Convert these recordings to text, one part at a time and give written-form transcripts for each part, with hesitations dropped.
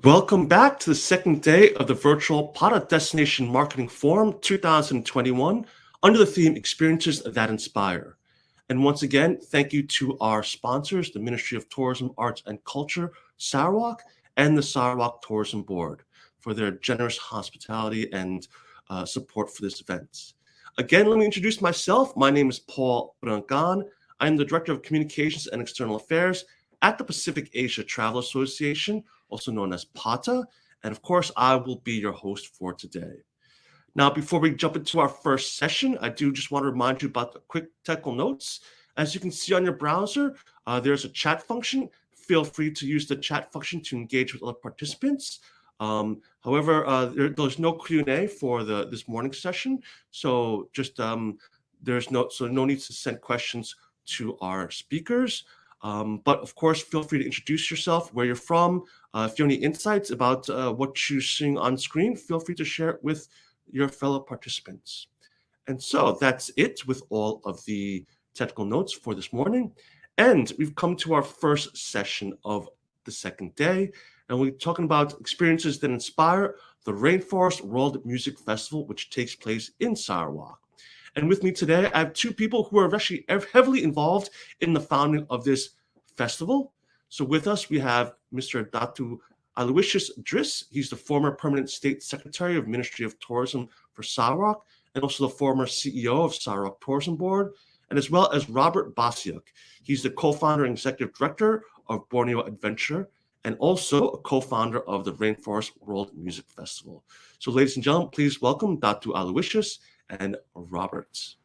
Welcome back to the second day of the virtual Product Destination Marketing Forum 2021 under the theme Experiences That Inspire. And once again, thank you to our sponsors, the Ministry of Tourism, Arts and Culture, Sarawak, and the Sarawak Tourism Board for their generous hospitality and support for this event. Again, let me introduce myself. My name is Paul Brancan. I am the Director of Communications and External Affairs at the Pacific Asia Travel Association, also known as PATA, and of course, I will be your host for today. Now, before we jump into our first session, I do just want to remind you about the quick technical notes. As you can see on your browser, there's a chat function. Feel free to use the chat function to engage with other participants. However, there's no Q&A for this morning's session, so just there's no need to send questions to our speakers. But of course, feel free to introduce yourself, where you're from. If you have any insights about what you're seeing on screen, feel free to share it with your fellow participants. And so that's it with all of the technical notes for this morning. And we've come to our first session of the second day. And we're talking about experiences that inspire the Rainforest World Music Festival, which takes place in Sarawak. And with me today, I have two people who are actually heavily involved in the founding of this festival. So with us, we have Mr. Datu Aloysius Driss. He's the former Permanent State Secretary of Ministry of Tourism for Sarawak, and also the former CEO of Sarawak Tourism Board, and as well as Robert Basiuk. He's the co-founder and executive director of Borneo Adventure, and also a co-founder of the Rainforest World Music Festival. So ladies and gentlemen, please welcome Datu Aloysius and Robert.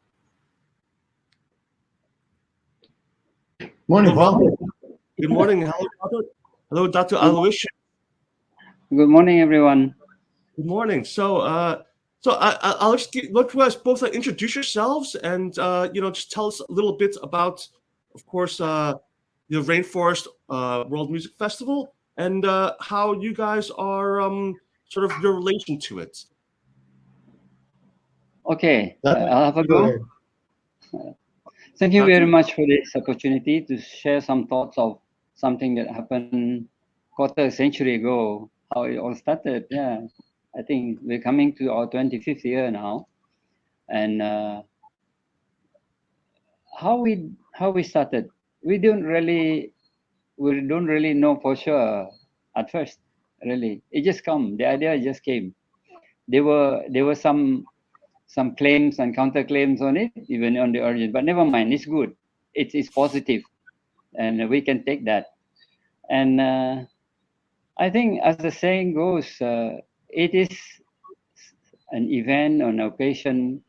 Morning, Paul. Good morning. Hello, Robert. Hello, Dr. Aloysius. Good morning, everyone. Good morning. So I'll just let you guys both introduce yourselves and just tell us a little bit about, of course, the Rainforest World Music Festival and how you guys are sort of your relation to it. Okay, I'll have a go. Thank you very much for this opportunity to share some thoughts of something that happened quarter century ago, how it all started. Yeah, I think we're coming to our 25th year now, and how we started. We don't really know for sure at first. Really, it just come. The idea just came. There were some claims and counterclaims on it, even on the origin. But never mind, it's good. It's positive, and we can take that. And I think, as the saying goes, it is an event, an occasion,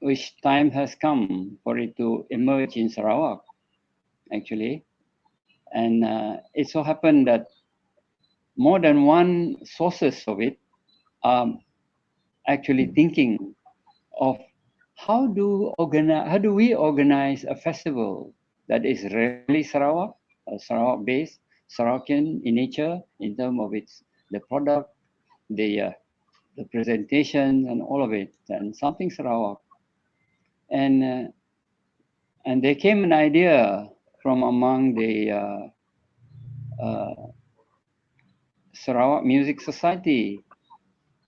which time has come for it to emerge in Sarawak, actually. And it so happened that more than one sources of it are actually thinking of how do we organize a festival that is really Sarawak, Sarawak-based, Sarawakian in nature, in terms of the product, the presentation, and all of it, and something Sarawak. And there came an idea from among the Sarawak Music Society,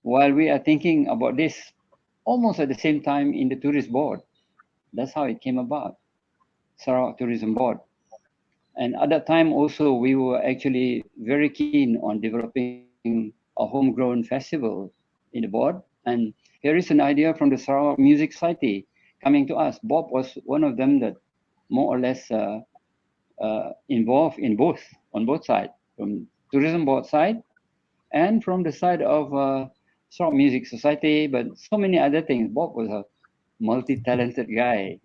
while we are thinking about this almost at the same time in the tourist board. That's how it came about, Sarawak Tourism Board. And at that time also, we were actually very keen on developing a homegrown festival in the board. And here is an idea from the Sarawak Music Society coming to us. Bob was one of them that more or less involved in on both sides, from tourism board side and from the side of Sarawak Music Society, but so many other things. Bob was a multi-talented guy,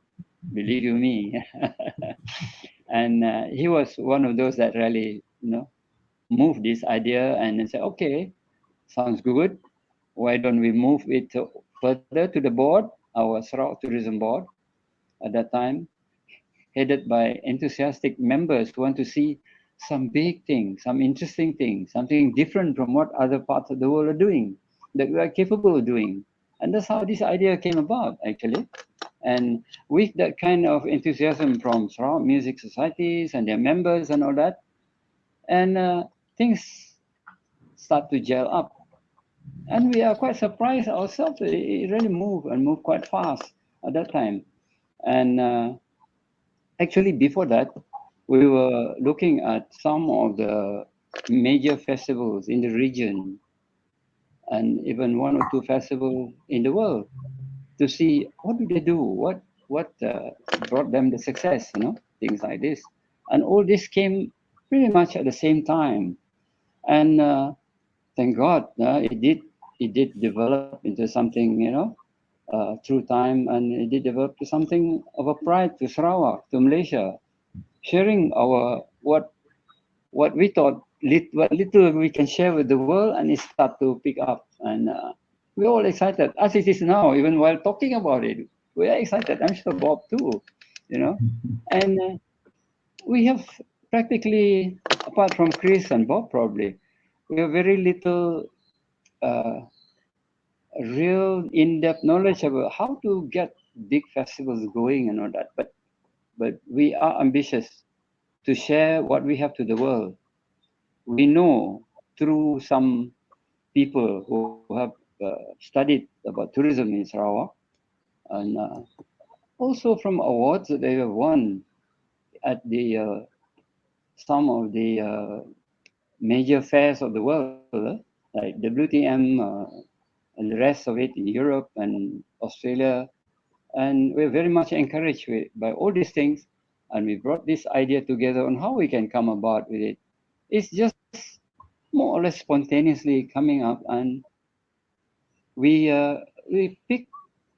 believe you me. And he was one of those that really, moved this idea and said, okay, sounds good. Why don't we move it further to the board, our Sarawak Tourism Board at that time, headed by enthusiastic members who want to see some big things, some interesting things, something different from what other parts of the world are doing, that we are capable of doing. And that's how this idea came about, actually. And with that kind of enthusiasm from Sarawak music societies and their members and all that, and things start to gel up. And we are quite surprised ourselves. It really moved and moved quite fast at that time. And actually, before that, we were looking at some of the major festivals in the region, and even one or two festivals in the world, to see what do they do, what brought them the success, things like this. And all this came pretty much at the same time. And thank God, it did develop into something, through time, and it did develop to something of a pride to Sarawak, to Malaysia, sharing our what we thought, what little we can share with the world, and it start to pick up. And we're all excited, as it is now, even while talking about it. We are excited. I'm sure Bob too, you know. And we have practically, apart from Chris and Bob probably, we have very little uh, real in-depth knowledge about how to get big festivals going and all that. But we are ambitious to share what we have to the world. We know through some people who have studied about tourism in Sarawak, and also from awards that they have won at the some of the major fairs of the world, like WTM and the rest of it in Europe and Australia. And we're very much encouraged by all these things. And we brought this idea together on how we can come about with it. It's just more or less spontaneously coming up, and we uh, we pick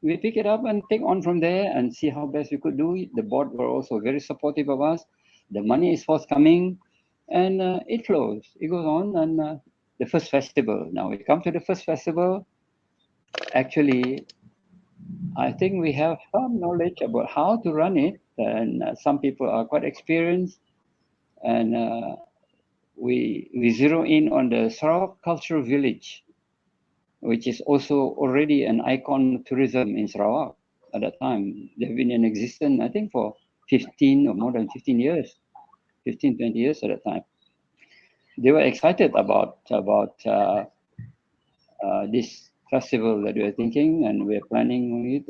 we pick it up and take on from there and see how best we could do it. The board were also very supportive of us. The money is forthcoming, and it flows. It goes on, and the first festival. Now we come to the first festival. Actually, I think we have some knowledge about how to run it, and some people are quite experienced. And we zero in on the Sarawak Cultural Village, which is also already an icon of tourism in Sarawak at that time. They've been in existence, I think, for 15 or more than 15 years, 15, 20 years at that time. They were excited about this festival that we are thinking, and we're planning on it,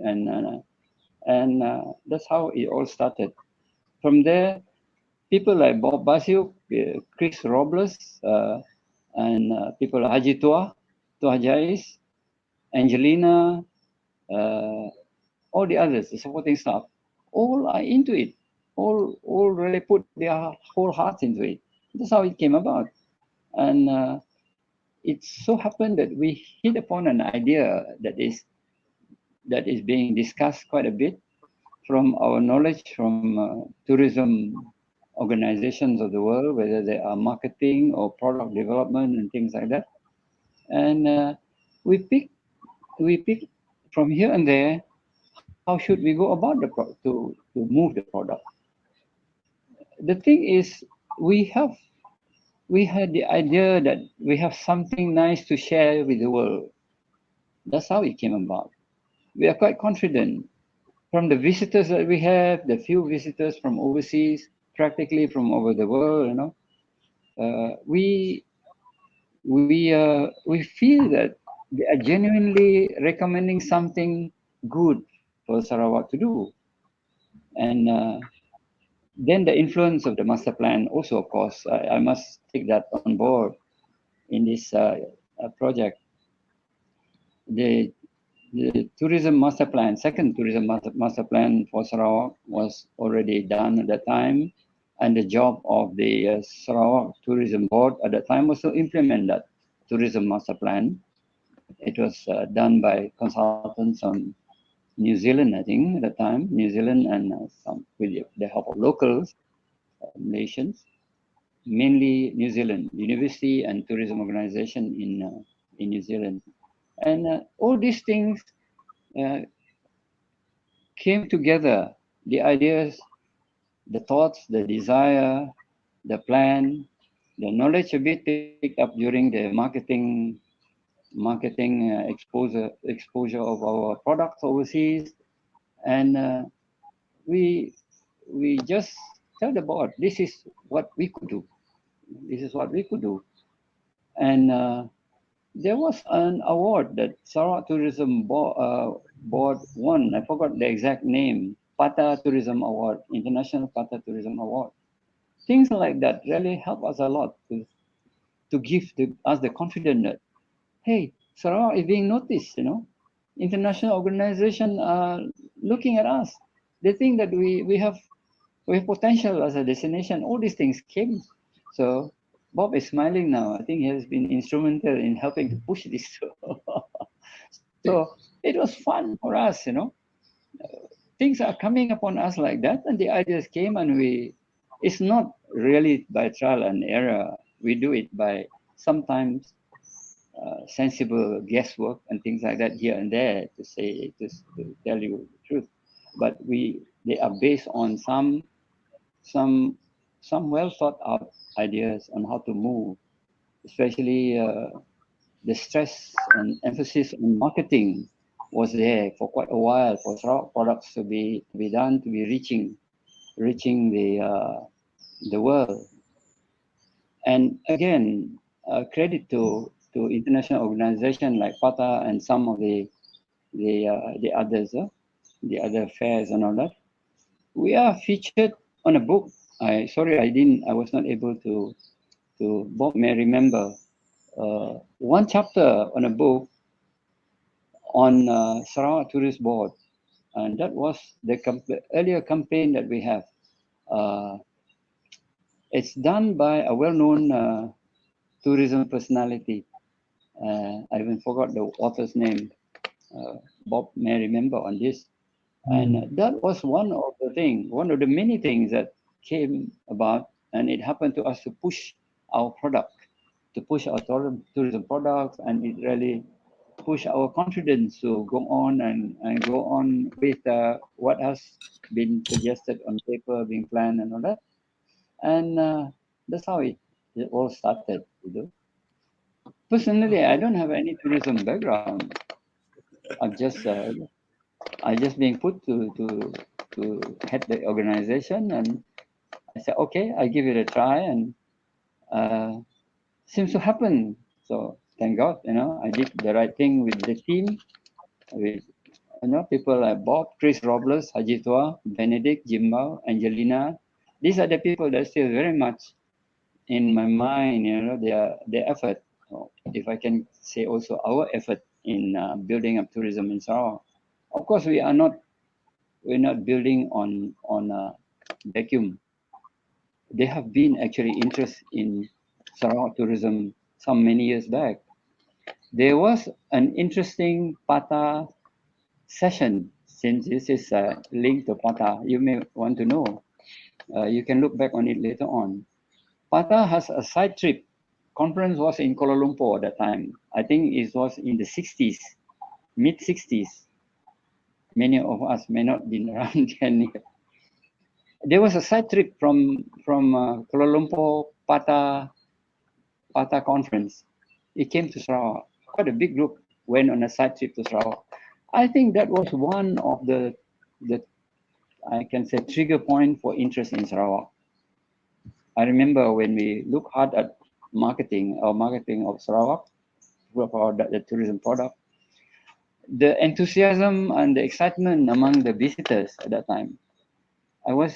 and that's how it all started. From there, people like Bob Basiuk, Chris Robles, and people like Haji Tua Jais, Angelina, uh, all the others, the supporting staff, all are into it. All really put their whole hearts into it. That's how it came about. And it so happened that we hit upon an idea that is being discussed quite a bit from our knowledge from tourism organizations of the world, whether they are marketing or product development and things like that. And we pick from here and there, how should we go about to move the product. The thing is, we have we had the idea that we have something nice to share with the world. That's how it came about. We are quite confident from the visitors that we have, the few visitors from overseas, practically from over the world. We feel that they are genuinely recommending something good for Sarawak to do. And then the influence of the master plan also, of course, I must take that on board in this project. The tourism master plan, second tourism master plan for Sarawak was already done at that time. And the job of the Sarawak Tourism Board at that time was to implement that tourism master plan. It was done by consultants from New Zealand, I think, at the time, New Zealand, and some with the help of locals, nations, mainly New Zealand, University and Tourism Organization in New Zealand. And all these things uh, came together, the ideas, the thoughts, the desire, the plan, the knowledge a bit picked up during the marketing exposure of our products overseas. And we we just tell the board this is what we could do. This is what we could do. And there was an award that Sarawak Tourism Board won. I forgot the exact name. Pata Tourism Award, International Pata Tourism Award. Things like that really help us a lot to give us the confidence that, hey, Sarawak is being noticed, International organization are looking at us. They think that we have potential as a destination. All these things came. So Bob is smiling now. I think he has been instrumental in helping to push this. So it was fun for us, Things are coming upon us like that, and the ideas came, and it's not really by trial and error. We do it by sometimes sensible guesswork and things like that here and there to tell you the truth. But they are based on some well thought out ideas on how to move, especially the stress and emphasis on marketing was there for quite a while for Sarawak products to be done, to be reaching the world. And again, credit to international organizations like PATA and some of the others, the other fairs and all that. We are featured on a book. I was not able to. Bob may remember one chapter on a book on Sarawak Tourist Board, and that was the earlier campaign that we have. It's done by a well-known tourism personality. I even forgot the author's name. Bob may remember on this. And that was one of the many things that came about, and it happened to us to push our product, to push our tourism products, and it really pushed our confidence to go on and go on with what has been suggested on paper, being planned, and all that. And that's how it all started. Personally, I don't have any tourism background. I'm just being put to head the organization, and I said, okay, I give it a try, and seems to happen. So thank God, I did the right thing with the team, with people like Bob, Chris Robles, Haji Tua, Benedict, Jimbao, Angelina. These are the people that still very much in my mind, their effort. If I can say also our effort in building up tourism in Sarawak. Of course, we're not building on a vacuum. There have been actually interest in Sarawak tourism many years back. There was an interesting PATA session, since this is linked to PATA. You may want to know. You can look back on it later on. PATA has a side trip. Conference was in Kuala Lumpur at that time. I think it was in the 60s, mid-60s. Many of us may not be around then. There was a side trip from Kuala Lumpur PATA conference. It came to Sarawak. Quite a big group went on a side trip to Sarawak. I think that was one of the I can say trigger point for interest in Sarawak. I remember when we look hard at marketing of Sarawak for the tourism product, the enthusiasm and the excitement among the visitors at that time. I was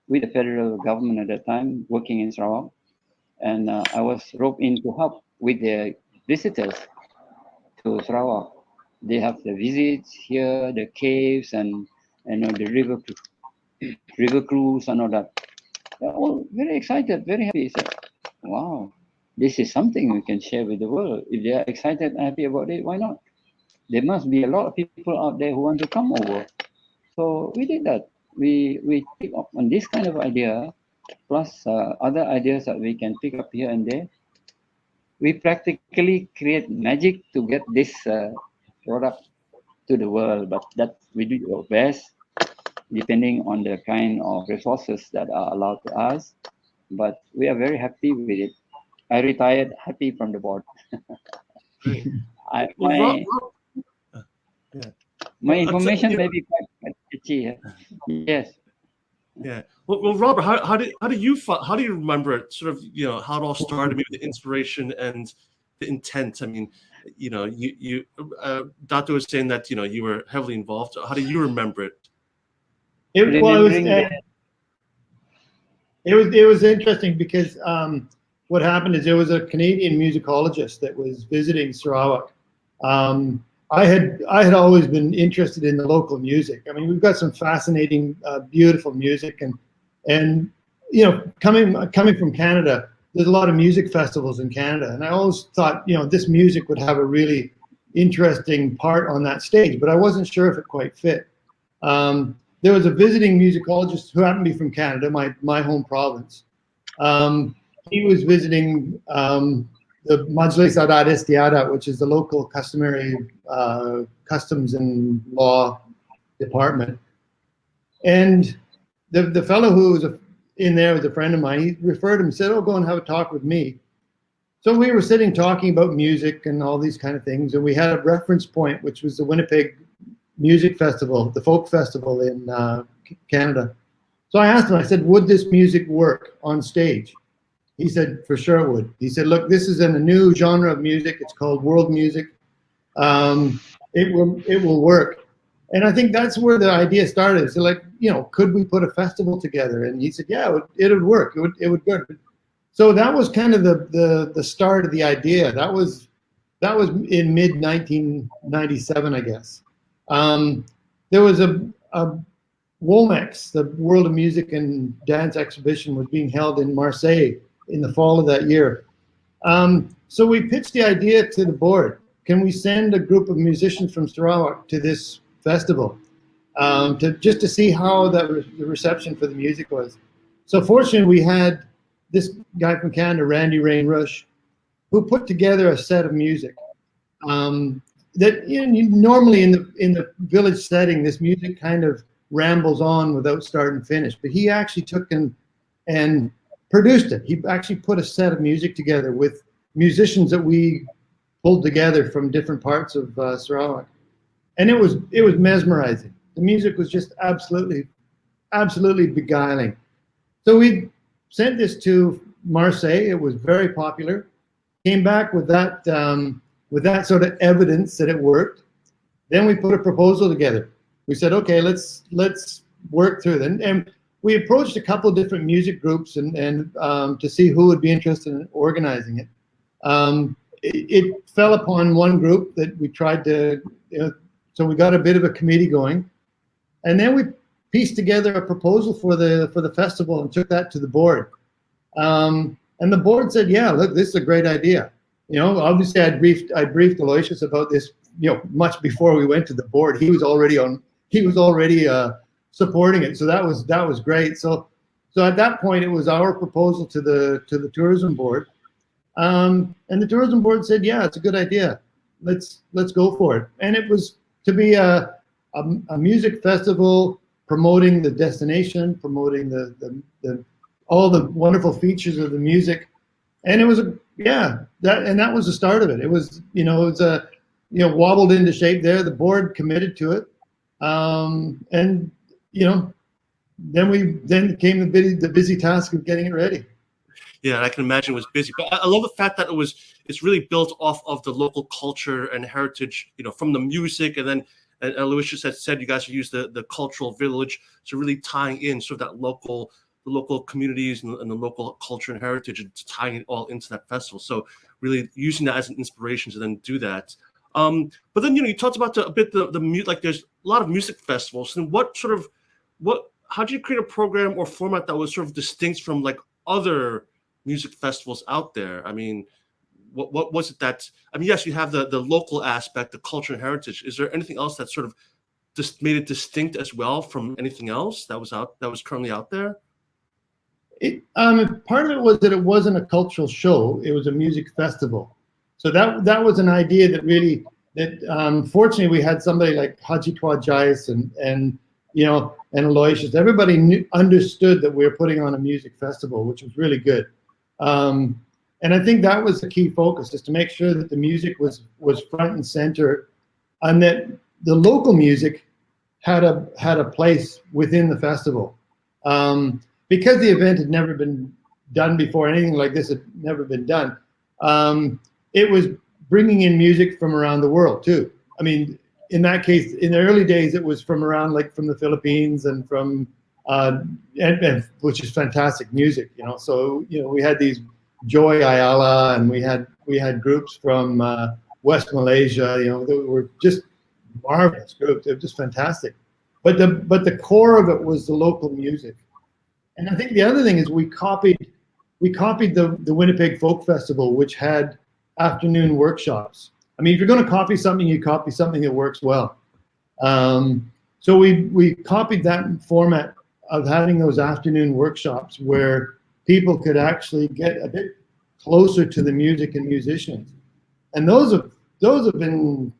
with the federal government at that time, working in Sarawak, and I was roped in to help with the visitors to Sarawak. They have the visits here, the caves, and the river cruise and all that. They're all very excited, very happy. So, wow, this is something we can share with the world. If they are excited and happy about it, why not? There must be a lot of people out there who want to come over. So we did that. We pick up on this kind of idea, plus other ideas that we can pick up here and there. We practically create magic to get this product to the world, but that we do our best, depending on the kind of resources that are allowed to us. But we are very happy with it. I retired happy from the board. My information may be quite sketchy. Yes. Yeah. Well, Robert, how do you remember it? Sort of, how it all started, maybe the inspiration and the intent. I mean, Dato was saying that you were heavily involved. How do you remember it? It was interesting because what happened is there was a Canadian musicologist that was visiting Sarawak. I had always been interested in the local music. I mean, we've got some fascinating, beautiful music, and coming from Canada, there's a lot of music festivals in Canada, and I always thought this music would have a really interesting part on that stage, but I wasn't sure if it quite fit. There was a visiting musicologist who happened to be from Canada, my home province. He was visiting the Majlis Adat Istiadat, which is the local customary customs and law department. And the fellow who was in there was a friend of mine. He referred him and said, "Oh, go and have a talk with me." So we were sitting talking about music and all these kind of things, and we had a reference point, which was the Winnipeg Music Festival, the folk festival in Canada. So I asked him, I said, "Would this music work on stage?" He said, "For sure it would." He said, "Look, this is in a new genre of music. It's called world music. It will work." And I think that's where the idea started. So like, could we put a festival together? And he said, "Yeah, it would work. It would work." So that was kind of the start of the idea. That was in mid 1997, I guess. There was a WOMEX, the World of Music and Dance exhibition, was being held in Marseille in the fall of that year. So we pitched the idea to the board. Can we send a group of musicians from Sarawak to this festival just to see how the reception for the music was? So fortunately, we had this guy from Canada, Randy Rain Rush, who put together a set of music that normally in the village setting, this music kind of rambles on without start and finish. But he actually took and produced it. He actually put a set of music together with musicians that we pulled together from different parts of Sarawak, and it was mesmerizing. The music was just absolutely beguiling. So we sent this to Marseille. It was very popular. Came back with that sort of evidence that it worked. Then we put a proposal together. We said, okay, let's work through it. And we approached a couple of different music groups and to see who would be interested in organizing it. It fell upon one group that we tried to, so we got a bit of a committee going, and then we pieced together a proposal for the festival and took that to the board. And the board said, "Yeah, look, this is a great idea." Obviously I briefed Aloysius about this, much before we went to the board. He was already supporting it, so that was great. So at that point, it was our proposal to the tourism board, and the tourism board said, "Yeah, it's a good idea. Let's go for it." And it was to be a music festival promoting the destination, promoting the all the wonderful features of the music, and it was that was the start of it. It was wobbled into shape there. The board committed to it, and then came the busy task of getting it ready. Yeah, I can imagine it was busy, but I love the fact that it's really built off of the local culture and heritage, from the music, and then Aloysius had said you guys use the cultural village, so really tying in sort of the local communities and the local culture and heritage, and tying it all into that festival. So really using that as an inspiration to then do that. But then you talked about the music. Like there's a lot of music festivals, and how did you create a program or format that was sort of distinct from like other music festivals out there? I mean, what was it that? I mean, yes, you have the local aspect, the culture and heritage. Is there anything else that sort of just made it distinct as well from anything else that was currently out there? Part of it was that it wasn't a cultural show; it was a music festival. So that was an idea that fortunately we had somebody like Haji Twajais and Aloysius. Everybody understood that we were putting on a music festival, which was really good. And I think that was the key focus, is to make sure that the music was front and center, and that the local music had a place within the festival. Because the event had never been done before, anything like this had never been done, it was bringing in music from around the world too. I mean, in that case, in the early days, it was from around, like from the Philippines and from, and which is fantastic music, you know. So, you know, we had these Joy Ayala, and we had groups from West Malaysia, you know, they were just marvelous groups. They were just fantastic. But the core of it was the local music. And I think the other thing is we copied the Winnipeg Folk Festival, which had afternoon workshops. I mean, if you're going to copy something, you copy something that works well. So we copied that format of having those afternoon workshops where people could actually get a bit closer to the music and musicians. And those have been,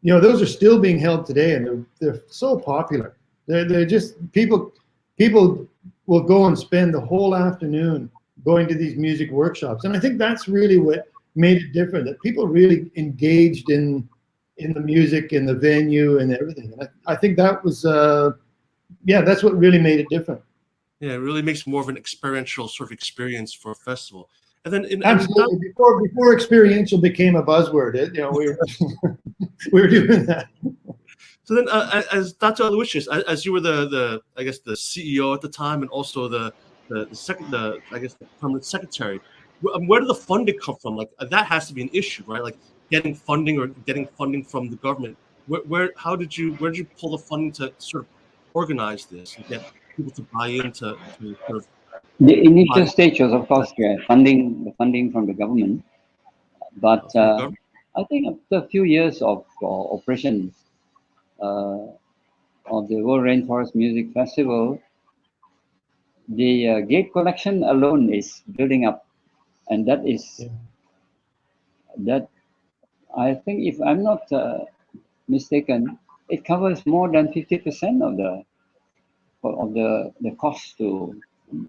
you know, those are still being held today, and they're so popular. They're just people will go and spend the whole afternoon going to these music workshops. And I think that's really what made it different, that people really engaged in the music and the venue and everything. And I think that was, that's what really made it different. Yeah, it really makes more of an experiential sort of experience for a festival. And then absolutely, before experiential became a buzzword, you know, we were doing that. So then, as Dr. Aloysius, as you were the I guess the CEO at the time, and also the permanent secretary, where did the funding come from? Like that has to be an issue, right? Like getting funding from the government. Where did you pull the funding to sort of organize this and get people to buy into sort of the initial stage was, of course, the funding from the government, but I think after a few years of operations of the World Rainforest Music Festival, the gate collection alone is building up, and that is that. I think, if I'm not mistaken, it covers more than 50% of the cost to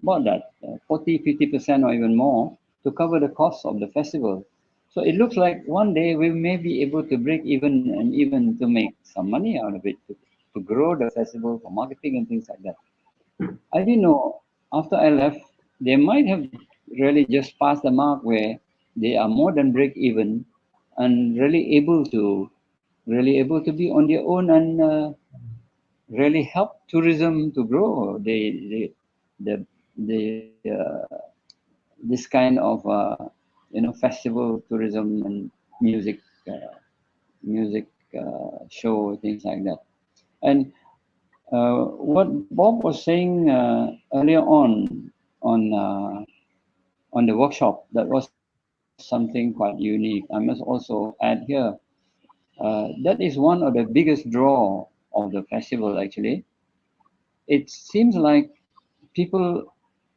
about that 40-50% or even more to cover the cost of the festival. So it looks like one day we may be able to break even and even to make some money out of it to grow the festival for marketing and things like that. I didn't know after I left, they might have really just passed the mark where they are more than break even and really able to be on their own and really help tourism to grow. This kind of festival tourism and music show, things like that. And what Bob was saying earlier on the workshop, that was something quite unique. I must also add here, that is one of the biggest draw of the festival. Actually, it seems like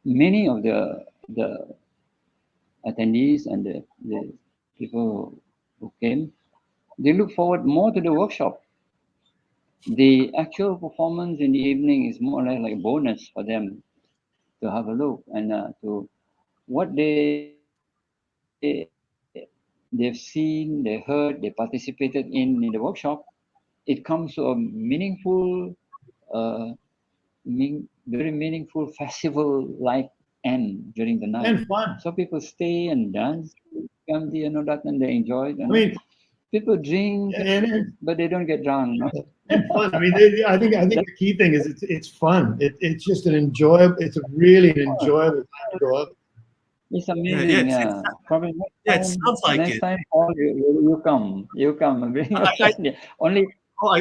many of the attendees and the people who came, they look forward more to the workshop. The actual performance in the evening is more or less like a bonus for them to have a look and to what they've seen, they heard, they participated in the workshop. It comes to a meaningful, very meaningful festival-like end during the night. And fun. So people stay and dance, and they enjoy it. I mean, people drink, but they don't get drunk. No? And fun. I mean, I think the key thing is it's fun. It's just an enjoyable. It's a really enjoyable time to go out. It's amazing. Yeah. Probably it sounds like next it. time, Paul, you come and bring your family. Only. Oh,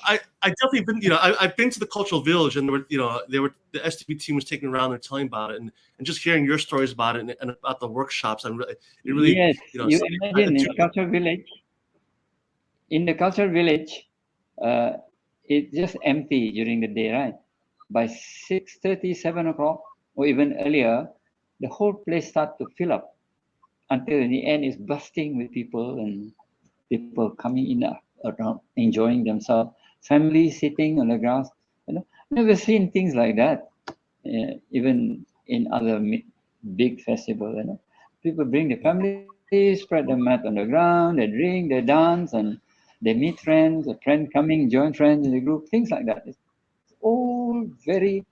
I definitely been. You know, I've been to the Cultural Village, and the STB team was taking around and telling about it, and just hearing your stories about it and about the workshops. Yes. You imagine in the Cultural Village. In the Cultural Village, it's just empty during the day, right? By 6:30, 7 o'clock, or even earlier, the whole place starts to fill up until in the end it's bursting with people and people coming in around enjoying themselves. Families sitting on the grass. Never seen things like that. Even in other big festivals, people bring the family, spread the mat on the ground, they drink, they dance, and they meet friends. A friend coming, join friends in the group, things like that. It's all very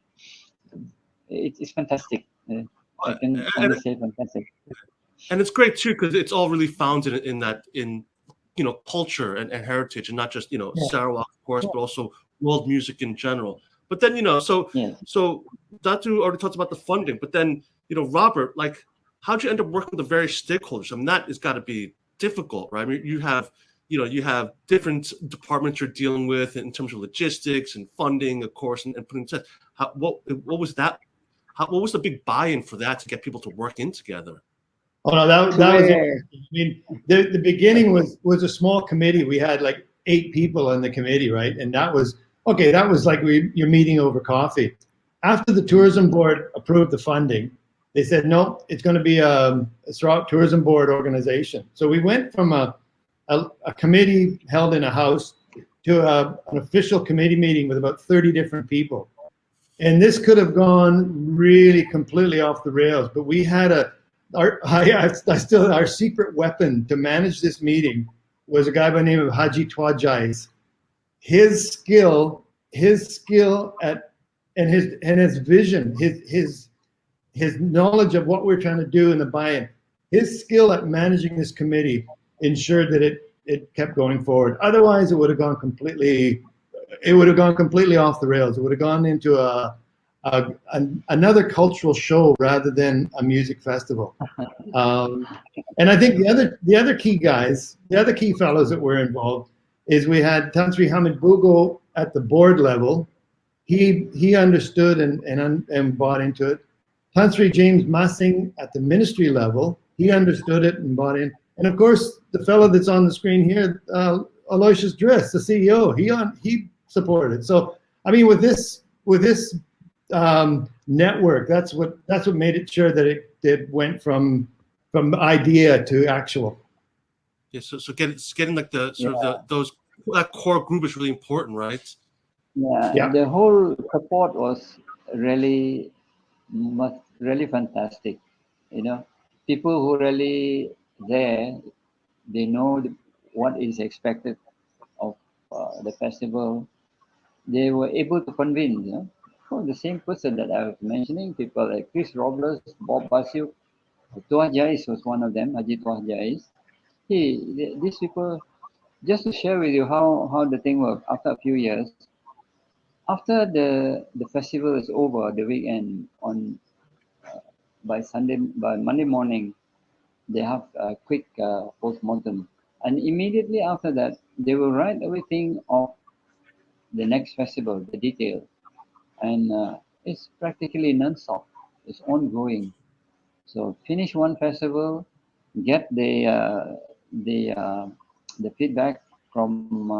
it's fantastic. I Uh, can and, only say fantastic. and it's great too because it's all really founded in culture and heritage, and not just Yeah. Sarawak, of course, but also world music in general. But then Yes. so Datu already talked about the funding, but then Robert, like, how'd you end up working with the various stakeholders? I mean, that has got to be difficult, right? I mean, you have different departments you're dealing with in terms of logistics and funding, of course, and putting together. What was that? What was the big buy-in for that to get people to work in together? Oh no, that was Where, interesting. I mean, the beginning was a small committee. We had like 8 people on the committee, right? And that was okay. That was like you're meeting over coffee. After the tourism board approved the funding, they said no, it's going to be a Sarawak Tourism Board organization. So we went from a committee held in a house to an official committee meeting with about 30 different people. And this could have gone really completely off the rails, but we had our secret weapon to manage this meeting was a guy by the name of Haji Twajais. His skill at and his vision, his knowledge of what we're trying to do in the buy-in, his skill at managing this committee ensured that it kept going forward. Otherwise, it would have gone completely off the rails. It would have gone into another cultural show rather than a music festival. And I think the other key fellows that were involved is we had Tan Sri Hamid Bugo at the board level. He understood and bought into it. Tan Sri James Massing at the ministry level, he understood it and bought in. And of course, the fellow that's on the screen here, Aloysius Driss, the CEO, he supported it. So I mean, with this network, that's what made it sure that it went from idea to actual. Yeah, so getting like the sort of that core group is really important, right? yeah, the whole support was really fantastic. People who really there, they know what is expected of the festival. They were able to convince, for the same person that I was mentioning, people like Chris Robles, Bob Basiuk, Tuah Jais was one of them, Haji Tuah Jais. These people, just to share with you how the thing worked, after a few years, after the festival is over, the weekend, by Monday morning, they have a quick post-mortem. And immediately after that, they will write everything of the next festival, the detail. And it's practically non-stop. It's ongoing. So finish one festival, get the feedback from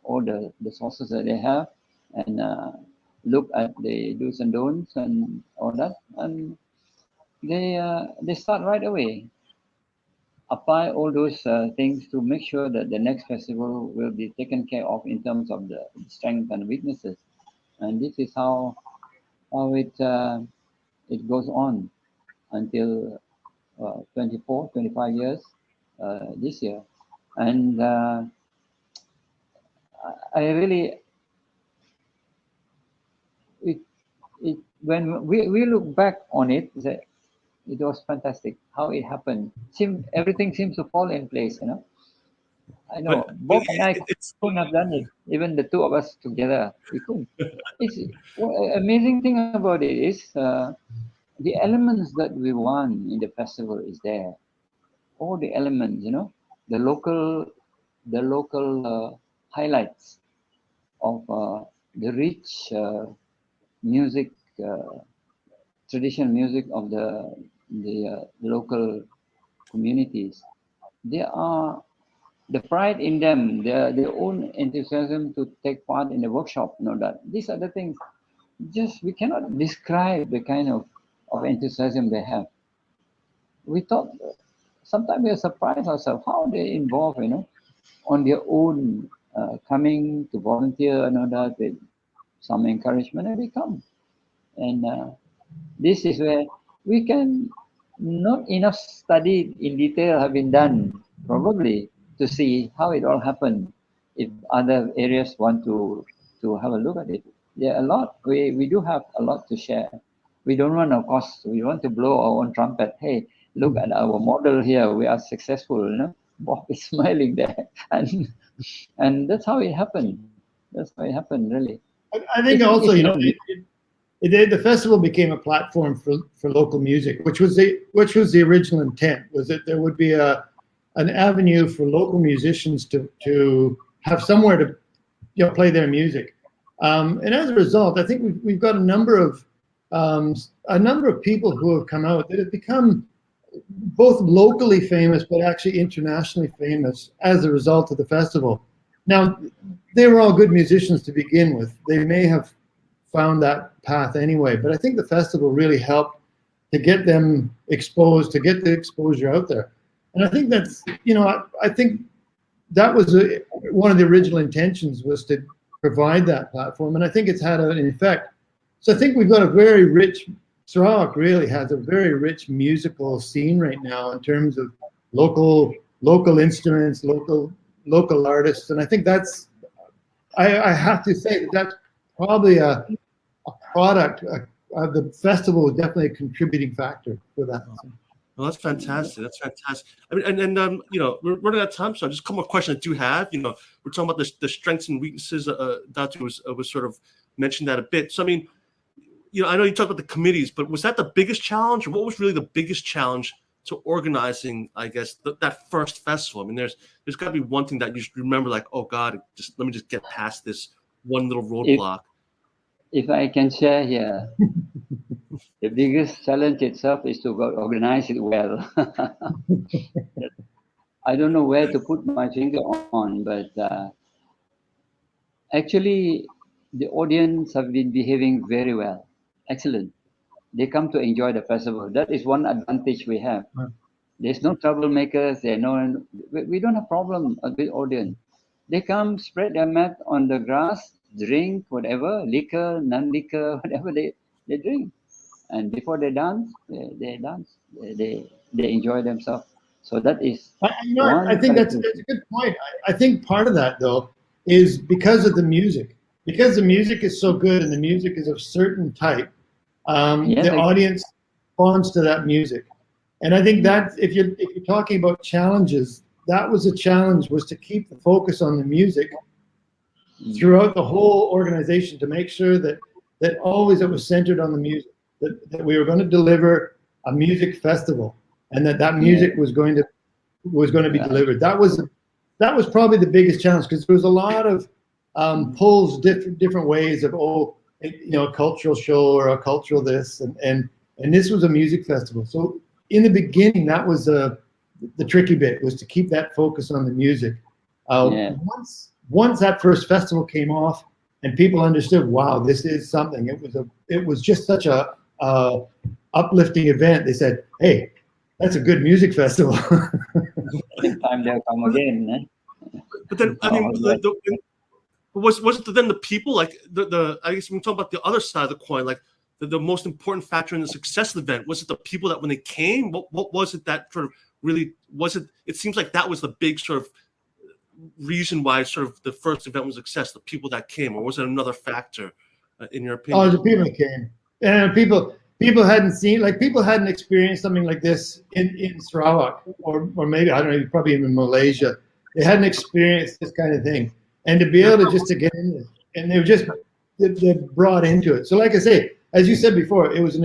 all the sources that they have, and look at the do's and don'ts and all that, and they start right away. Apply all those things to make sure that the next festival will be taken care of in terms of the strengths and weaknesses. And this is how it goes on until 25 years this year. And I really, when we look back on it, it was fantastic how it happened. Everything seems to fall in place, I know But Bob and I couldn't have done it. Even the two of us together, we couldn't. It's amazing thing about it is the elements that we want in the festival is there. All the elements, the local highlights of the rich music, traditional music of the local communities. They are the pride in them, their own enthusiasm to take part in the workshop. That these are the things. Just we cannot describe the kind of enthusiasm they have. We thought sometimes we are surprised ourselves how they involve, on their own, coming to volunteer and all that with some encouragement, and they come. And this is where we can not enough study in detail have been done probably to see how it all happened. If other areas want to have a look at it, a lot. We do have a lot to share we don't want, of course, we want to blow our own trumpet. Hey, look at our model here. We are successful. You know, Bob is smiling there, and that's how it happened. That's how it happened, really. I think also, you know, the festival became a platform for local music, which was the original intent. Was that there would be an avenue for local musicians to have somewhere to, you know, play their music. And as a result, I think we've got a number of people who have come out that have become both locally famous, but actually internationally famous as a result of the festival. Now, they were all good musicians to begin with. They may have found that path anyway, but I think the festival really helped to get them exposed, to get the exposure out there. And I think that's, you know, I think that was one of the original intentions, was to provide that platform, and I think it's had an effect. So I think we've got a very rich, Sarawak really has a very rich musical scene right now in terms of local instruments, local artists, and I think that's, I have to say that's probably a product. The festival is definitely a contributing factor for that. Well, that's fantastic. That's fantastic. I mean, and you know, we're running out of time, so just a couple more questions I do have. You know, we're talking about the strengths and weaknesses. Datu was sort of mentioned that a bit. So I mean, you know, I know you talked about the committees, but was that the biggest challenge, or what was really the biggest challenge to organizing, I guess, that first festival? I mean, there's got to be one thing that you just remember, like, oh God, let me just get past this one little roadblock. If I can share here, the biggest challenge itself is to organize it well. I don't know where to put my finger on, but actually, the audience have been behaving very well. Excellent. They come to enjoy the festival. That is one advantage we have. There's no troublemakers. We don't have problem with audience. They come, spread their mat on the grass, drink whatever, liquor, non-liquor, whatever they drink. And before they dance, they dance. They enjoy themselves. So that is. You know, I think that's a good point. I think part of that, though, is because of the music. Because the music is so good and the music is of a certain type, the audience responds to that music. And I think that if you're talking about challenges, that was a challenge, was to keep the focus on the music throughout the whole organization, to make sure that always it was centered on the music, that we were going to deliver a music festival, and that music was going to be delivered. That was probably the biggest challenge, because there was a lot of pulls, different ways of, you know, a cultural show or a cultural this, and this was a music festival. So in the beginning, that was the tricky bit, was to keep that focus on the music. Once that first festival came off and people understood, wow, this is something. It was just such a uplifting event. They said, hey, that's a good music festival. Next time they'll come again. But then, I mean, was it then the people, like I guess when we talk about the other side of the coin, like the most important factor in the success of the event, was it the people that when they came? What was it that sort of really was it? It seems like that was the big sort of reason why sort of the first event was a success, the people that came, or was it another factor in your opinion? Oh, the people that came, and people hadn't seen, like, people hadn't experienced something like this in Sarawak, or maybe, I don't know, probably even Malaysia. They hadn't experienced this kind of thing, and to be able to get in there, and they were just they're brought into it. So, like I say, as you said before, it was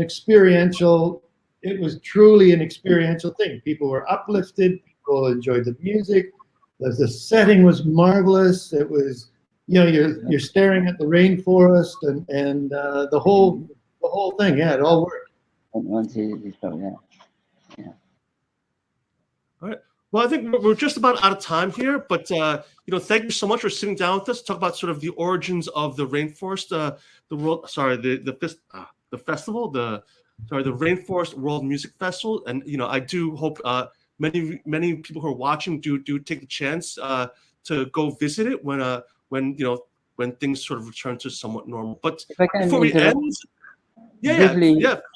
it was truly an experiential thing. People were uplifted. People enjoyed the music. The setting was marvelous. It was, you know, you're staring at the rainforest and the whole thing. Yeah, it all worked. Yeah. All right. Well, I think we're just about out of time here, but you know, thank you so much for sitting down with us to talk about sort of the origins of the rainforest, the Rainforest World Music Festival. And you know, I do hope many people who are watching do take the chance to go visit it when things sort of return to somewhat normal. But before we end, briefly, I was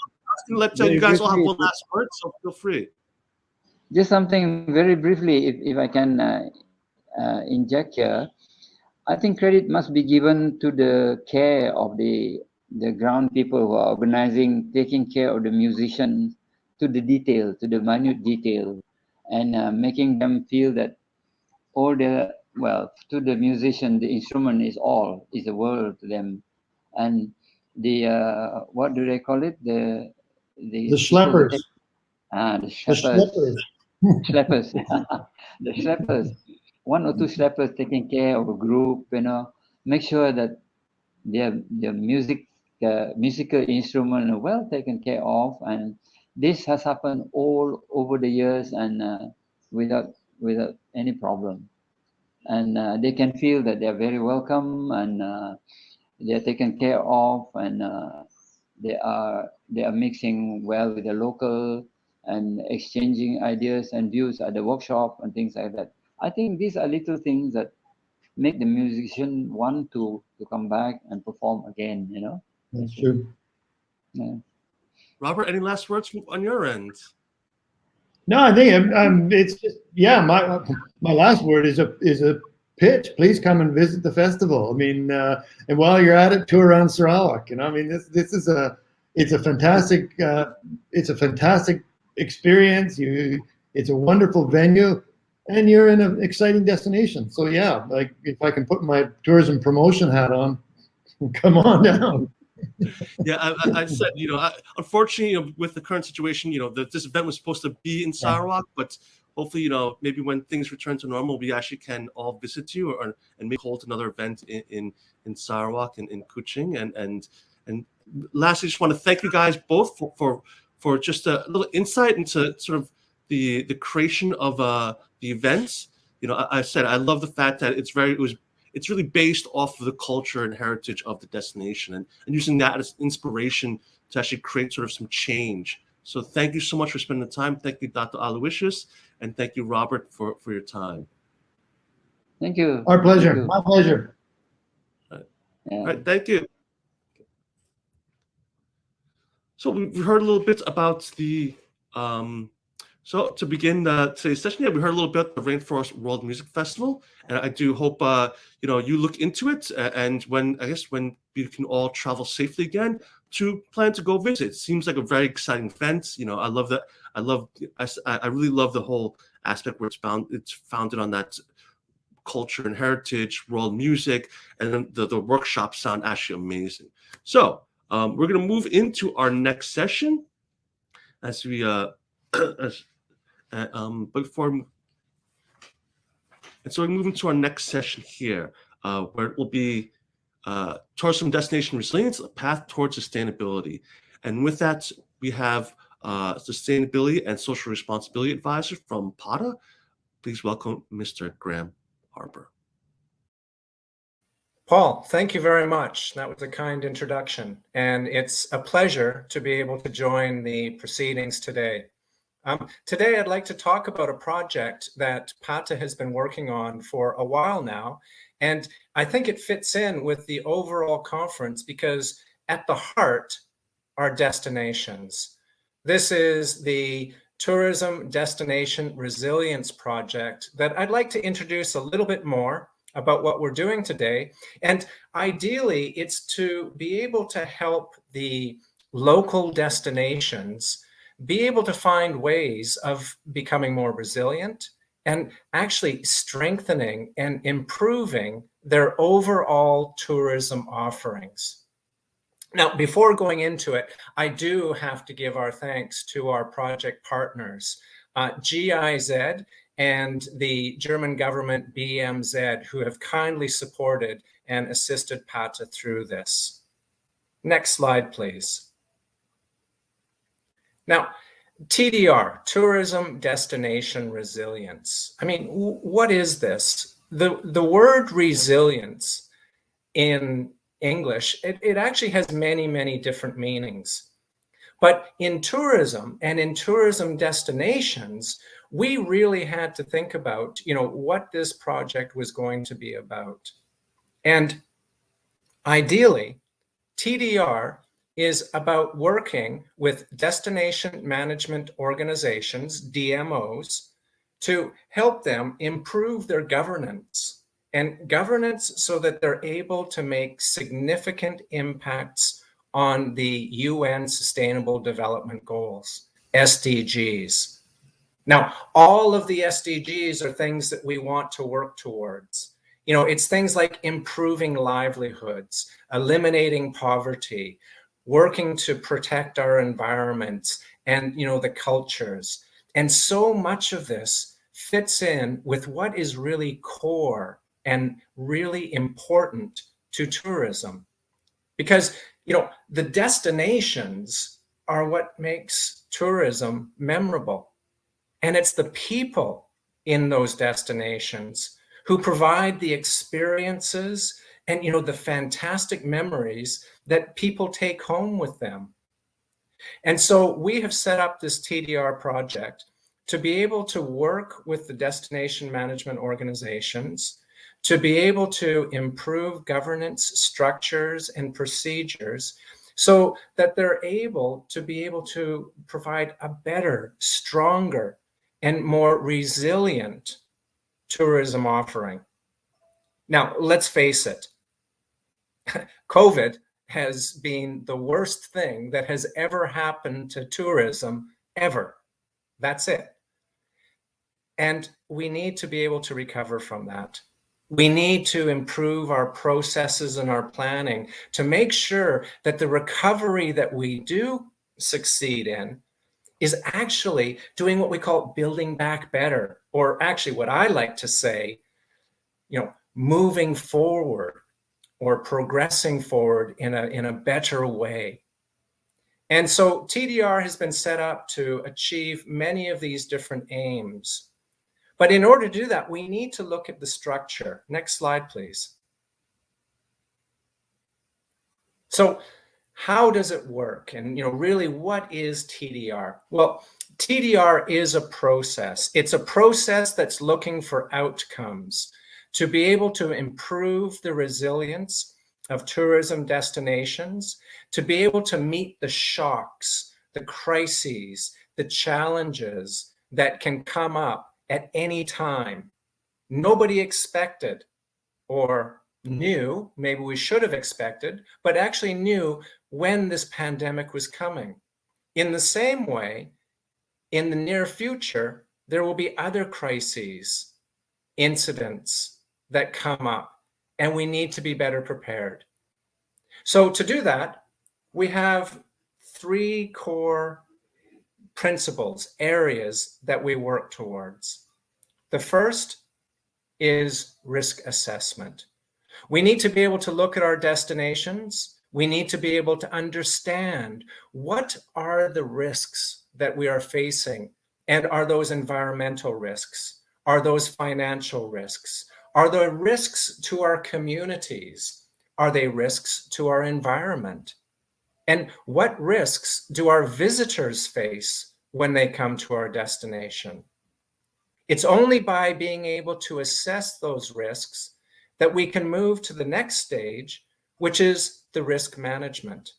going to let you guys all have one last word, so feel free. Just something very briefly, if I can inject here. I think credit must be given to the care of the the ground people who are organizing, taking care of the musicians to the detail, to the minute detail, and making them feel that all the, well, to the musician, the instrument is all, is the world to them. And the, what do they call it? The schleppers. The The schleppers. schleppers. Schleppers. The schleppers. One or two schleppers taking care of a group, make sure that their musical instrument are well taken care of. And this has happened all over the years, and without any problem. And they can feel that they are very welcome, and they are taken care of, and they are mixing well with the local and exchanging ideas and views at the workshop and things like that. I think these are little things that make the musician want to come back and perform again. That's true. Yeah. Robert, any last words on your end? No, I think it's just, yeah. My last word is a pitch. Please come and visit the festival. I mean, and while you're at it, tour around Sarawak. I mean, this is it's a fantastic experience. It's a wonderful venue, and you're in an exciting destination. So yeah, like if I can put my tourism promotion hat on, come on down. Yeah, I said, unfortunately, with the current situation, this event was supposed to be in Sarawak, but hopefully, maybe when things return to normal, we actually can all visit you, and maybe hold another event in Sarawak and in Kuching. And lastly, just want to thank you guys both for just a little insight into sort of the creation of the events. I said I love the fact that it's really based off of the culture and heritage of the destination, and using that as inspiration to actually create sort of some change. So thank you so much for spending the time. Thank you, Dr. Aloysius, and thank you, Robert, for your time. Thank you. Our pleasure. My pleasure. All right, thank you. So we heard a little bit about the so to begin today's session, we heard a little bit about the Rainforest World Music Festival, and I do hope you look into it, and when we can all travel safely again, to plan to go visit. It seems like a very exciting event. I love that. I really love the whole aspect where it's founded on that culture and heritage, world music, and then the workshops sound actually amazing. So we're going to move into our next session as we and so we move into our next session here, where it will be tourism destination resilience, a path towards sustainability. And with that, we have sustainability and social responsibility advisor from PATA. Please welcome Mr. Graham Harper. Paul, thank you very much. That was a kind introduction, and it's a pleasure to be able to join the proceedings today. Today, I'd like to talk about a project that PATA has been working on for a while now, and I think it fits in with the overall conference because at the heart are destinations. This is the Tourism Destination Resilience Project that I'd like to introduce a little bit more about what we're doing today. And ideally, it's to be able to help the local destinations be able to find ways of becoming more resilient and actually strengthening and improving their overall tourism offerings. Now, before going into it, I do have to give our thanks to our project partners, GIZ and the German government BMZ, who have kindly supported and assisted PATA through this. Next slide, please. Now, TDR, Tourism Destination Resilience. I mean, what is this? The word resilience in English, it actually has many, many different meanings. But in tourism and in tourism destinations, we really had to think about, what this project was going to be about. And ideally, TDR is about working with destination management organizations, DMOs, to help them improve their governance so that they're able to make significant impacts on the UN Sustainable Development Goals, SDGs. Now, all of the SDGs are things that we want to work towards. You know, it's things like improving livelihoods, eliminating poverty, working to protect our environments and, you know, the cultures. And so much of this fits in with what is really core and really important to tourism. Because, you know, the destinations are what makes tourism memorable. And it's the people in those destinations who provide the experiences and, you know, the fantastic memories that people take home with them. And so we have set up this TDR project to be able to work with the destination management organizations, to be able to improve governance structures and procedures so that they're able to provide a better, stronger, and more resilient tourism offering. Now, let's face it, COVID has been the worst thing that has ever happened to tourism ever. That's it. And we need to be able to recover from that. We need to improve our processes and our planning to make sure that the recovery that we do succeed in is actually doing what we call building back better, or actually what I like to say, you know, moving forward or progressing forward in a better way. And so TDR has been set up to achieve many of these different aims. But in order to do that, we need to look at the structure. Next slide, please. So how does it work? And, you know, really, what is TDR? Well, TDR is a process. It's a process that's looking for outcomes to be able to improve the resilience of tourism destinations, to be able to meet the shocks, the crises, the challenges that can come up at any time. Nobody expected or knew, maybe we should have expected, but actually knew when this pandemic was coming. In the same way, in the near future, there will be other crises, incidents that come up, and we need to be better prepared. So to do that, we have three core principles, areas that we work towards. The first is risk assessment. We need to be able to look at our destinations. We need to be able to understand what are the risks that we are facing, and are those environmental risks? Are those financial risks? Are there risks to our communities? Are they risks to our environment? And what risks do our visitors face when they come to our destination? It's only by being able to assess those risks that we can move to the next stage, which is the risk management.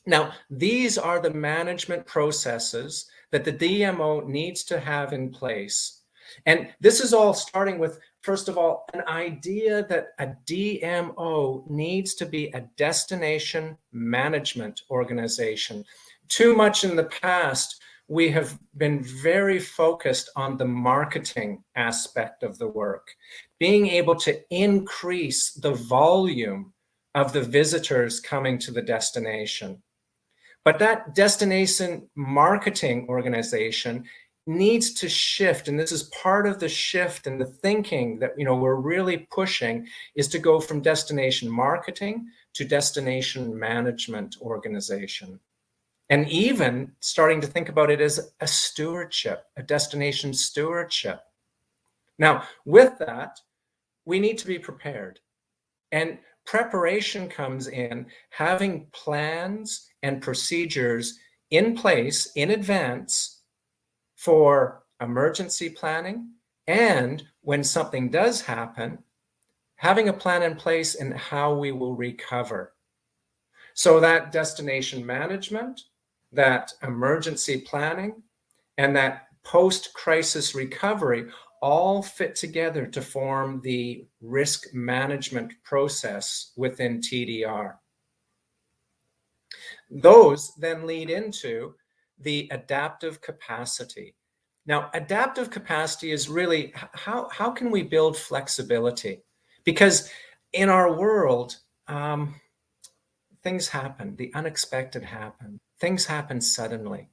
Now, these are the management processes that the DMO needs to have in place. And this is all starting with, first of all, an idea that a DMO needs to be a destination management organization. Too much in the past, we have been very focused on the marketing aspect of the work, being able to increase the volume of the visitors coming to the destination. But that destination marketing organization needs to shift, and this is part of the shift in the thinking that, you know, we're really pushing, is to go from destination marketing to destination management organization. And even starting to think about it as a stewardship, a destination stewardship. Now, with that, we need to be prepared. And preparation comes in having plans and procedures in place in advance for emergency planning, and when something does happen, having a plan in place in how we will recover. So that destination management, that emergency planning, and that post-crisis recovery all fit together to form the risk management process within TDR. those then lead into the adaptive capacity. Now, adaptive capacity is really how can we build flexibility? Because in our world, things happen, the unexpected happen, things happen suddenly.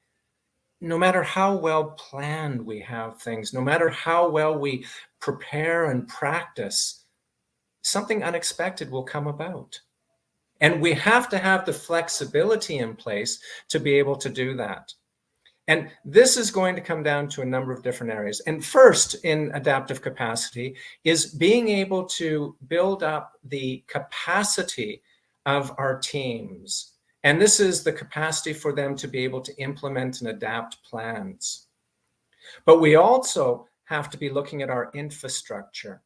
No matter how well planned we have things, no matter how well we prepare and practice, something unexpected will come about. And we have to have the flexibility in place to be able to do that. And this is going to come down to a number of different areas. And first in adaptive capacity is being able to build up the capacity of our teams. And this is the capacity for them to be able to implement and adapt plans. But we also have to be looking at our infrastructure,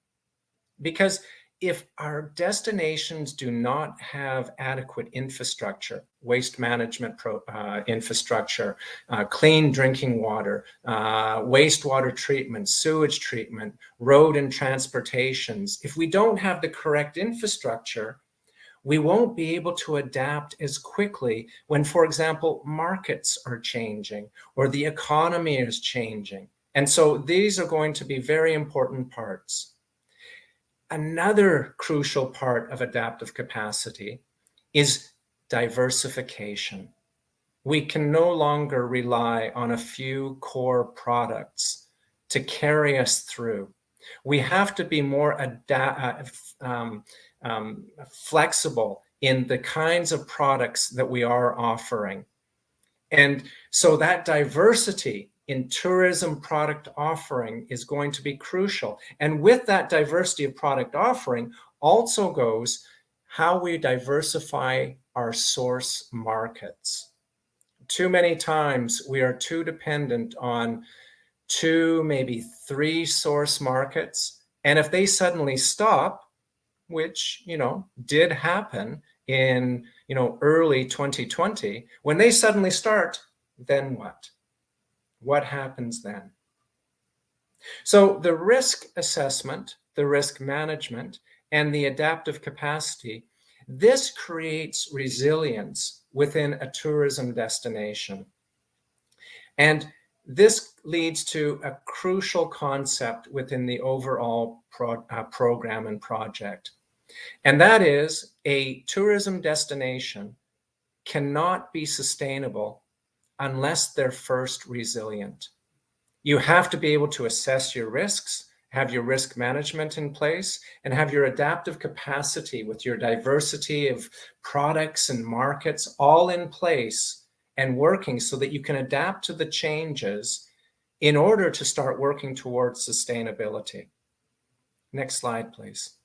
because if our destinations do not have adequate infrastructure, waste management infrastructure, clean drinking water, wastewater treatment, sewage treatment, road and transportations, if we don't have the correct infrastructure, we won't be able to adapt as quickly when, for example, markets are changing or the economy is changing. And so these are going to be very important parts. Another crucial part of adaptive capacity is diversification. We can no longer rely on a few core products to carry us through. We have to be more flexible in the kinds of products that we are offering. And so that diversity in tourism product offering is going to be crucial. And with that diversity of product offering also goes how we diversify our source markets. Too many times we are too dependent on 2, maybe 3 source markets. And if they suddenly stop, which, did happen in, early 2020, when they suddenly start, then what? What happens then? So the risk assessment, the risk management, and the adaptive capacity, this creates resilience within a tourism destination. And this leads to a crucial concept within the overall program and project. And that is, a tourism destination cannot be sustainable unless they're first resilient. You have to be able to assess your risks, have your risk management in place, and have your adaptive capacity with your diversity of products and markets all in place and working so that you can adapt to the changes in order to start working towards sustainability. Next slide, please.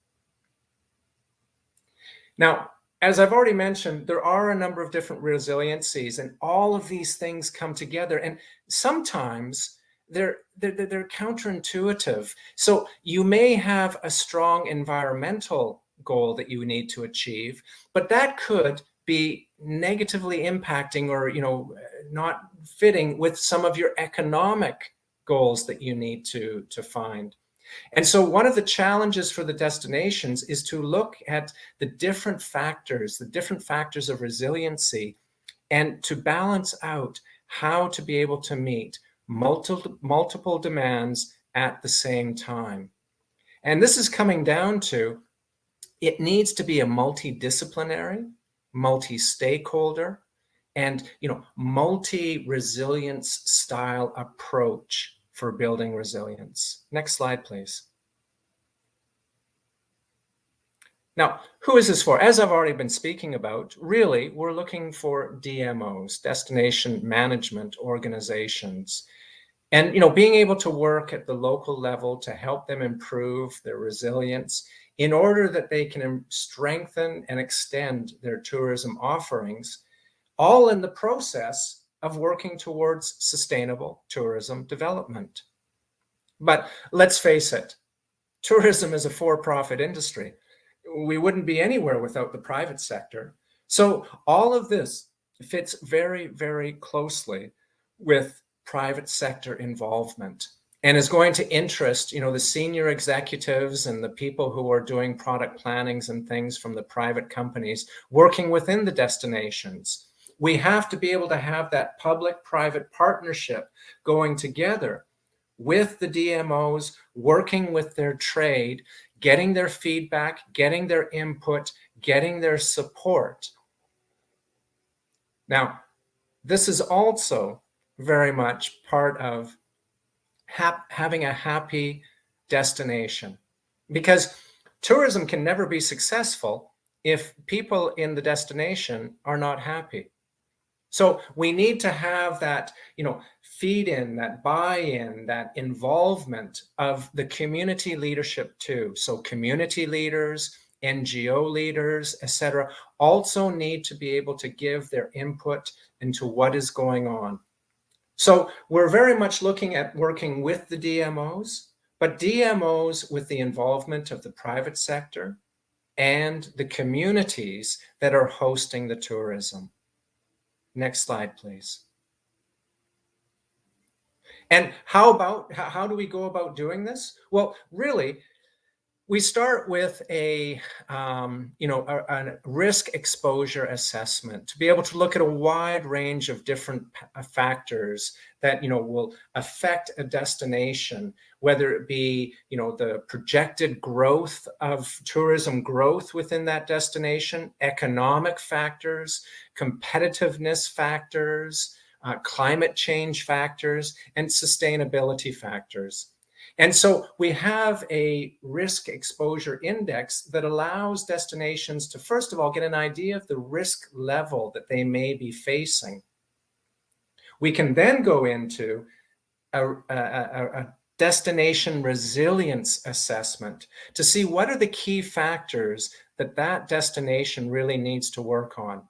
Now, as I've already mentioned, there are a number of different resiliencies, and all of these things come together, and sometimes they're counterintuitive. So you may have a strong environmental goal that you need to achieve, but that could be negatively impacting or not fitting with some of your economic goals that you need to find. And so one of the challenges for the destinations is to look at the different factors of resiliency, and to balance out how to be able to meet multiple demands at the same time. And this is coming down to, it needs to be a multidisciplinary, multi-stakeholder, and multi-resilience style approach for building resilience. Next slide, please. Now, who is this for? As I've already been speaking about, really, we're looking for DMOs, destination management organizations. And, being able to work at the local level to help them improve their resilience in order that they can strengthen and extend their tourism offerings, all in the process of working towards sustainable tourism development. But let's face it, tourism is a for-profit industry. We wouldn't be anywhere without the private sector. So all of this fits very, very closely with private sector involvement, and is going to interest, the senior executives and the people who are doing product plannings and things from the private companies working within the destinations, We have to be able to have that public-private partnership going together with the DMOs, working with their trade, getting their feedback, getting their input, getting their support. Now, this is also very much part of having a happy destination, because tourism can never be successful if people in the destination are not happy. So we need to have that, feed in, that buy-in, that involvement of the community leadership too. So community leaders, NGO leaders, etc., also need to be able to give their input into what is going on. So we're very much looking at working with the DMOs, but DMOs with the involvement of the private sector and the communities that are hosting the tourism. Next slide, please. And how do we go about doing this? Well, really, we start with a risk exposure assessment to be able to look at a wide range of different factors that will affect a destination, whether it be the projected growth of tourism growth within that destination, economic factors, competitiveness factors, climate change factors, and sustainability factors. And so we have a risk exposure index that allows destinations to, first of all, get an idea of the risk level that they may be facing. We can then go into a destination resilience assessment to see what are the key factors that that destination really needs to work on.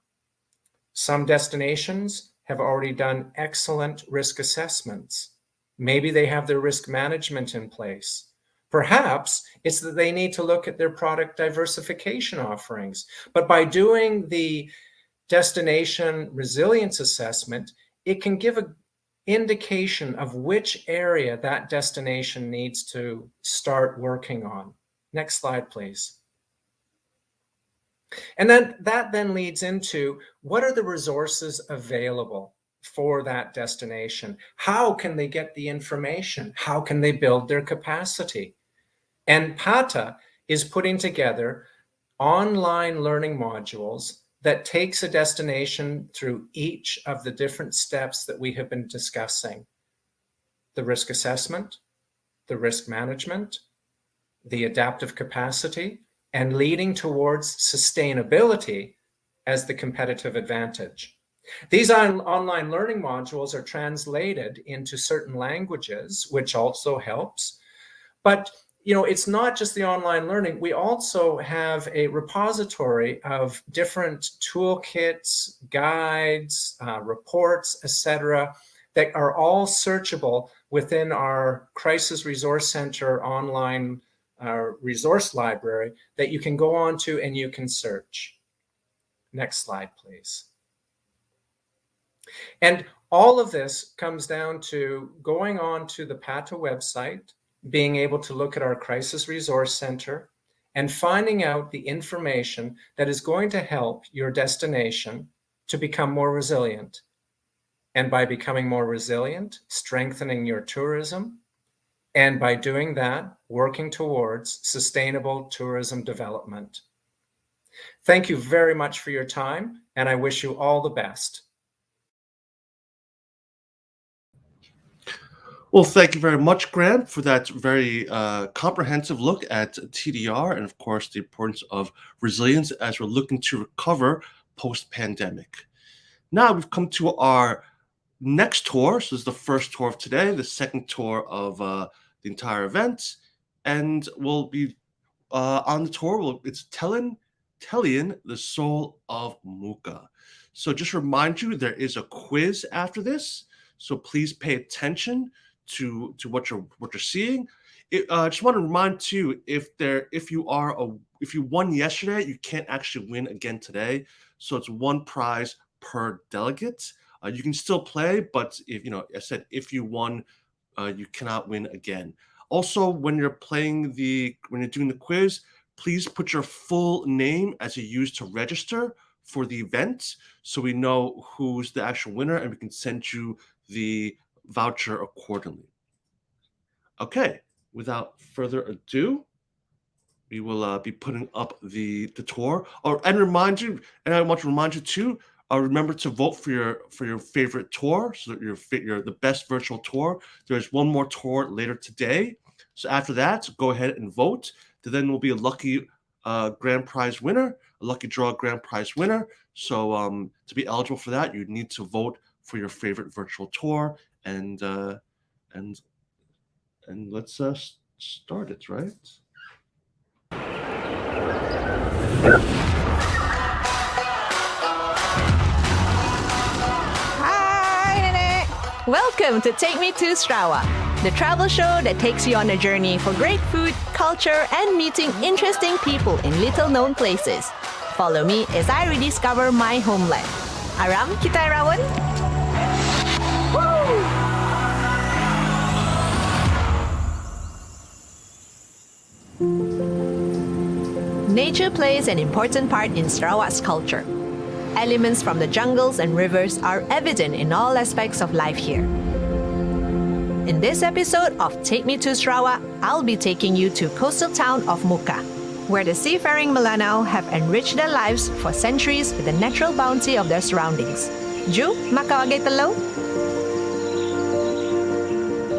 Some destinations have already done excellent risk assessments. Maybe they have their risk management in place. Perhaps it's that they need to look at their product diversification offerings. But by doing the destination resilience assessment, it can give an indication of which area that destination needs to start working on. Next slide, please. And then that leads into what are the resources available for that destination? How can they get the information? How can they build their capacity? And PATA is putting together online learning modules that takes a destination through each of the different steps that we have been discussing. The risk assessment, the risk management, the adaptive capacity, and leading towards sustainability as the competitive advantage. These online learning modules are translated into certain languages, which also helps. But it's not just the online learning. We also have a repository of different toolkits, guides, reports, etc., that are all searchable within our Crisis Resource Center online resource library that you can go on to and you can search. Next slide, please. And all of this comes down to going on to the PATA website, being able to look at our Crisis Resource Center, and finding out the information that is going to help your destination to become more resilient. And by becoming more resilient, strengthening your tourism, and by doing that, working towards sustainable tourism development. Thank you very much for your time, and I wish you all the best. Well, thank you very much, Grant, for that very comprehensive look at TDR and, of course, the importance of resilience as we're looking to recover post-pandemic. Now we've come to our next tour. So this is the first tour of today, the second tour of the entire event. And we'll be on the tour. It's Tellian, the Soul of Mukah. So just remind you, there is a quiz after this. So please pay attention to what you're seeing. I just want to remind too, if you won yesterday, you can't actually win again today. So it's one prize per delegate. You can still play, but if you won, you cannot win again. Also, when you're doing the quiz, please put your full name as you use to register for the event so we know who's the actual winner and we can send you the voucher accordingly. Okay, without further ado, we will be putting up the tour. And I want to remind you too, remember to vote for your favorite tour, so that your the best virtual tour. There's one more tour later today. So after that, go ahead and vote. Then will be a lucky grand prize winner, a lucky draw grand prize winner. So to be eligible for that, you need to vote for your favorite virtual tour, and let's start it, right? Hi, Nenek! Welcome to Take Me to Sarawak, the travel show that takes you on a journey for great food, culture, and meeting interesting people in little-known places. Follow me as I rediscover my homeland. Aram, kita rawon? Woo! Nature plays an important part in Sarawak's culture. Elements from the jungles and rivers are evident in all aspects of life here. In this episode of Take Me to Sarawak, I'll be taking you to coastal town of Mukah, where the seafaring Melanau have enriched their lives for centuries with the natural bounty of their surroundings. Ju, makawagay talo?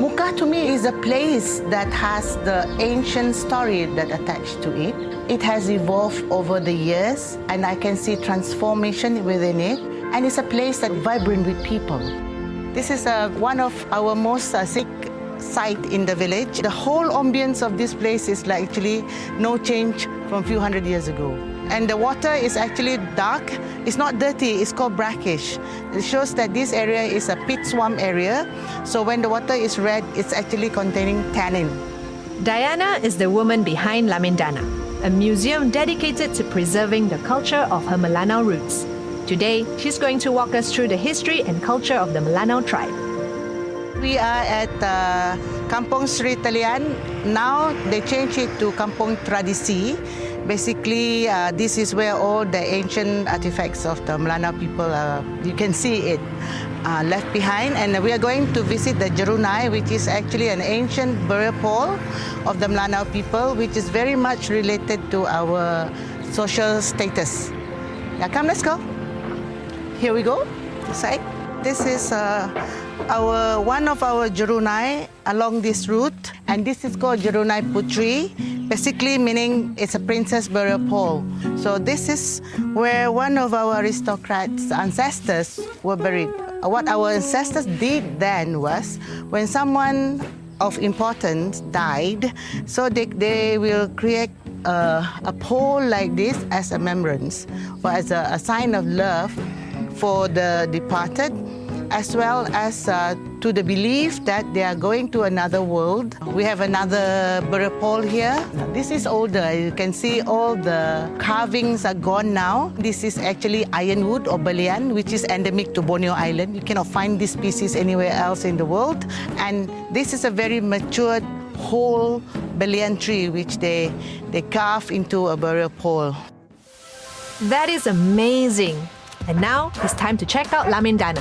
Mukah to me is a place that has the ancient story that attached to it. It has evolved over the years, and I can see transformation within it, and it's a place that's vibrant with people. This is one of our most scenic site in the village. The whole ambience of this place is like actually no change from a few hundred years ago. And the water is actually dark. It's not dirty, it's called brackish. It shows that this area is a pit swamp area. So when the water is red, it's actually containing tannin. Diana is the woman behind Lamindana, a museum dedicated to preserving the culture of her Melanau roots. Today, she's going to walk us through the history and culture of the Melanau tribe. We are at Kampung Sri Tellian. Now they changed it to Kampung Tradisi. Basically, this is where all the ancient artifacts of the Melanau people, you can see it, left behind. And we are going to visit the Jerunai, which is actually an ancient burial pole of the Melanau people, which is very much related to our social status. Yeah, come, let's go. Here we go, this side. This is one of our Jerunai along this route, and this is called Jerunai Putri, basically meaning it's a princess burial pole. So this is where one of our aristocrats' ancestors were buried. What our ancestors did then was, when someone of importance died, so they will create a pole like this as a remembrance, or as a sign of love for the departed, as well as to the belief that they are going to another world. We have another burial pole here. This is older. You can see all the carvings are gone now. This is actually ironwood or balian, which is endemic to Borneo Island. You cannot find this species anywhere else in the world. And this is a very matured whole balian tree, which they carve into a burial pole. That is amazing. And now it's time to check out Lamindana.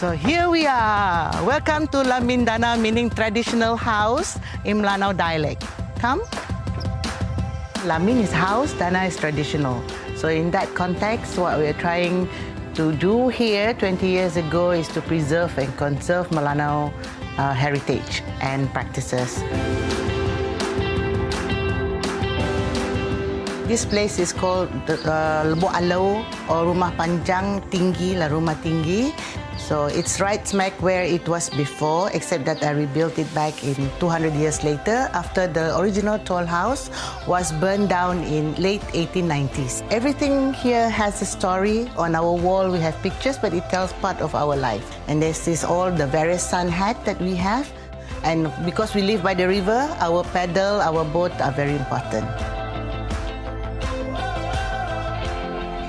So here we are. Welcome to Lamindana, meaning traditional house in Melanau dialect. Come. Lamin is house, Dana is traditional. So in that context, what we're trying to do here 20 years ago is to preserve and conserve Melanau heritage and practices. This place is called Lebok Alau, or Rumah Panjang Tinggi, La Rumah Tinggi. So it's right smack where it was before, except that I rebuilt it back in 200 years later after the original toll house was burned down in late 1890s. Everything here has a story. On our wall we have pictures, but it tells part of our life. And this all the various sun hat that we have. And because we live by the river, our paddle, our boat are very important.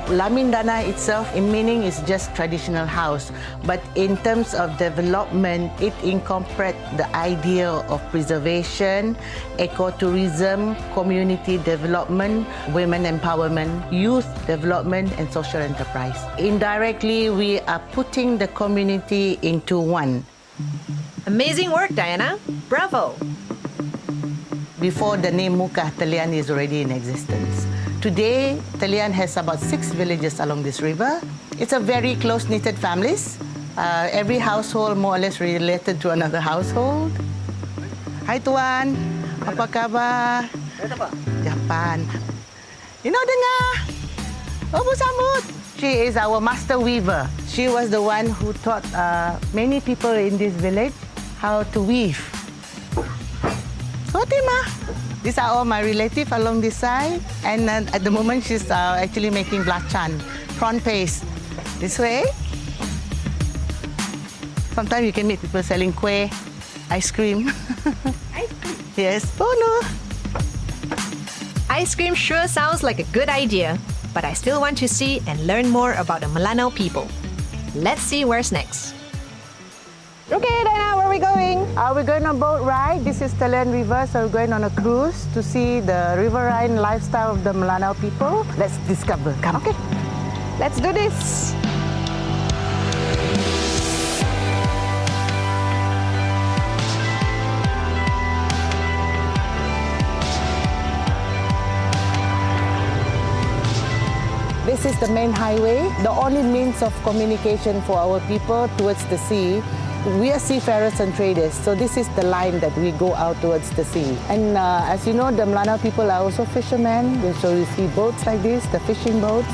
Lamindana itself, in meaning, is just traditional house. But in terms of development, it incorporates the idea of preservation, ecotourism, community development, women empowerment, youth development, and social enterprise. Indirectly, we are putting the community into one. Amazing work, Diana. Bravo. Before the name Mukah, Tellian is already in existence. Today, Tellian has about 6 villages along this river. It's a very close-knitted families. Every household more or less related to another household. Hai Tuan, apa khabar? Japan. You know dengar? Oh, sambut. She is our master weaver. She was the one who taught many people in this village how to weave. Fatima. These are all my relatives along this side. And at the moment, she's actually making belacan, prawn paste. This way. Sometimes you can meet people selling kueh, ice cream. Ice cream? Yes. Oh, no. Ice cream sure sounds like a good idea, but I still want to see and learn more about the Melanau people. Let's see where's next. Okay, Diana, where are we going? We're going on a boat ride. This is Tellian River, so we're going on a cruise to see the riverine lifestyle of the Melanau people. Let's discover. Come. Okay, let's do this. This is the main highway, the only means of communication for our people towards the sea. We are seafarers and traders, so this is the line that we go out towards the sea. And as you know, the Melanau people are also fishermen, so you see boats like this, the fishing boats.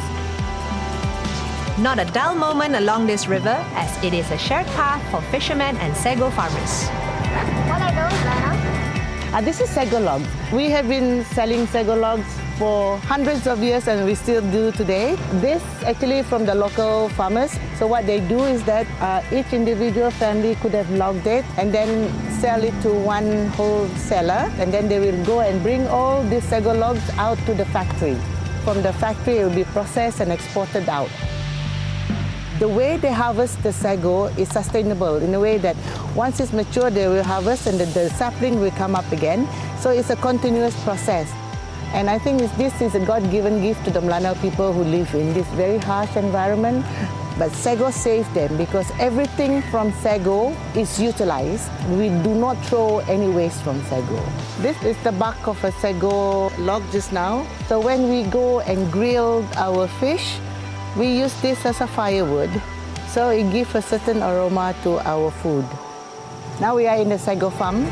Not a dull moment along this river, as it is a shared path for fishermen and sago farmers. What are those, Lana? This is sago logs. We have been selling sago logs for hundreds of years and we still do today. This actually from the local farmers. So what they do is that each individual family could have logged it and then sell it to one wholesaler, and then they will go and bring all these sago logs out to the factory. From the factory it will be processed and exported out. The way they harvest the sago is sustainable in a way that once it's mature they will harvest and the sapling will come up again. So it's a continuous process. And I think this is a God-given gift to the Melanau people who live in this very harsh environment. But sago saved them because everything from sago is utilized. We do not throw any waste from sago. This is the bark of a sago log just now. So when we go and grill our fish, we use this as a firewood. So it gives a certain aroma to our food. Now we are in the sago farm.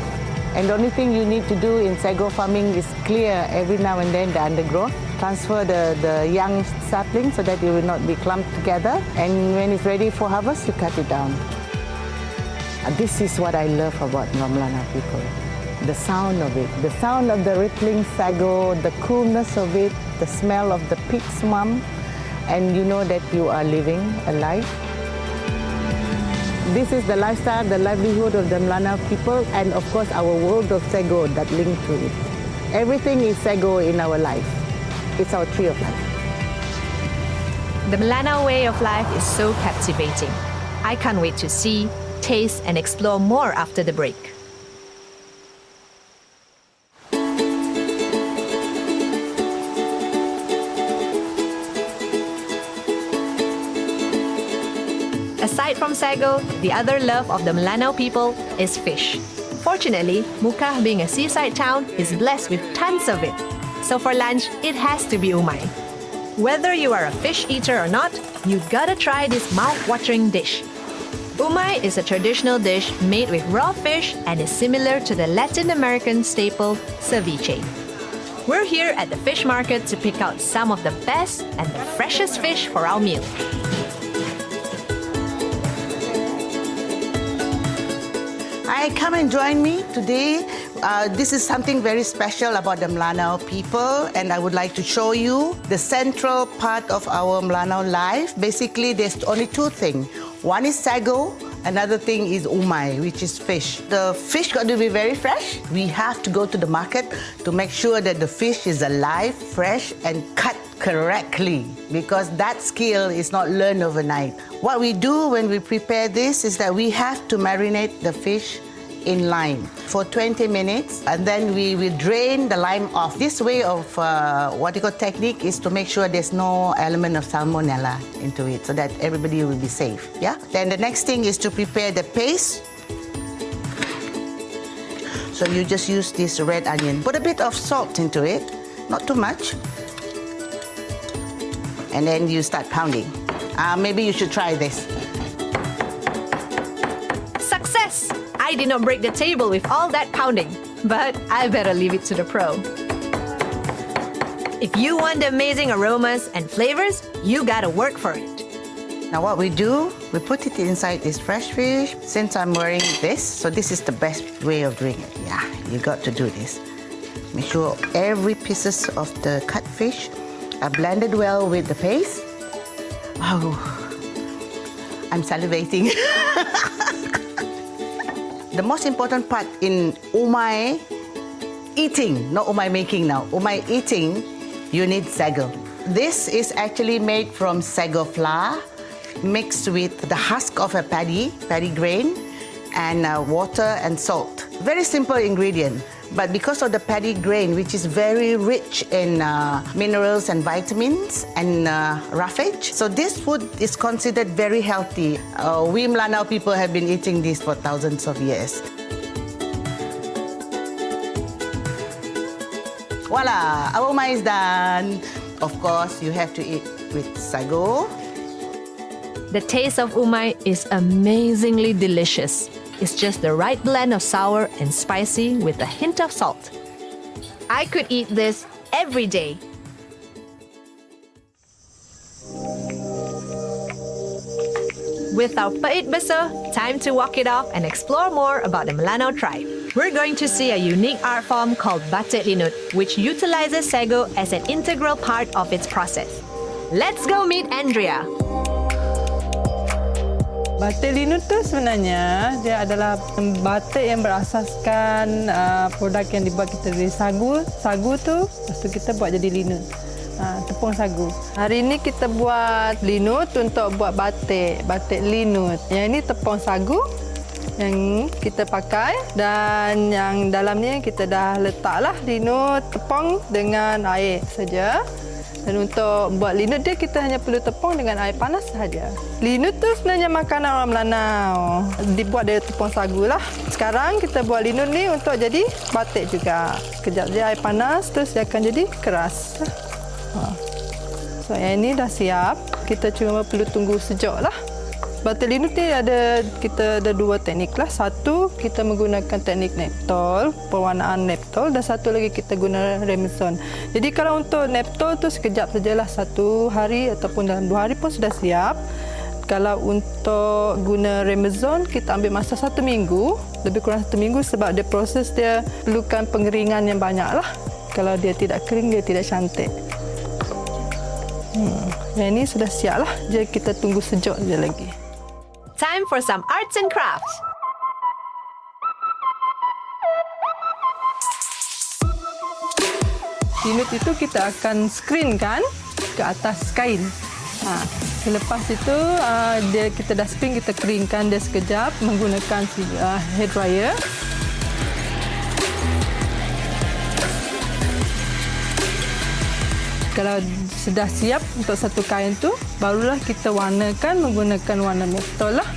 And the only thing you need to do in sago farming is clear every now and then the undergrowth, transfer the young sapling so that it will not be clumped together. And when it's ready for harvest, you cut it down. This is what I love about Melanau people. The sound of it, the sound of the rippling sago, the coolness of it, the smell of the pig's mum, and you know that you are living a life. This is the lifestyle, the livelihood of the Melanau people, and of course our world of sago that link to it. Everything is sago in our life. It's our tree of life. The Melanau way of life is so captivating. I can't wait to see, taste, and explore more after the break. Aside from sago, the other love of the Melanau people is fish. Fortunately, Mukah, being a seaside town, is blessed with tons of it. So for lunch, it has to be umai. Whether you are a fish eater or not, you gotta try this mouth-watering dish. Umai is a traditional dish made with raw fish and is similar to the Latin American staple ceviche. We're here at the fish market to pick out some of the best and the freshest fish for our meal. Hi, come and join me today. This is something very special about the Melanau people, and I would like to show you the central part of our Melanau life. Basically, there's only two things. One is sago, another thing is umai, which is fish. The fish got to be very fresh. We have to go to the market to make sure that the fish is alive, fresh, and cut correctly, because that skill is not learned overnight. What we do when we prepare this is that we have to marinate the fish in lime for 20 minutes, and then we will drain the lime off. This way of what you call technique is to make sure there's no element of salmonella into it, so that everybody will be safe. Yeah. Then the next thing is to prepare the paste. So you just use this red onion. Put a bit of salt into it, not too much, and then you start pounding. Maybe you should try this. Success! I did not break the table with all that pounding, but I better leave it to the pro. If you want the amazing aromas and flavors, you gotta work for it. Now what we do, we put it inside this fresh fish. Since I'm wearing this, so this is the best way of doing it. Yeah, you got to do this. Make sure every pieces of the cut fish are blended well with the paste. Oh, I'm salivating. The most important part in umai eating, not umai making now, umai eating, you need sago. This is actually made from sago flour mixed with the husk of a paddy grain, and water and salt. Very simple ingredient, but because of the paddy grain, which is very rich in minerals and vitamins and roughage, so this food is considered very healthy. We Melanau people have been eating this for thousands of years. Voila, our umai is done. Of course, you have to eat with sago. The taste of umai is amazingly delicious. It's just the right blend of sour and spicy with a hint of salt. I could eat this every day. With our pait besar, time to walk it off and explore more about the Melanau tribe. We're going to see a unique art form called batik linut, which utilizes sago as an integral part of its process. Let's go meet Andrea. Batik linut tu sebenarnya dia adalah batik yang berasaskan produk yang dibuat kita dari sagu. Sagu tu, lepas tu kita buat jadi linut. Tepung sagu. Hari ini kita buat linut untuk buat batik linut. Yang ini tepung sagu yang kita pakai, dan yang dalam ni kita dah letaklah linut tepung dengan air saja. Dan untuk buat linut dia, kita hanya perlu tepung dengan air panas sahaja. Linut tu sebenarnya makanan orang Melanau. Dibuat dari tepung sagu lah. Sekarang kita buat linut ni untuk jadi batik juga. Sekejap je air panas, terus dia akan jadi keras. So yang ini dah siap. Kita cuma perlu tunggu sejuk lah. Batik linut ni kita ada dua teknik lah. Satu, kita menggunakan teknik neptol, perwarnaan neptol, dan satu lagi kita guna remezon. Jadi kalau untuk neptol tu sekejap sajalah, 1 hari ataupun dalam 2 hari pun sudah siap. Kalau untuk guna remezon, kita ambil masa 1 minggu, lebih kurang 1 minggu, sebab dia proses dia perlukan pengeringan yang banyak lah. Kalau dia tidak kering, dia tidak cantik. Yang ini sudah siap lah. Jadi kita tunggu sejuk je lagi. Time for some arts and crafts. Linut itu kita akan screenkan ke atas kain. Selepas itu kita dah screen, kita keringkan dia sekejap menggunakan hair dryer. Kalau sudah siap untuk satu kain tu, barulah kita warnakan menggunakan warna neptol lah.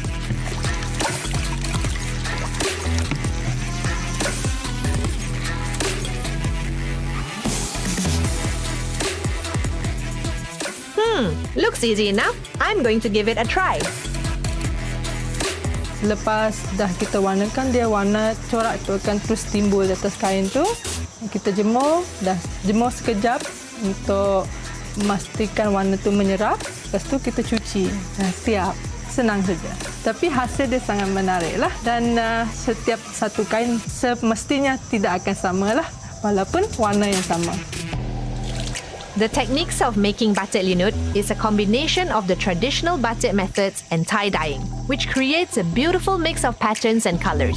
Looks easy enough. I'm going to give it a try. Lepas dah kita warnakan, dia warna corak tu akan terus timbul di atas kain tu. Kita jemur, dah jemur sekejap untuk memastikan warna tu menyerap. Lepas tu kita cuci. Siap. Senang saja. Tapi hasil dia sangat menarik lah. Dan setiap satu kain semestinya tidak akan sama lah, walaupun warna yang sama. The techniques of making batik linut is a combination of the traditional batik methods and tie-dyeing, which creates a beautiful mix of patterns and colors.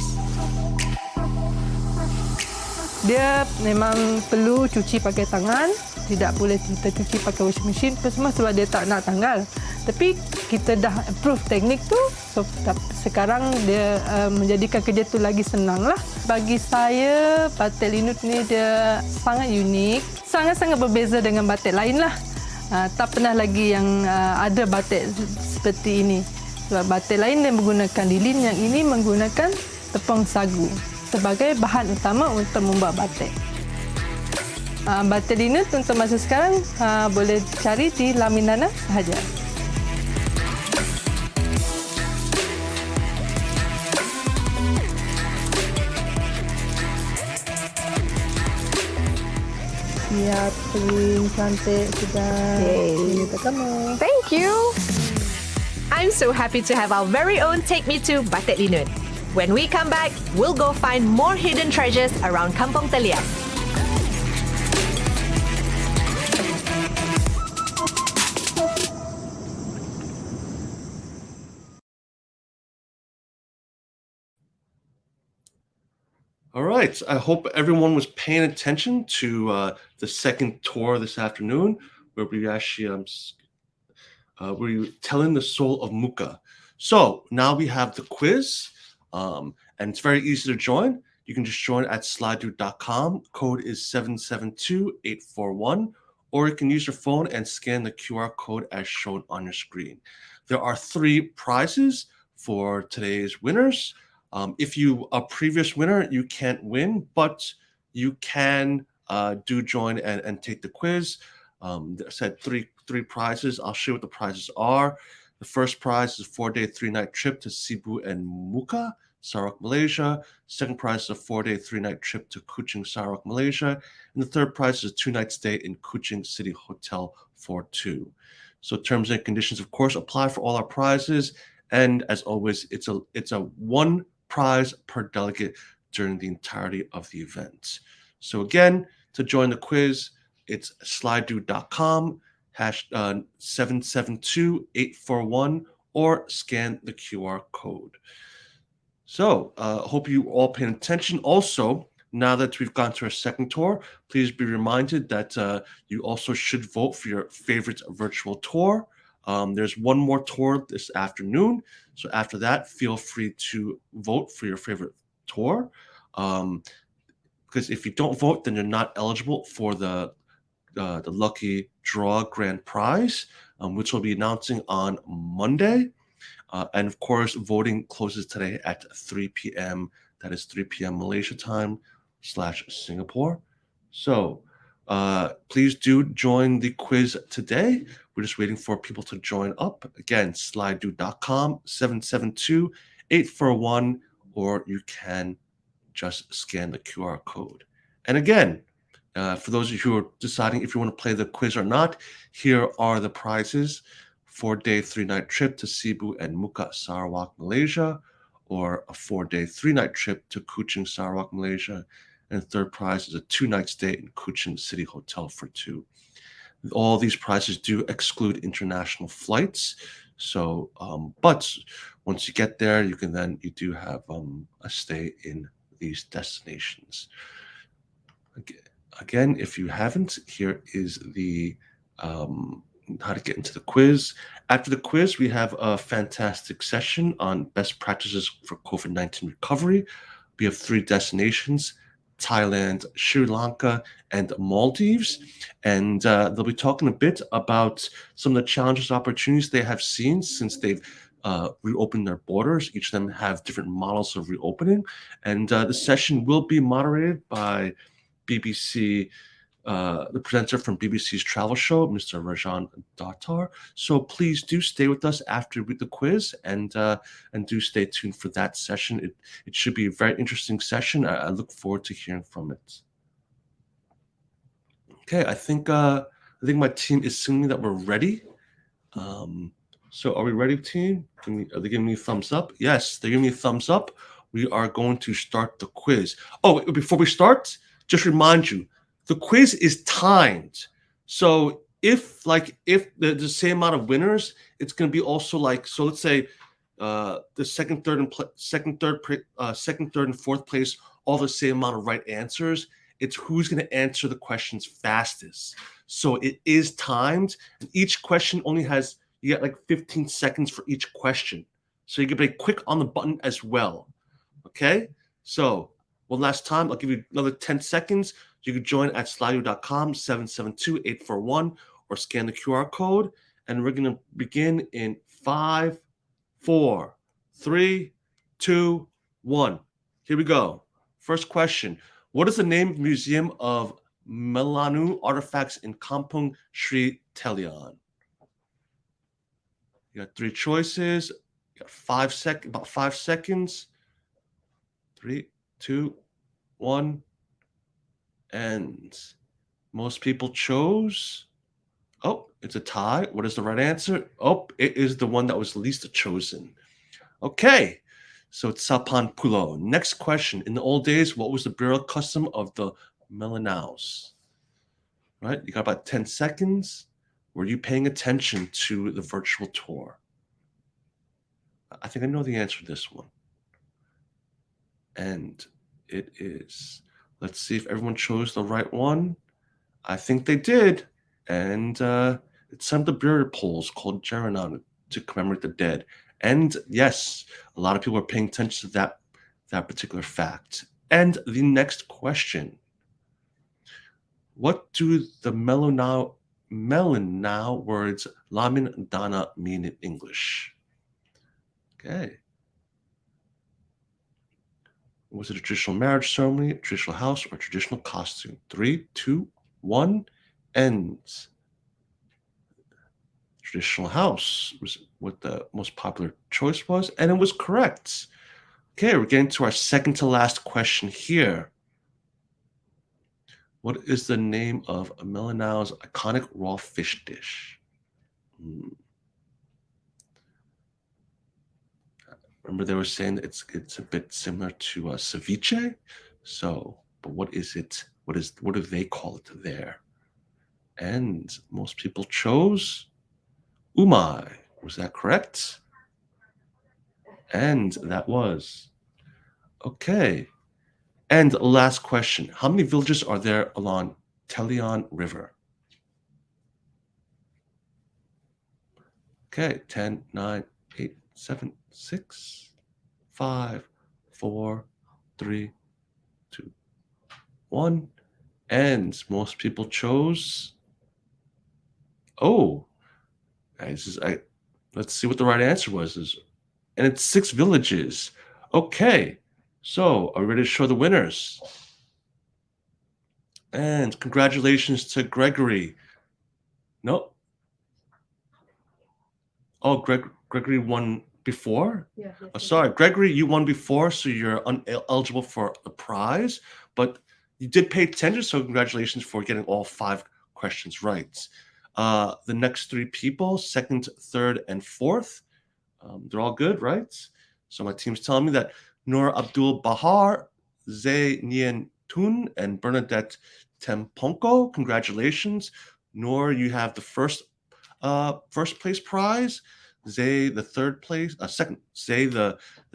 Dia memang perlu cuci pakai tangan, tidak boleh kita cuci pakai washing machine semua sebab dia tak nak tanggal. Tapi kita dah approve teknik tu, so sekarang dia menjadikan kerja tu lagi senang lah. Bagi saya, batik linut ni dia sangat unik, sangat-sangat berbeza dengan batik lain lah. Tak pernah lagi yang ada batik seperti ini. Sebab batik lain dia menggunakan lilin, yang ini menggunakan tepung sagu sebagai bahan utama untuk membuat batik. Batik linut untuk masa sekarang boleh cari di Laminana sahaja. Siap, paling cantik sudah. Ini untuk kamu. Thank you. I'm so happy to have our very own Take Me to Batik Linut. When we come back, we'll go find more hidden treasures around Kampung Tellian. All right. I hope everyone was paying attention to the second tour this afternoon, where we actually we're telling the Soul of Mukah. So now we have the quiz, and it's very easy to join. You can just join at slido.com. Code is 772841, or you can use your phone and scan the QR code as shown on your screen. There are 3 prizes for today's winners. If you a previous winner, you can't win, but you can do join and take the quiz. I said three prizes. I'll show you what the prizes are. The first prize is a 4-day, 3-night trip to Cebu and Mukah, Sarawak, Malaysia. Second prize is a 4-day, 3-night trip to Kuching, Sarawak, Malaysia. And the third prize is a 2-night stay in Kuching City Hotel for 2. So terms and conditions, of course, apply for all our prizes. And as always, it's a 1 prize per delegate during the entirety of the event. So again, to join the quiz, it's slido.com, #772841, or scan the QR code. So hope you all paying attention. Also, now that we've gone to our second tour, please be reminded that you also should vote for your favorite virtual tour. There's one more tour this afternoon. So after that, feel free to vote for your favorite tour. Because if you don't vote, then you're not eligible for the lucky draw grand prize, which we'll be announcing on Monday. And of course, voting closes today at 3 p.m. That is 3 p.m. Malaysia time /Singapore. So please do join the quiz today. We're just waiting for people to join up. Again, slido.com, 772841, or you can just scan the QR code. And again, for those of you who are deciding if you want to play the quiz or not, here are the prizes. 4-day, 3-night trip to Cebu and Mukah, Sarawak, Malaysia, or a 4-day, 3-night trip to Kuching, Sarawak, Malaysia. And the third prize is a 2-night stay in Kuching City Hotel for 2. All these prizes do exclude international flights. So, but once you get there, you do have a stay in these destinations. Again, if you haven't, here is the how to get into the quiz. After the quiz, we have a fantastic session on best practices for COVID-19 recovery. We have 3 destinations: Thailand, Sri Lanka, and Maldives. And they'll be talking a bit about some of the challenges and opportunities they have seen since they've reopened their borders. Each of them have different models of reopening. And the session will be moderated by BBC, the presenter from BBC's travel show, Mr. Rajan Datar. So please do stay with us after the quiz and do stay tuned for that session. It should be a very interesting session. I look forward to hearing from it. Okay, I think my team is signaling that we're ready. So are we ready, team? Are they giving me a thumbs up? Yes, they're giving me a thumbs up. We are going to start the quiz. Oh, before we start, just remind you, the quiz is timed. So if the same amount of winners, it's going to be also so let's say the second, third, and fourth place, all the same amount of right answers. It's who's going to answer the questions fastest. So it is timed, and each question only has, you get like 15 seconds for each question. So you can be quick on the button as well. Okay? So one last time, I'll give you another 10 seconds. You can join at slido.com 772-841 or scan the QR code. And we're going to begin in 5, 4, 3, 2, 1. Here we go. First question. What is the name of the Museum of Melanu artifacts in Kampung Sri Tellian? You got 3 choices. You got about 5 seconds. 3, 2, 1. And most people chose. Oh, it's a tie. What is the right answer? Oh, it is the one that was least chosen. Okay, so it's Sapan Pulo. Next question. In the old days, what was the burial custom of the Melanaus? Right, you got about 10 seconds. Were you paying attention to the virtual tour? I think I know the answer to this one. And it is, let's see if everyone chose the right one. I think they did. And it's some of the burial poles called Jaranan to commemorate the dead. And yes, a lot of people are paying attention to that particular fact. And the next question. What do the Melanau words Lamin Dana mean in English? Okay. Was it a traditional marriage ceremony, a traditional house, or traditional costume? 3, 2, 1, ends. Traditional house was what the most popular choice was, and it was correct. Okay, we're getting to our second to last question here. What is the name of Melanau's iconic raw fish dish? Remember they were saying that it's a bit similar to ceviche. So, but what is it? What do they call it there? And most people chose umai. Was that correct? And that was. Okay. And last question. How many villages are there along Tellian River? Okay, 10, 9, 8, 7, 6, 5, 4, 3, 2, 1. And most people chose. Oh, let's see what the right answer was. And it's 6 villages. Okay, so are we ready to show the winners? And congratulations to Gregory. No. Oh, Gregory won before? Yeah. Oh, sorry, Gregory, you won before, so you're eligible for a prize. But you did pay attention, so congratulations for getting all 5 questions right. The next 3 people, second, third, and fourth, they're all good, right? So my team's telling me that Noor Abdul Bahar, Zay Nien Tun, and Bernadette Temponko, congratulations. Noor, you have the first place prize. Zay the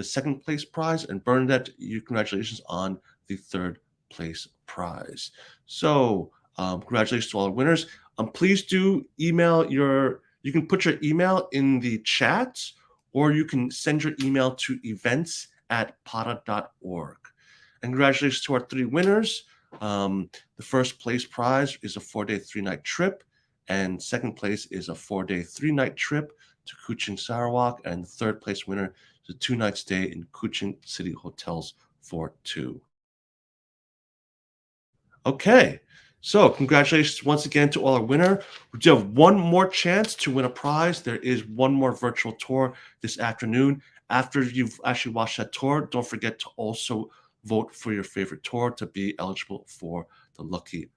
second place prize, and Bernadette, congratulations on the third place prize. So congratulations to all the winners. Please do email you can put your email in the chat, or you can send your email to events@pada.org. And congratulations to our 3 winners. The first place prize is a 4-day, 3-night trip, and second place is a 4-day, 3-night trip to Kuching Sarawak, and the third place winner is a 2-night stay in Kuching City Hotels for 2. Okay, so congratulations once again to all our winner. We do have one more chance to win a prize. There is one more virtual tour this afternoon. After you've actually watched that tour, don't forget to also vote for your favorite tour to be eligible for the lucky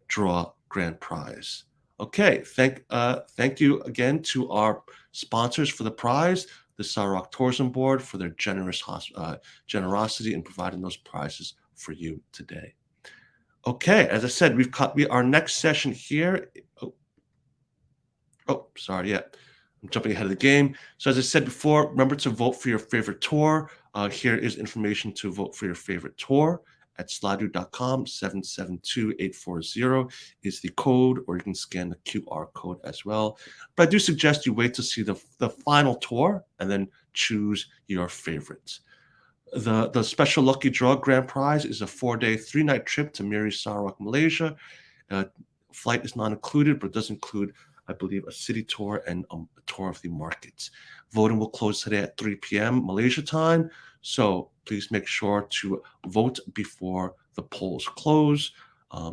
draw grand prize. Okay, thank you again to our sponsors for the prize, the Sarawak Tourism Board, for their generosity in providing those prizes for you today. Okay, as I said, our next session here. Sorry, yeah, I'm jumping ahead of the game. So as I said before, remember to vote for your favorite tour. Here is information to vote for your favorite tour. at slido.com. 772840 is the code, or you can scan the QR code as well. But I do suggest you wait to see the final tour and then choose your favorites. The special lucky draw grand prize is a 4-day, 3-night trip to Miri, Sarawak, Malaysia. Flight is not included, but it does include, I believe, a city tour and a tour of the markets. Voting will close today at 3 p.m. Malaysia time, so please make sure to vote before the polls close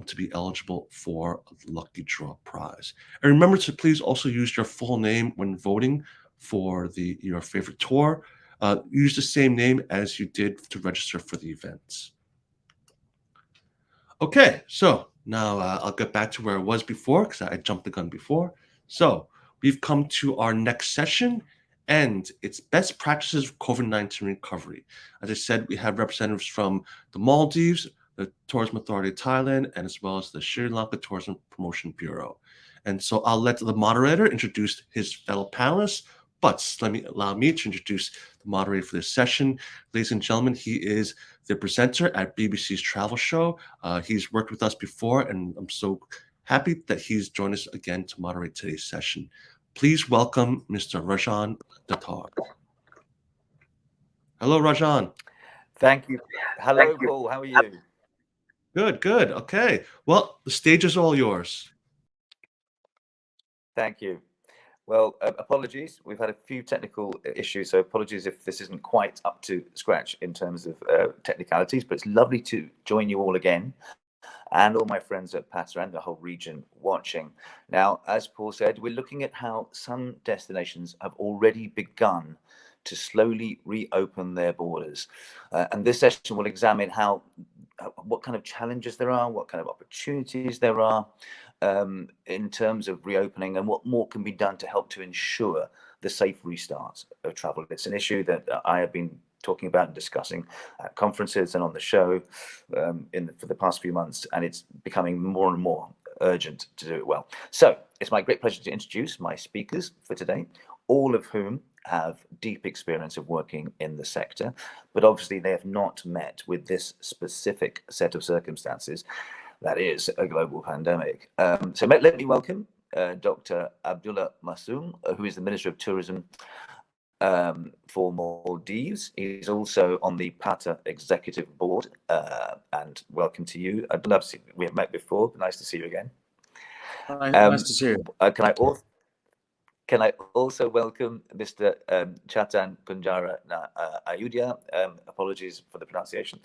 to be eligible for the lucky draw prize. And remember to please also use your full name when voting for your favorite tour. Use the same name as you did to register for the events. Okay, so now I'll get back to where I was before because I jumped the gun before. So we've come to our next session, and it's best practices of COVID-19 recovery. As I said, we have representatives from the Maldives, the Tourism Authority of Thailand, and as well as the Sri Lanka Tourism Promotion Bureau. And so I'll let the moderator introduce his fellow panelists, but allow me to introduce the moderator for this session. Ladies and gentlemen, he is the presenter at BBC's travel show. He's worked with us before, and I'm so happy that he's joined us again to moderate today's session. Please welcome Mr. Rajan Datar. Hello, Rajan. Thank you. Hello, Paul. How are you? Good. Okay. Well, the stage is all yours. Thank you. Well, apologies. We've had a few technical issues, so apologies if this isn't quite up to scratch in terms of technicalities, but it's lovely to join you all again and all my friends at Patara and the whole region watching. Now, as Paul said, we're looking at how some destinations have already begun to slowly reopen their borders. And this session will examine what kind of challenges there are, what kind of opportunities there are, in terms of reopening, and what more can be done to help to ensure the safe restart of travel. It's an issue that I have been talking about and discussing at conferences and on the show for the past few months, and it's becoming more and more urgent to do it well. So it's my great pleasure to introduce my speakers for today, all of whom have deep experience of working in the sector, but obviously they have not met with this specific set of circumstances. That is a global pandemic. So let me welcome Dr. Abdullah Masoom, who is the Minister of Tourism for Maldives. He's also on the PATA Executive Board. And welcome to you. Abdullah, we have met before. Nice to see you again. Nice to see you. Can I also welcome Mr. Chatan Kunjara Ayudia, apologies for the pronunciation,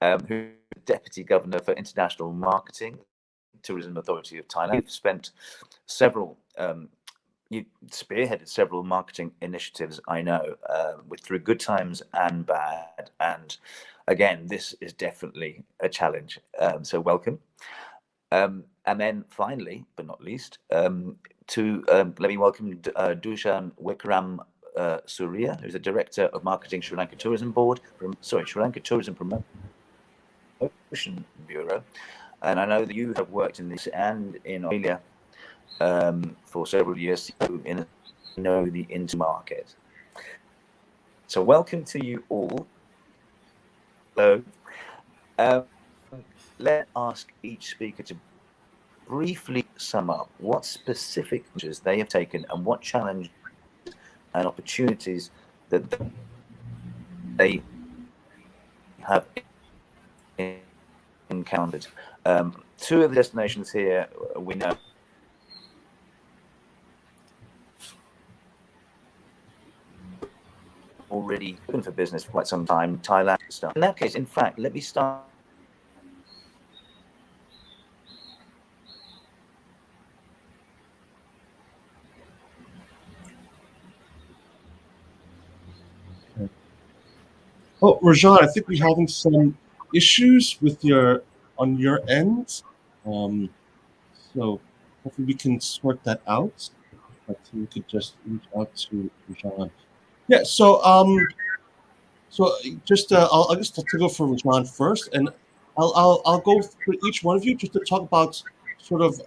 who is Deputy Governor for International Marketing, Tourism Authority of Thailand. You've spent you spearheaded several marketing initiatives, I know, through good times and bad. And again, this is definitely a challenge. So welcome. And then finally, but not least, let me welcome Dushan Wikram Surya, who's the Director of Marketing Sri Lanka Tourism Sri Lanka Tourism Promotion Bureau. And I know that you have worked in this and in Australia for several years, so you know the intermarket. So welcome to you all. Hello. Let's ask each speaker to briefly sum up what specific measures they have taken and what challenges and opportunities that they have encountered. Two of the destinations here we know already open for business for quite some time. Thailand stuff. In that case, in fact, let me start. Oh, Rajan, I think we're having some issues with on your end. So hopefully we can sort that out. I think we could just reach out to Rajan. Yeah. So just I'll just take over for Rajan first, and I'll go for each one of you just to talk about sort of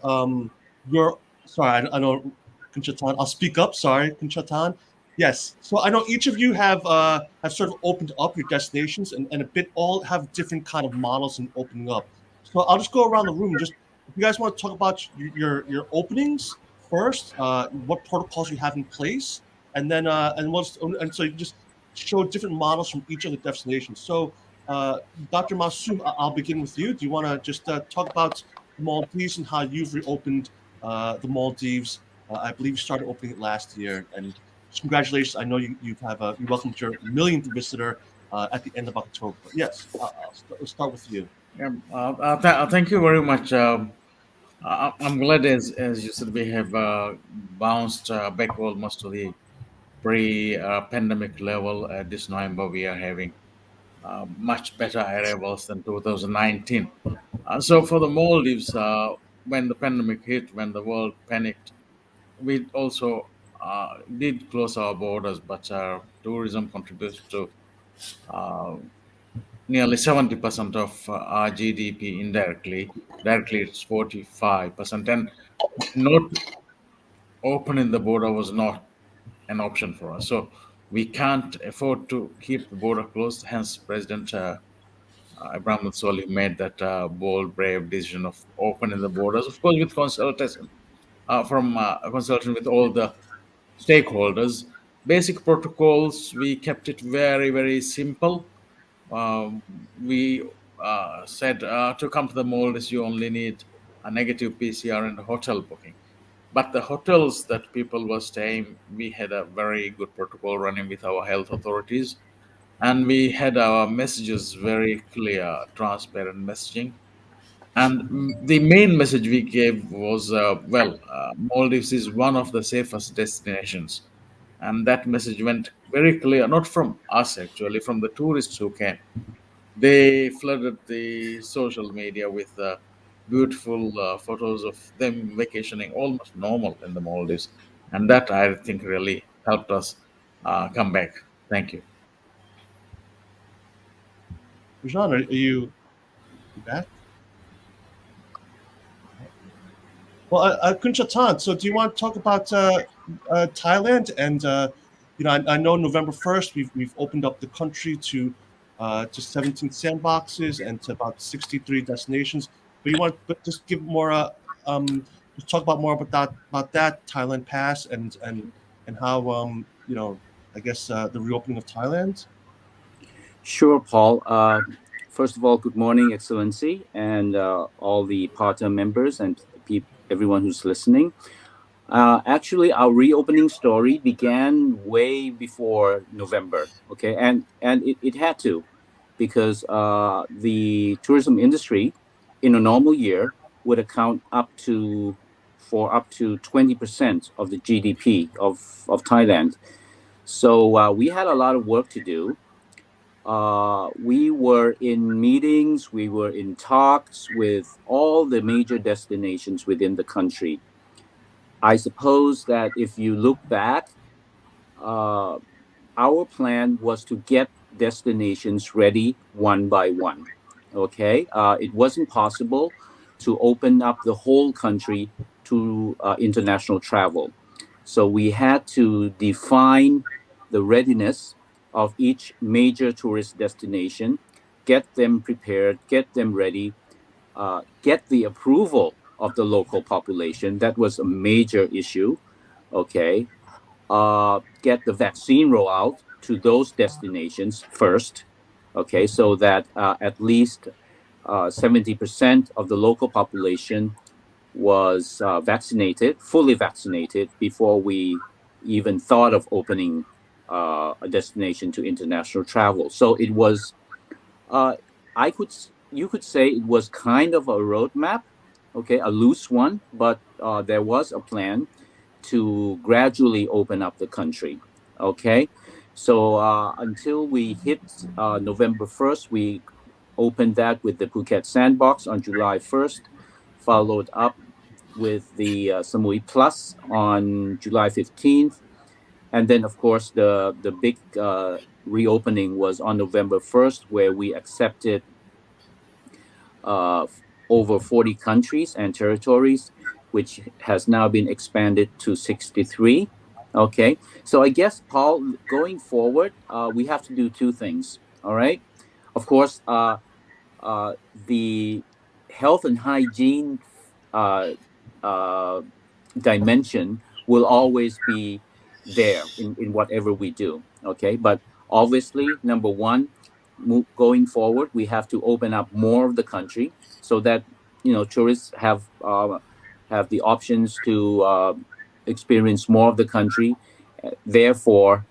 your. Sorry, I know Kunchatan. I'll speak up. Sorry, Kunchatan. Yes. So I know each of you have sort of opened up your destinations, and a bit all have different kind of models in opening up. So I'll just go around the room and just if you guys want to talk about your openings first, what protocols you have in place, and then and so you can just show different models from each of the destinations. So Dr. Masoom, I'll begin with you. Do you want to just talk about the Maldives and how you've reopened the Maldives? I believe you started opening it last year, and congratulations! I know you welcomed your millionth visitor at the end of October. But yes, let's start with you. Yeah, thank you very much. I'm glad, as you said, we have bounced back almost to the pre-pandemic level. This November, we are having much better arrivals than 2019. So for the Maldives, when the pandemic hit, when the world panicked, we also did close our borders, but tourism contributes to uh, nearly 70% of our GDP indirectly. Directly, it's 45%. And not opening the border was not an option for us. So we can't afford to keep the border closed. Hence, President Ibrahim Soli made that bold, brave decision of opening the borders, of course, with consultation consultation with all the stakeholders. Basic protocols, we kept it very, very simple. We said to come to the Maldives, you only need a negative PCR and a hotel booking. But the hotels that people were staying, we had a very good protocol running with our health authorities. And we had our messages very clear, transparent messaging. And the main message we gave was Maldives is one of the safest destinations. And that message went very clear, not from us actually, from the tourists who came. They flooded the social media with beautiful photos of them vacationing almost normal in the Maldives. And that I think really helped us come back. Thank you. Rajan, are you back? Well, Kunchatan, so do you want to talk about Thailand? And I know November 1st we've opened up the country to 17 sandboxes and to about 63 destinations. But you want but just give more just talk about more about that Thailand pass and how I guess the reopening of Thailand. Sure, Paul. First of all, good morning, Excellency, and all the partner members and everyone who's listening. Actually, our reopening story began way before November, okay, and it had to, because the tourism industry in a normal year would account up to 20% of the GDP of Thailand. So we had a lot of work to do. We were in meetings, we were in talks with all the major destinations within the country. I suppose that if you look back, uh, our plan was to get destinations ready one by one. Okay, it wasn't possible to open up the whole country to international travel. So we had to define the readiness of each major tourist destination, get them prepared, get them ready, get the approval of the local population. That was a major issue. Okay, get the vaccine rollout to those destinations first. Okay, so that at least 70% of the local population was vaccinated, fully vaccinated, before we even thought of opening a destination to international travel. So it was, uh, you could say it was kind of a roadmap, okay, a loose one, but there was a plan to gradually open up the country. Okay, so until we hit November 1st, we opened that with the Phuket Sandbox on July 1st, followed up with the Samui Plus on July 15th. And then, of course, the big reopening was on November 1st, where we accepted uh, over 40 countries and territories, which has now been expanded to 63. Okay, so I guess, Paul, going forward, we have to do two things. All right, of course, the health and hygiene uh, uh, dimension will always be there in whatever we do. Okay, but obviously, number one, going forward, we have to open up more of the country so that tourists have the options to experience more of the country. Therefore,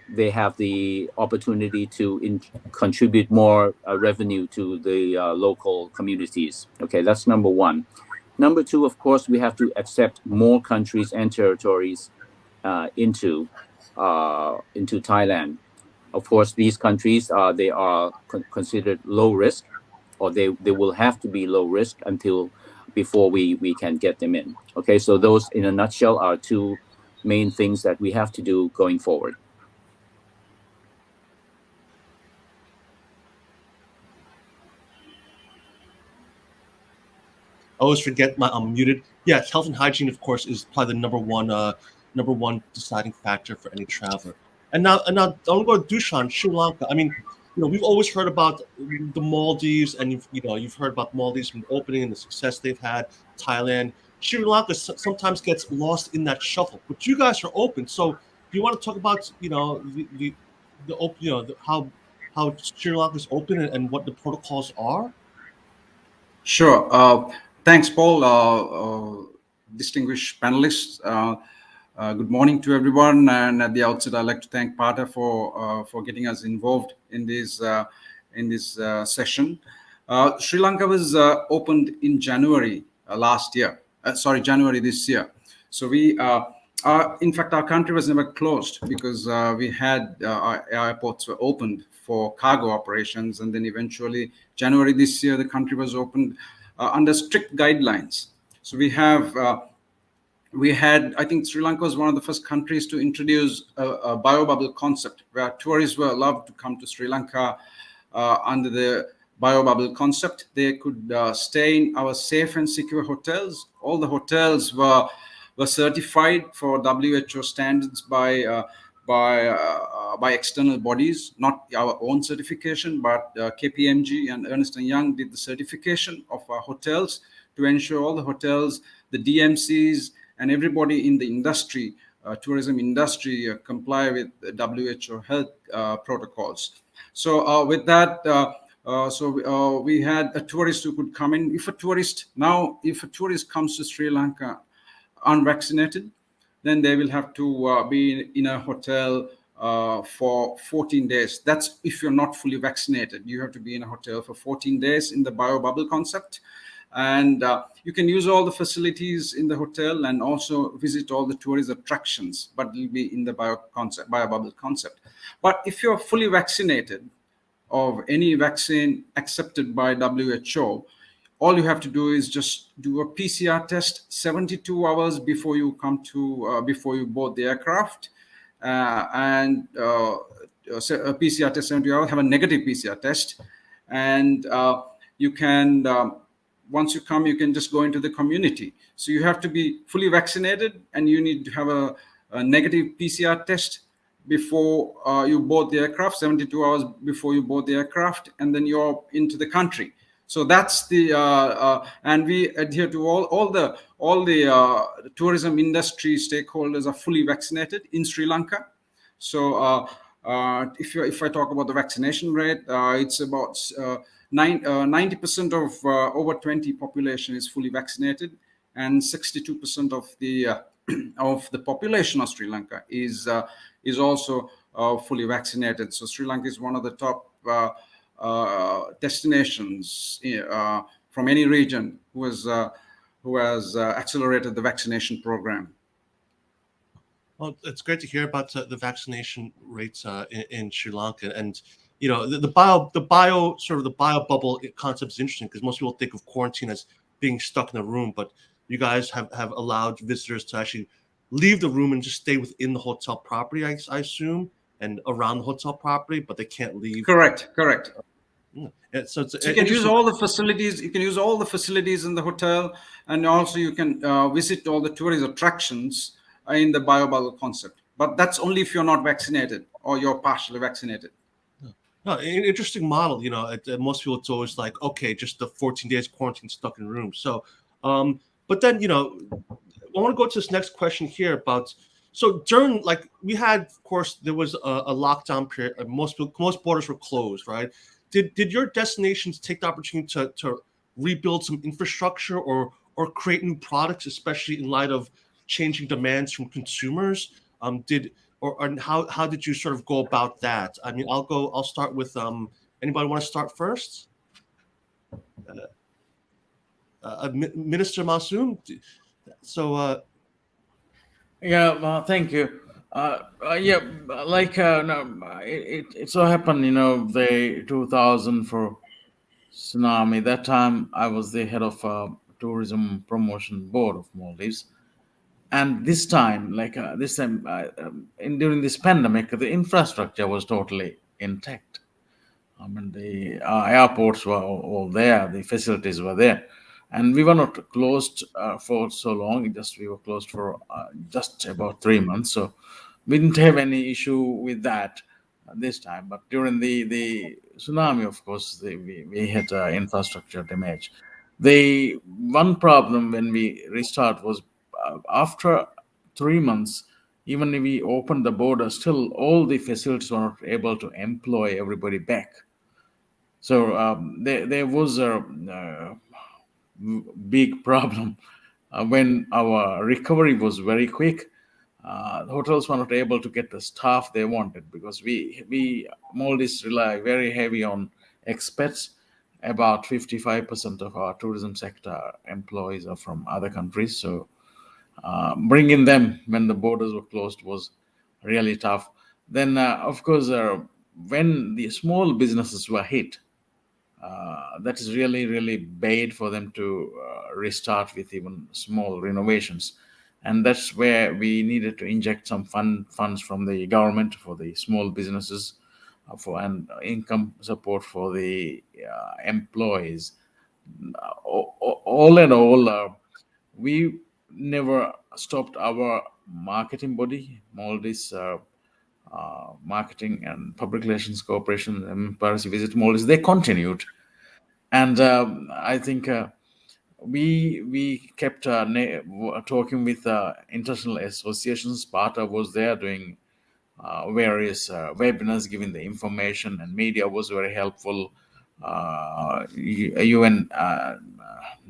they have the opportunity to contribute more revenue to the local communities. Okay, that's number one. Number two, of course, we have to accept more countries and territories into Thailand. Of course, these countries they are considered low risk, or they will have to be low risk until before we can get them in. Okay, so those in a nutshell are two main things that we have to do going forward. I always forget I'm muted. Yes, health and hygiene, of course, is probably the number one deciding factor for any traveler. And now, don't go to Dushan, Sri Lanka. I mean, we've always heard about the Maldives, and you've heard about Maldives from the opening and the success they've had. Thailand, Sri Lanka sometimes gets lost in that shuffle. But you guys are open, so do you want to talk about how Sri Lanka is open and what the protocols are? Sure. Thanks, Paul. Distinguished panelists. Good morning to everyone. And at the outset, I'd like to thank Pata for getting us involved in this session. Sri Lanka was opened in January last year. January this year. So in fact, our country was never closed because we had our airports were opened for cargo operations, and then eventually January this year the country was opened under strict guidelines. So I think Sri Lanka was one of the first countries to introduce a biobubble concept, where tourists were allowed to come to Sri Lanka under the biobubble concept. They could stay in our safe and secure hotels. All the hotels were certified for WHO standards by external bodies, not our own certification, but KPMG and Ernst & Young did the certification of our hotels to ensure all the hotels, the DMCs, and everybody in the industry, tourism industry, comply with the WHO health protocols. So with that, we had a tourist who could come in. If a tourist comes to Sri Lanka unvaccinated, then they will have to be in a hotel for 14 days. That's if you're not fully vaccinated. You have to be in a hotel for 14 days in the biobubble concept. And you can use all the facilities in the hotel and also visit all the tourist attractions, but it'll be in the biobubble concept. But if you're fully vaccinated of any vaccine accepted by WHO, all you have to do is just do a PCR test 72 hours before you come to before you board the aircraft, and a PCR test 72 hours. Have a negative PCR test, and you can. Once you come, you can just go into the community. So you have to be fully vaccinated, and you need to have a negative PCR test before you board the aircraft, 72 hours before you board the aircraft, and then you're into the country. So that's the and we adhere to all the tourism industry stakeholders are fully vaccinated in Sri Lanka. So if I talk about the vaccination rate, it's about 90% of over 20 population is fully vaccinated, and 62% of the population of Sri Lanka is also fully vaccinated. So Sri Lanka is one of the top destinations from any region who has accelerated the vaccination program. Well, it's great to hear about the vaccination rates in Sri Lanka, and the bio bubble concept is interesting because most people think of quarantine as being stuck in a room, but you guys have allowed visitors to actually leave the room and just stay within the hotel property, I assume, and around the hotel property, but they can't leave. Correct. Yeah, so you can use all the facilities. You can use all the facilities in the hotel, and also you can visit all the tourist attractions in the biobubble concept. But that's only if you're not vaccinated or you're partially vaccinated. No, an interesting model. Most people, it's always like, okay, just the 14 days quarantine stuck in rooms. So, but then, I want to go to this next question here about, so during, like, we had, of course, there was a lockdown period. Most borders were closed, right? Did your destinations take the opportunity to rebuild some infrastructure or create new products, especially in light of changing demands from consumers? And how did you sort of go about that? I mean, I'll start with anybody want to start first? Minister Masoom. So yeah, thank you. Yeah, like no, it so happened, the 2004 tsunami. That time I was the head of tourism promotion board of Maldives, and this time, during this pandemic, the infrastructure was totally intact. I mean, the airports were all there, the facilities were there, and we were not closed for so long. We were closed for just about 3 months, so we didn't have any issue with that this time. But during the tsunami, of course, we had infrastructure damage. The one problem when we restart was after 3 months, even if we opened the border, still all the facilities were not able to employ everybody back. So there was a big problem when our recovery was very quick. The hotels were not able to get the staff they wanted because we Maldives rely very heavy on expats. About 55% of our tourism sector employees are from other countries. So bringing them when the borders were closed was really tough. Then, of course, when the small businesses were hit, that is really, really bad for them to restart with even small renovations. And that's where we needed to inject some funds from the government for the small businesses and income support for the employees. All in all, we never stopped our marketing body, Maldives Marketing and Public Relations Corporation, and Paris Visit Maldives. They continued, and I think we kept talking with international associations. PATA was there doing various webinars, giving the information, and media was very helpful. UN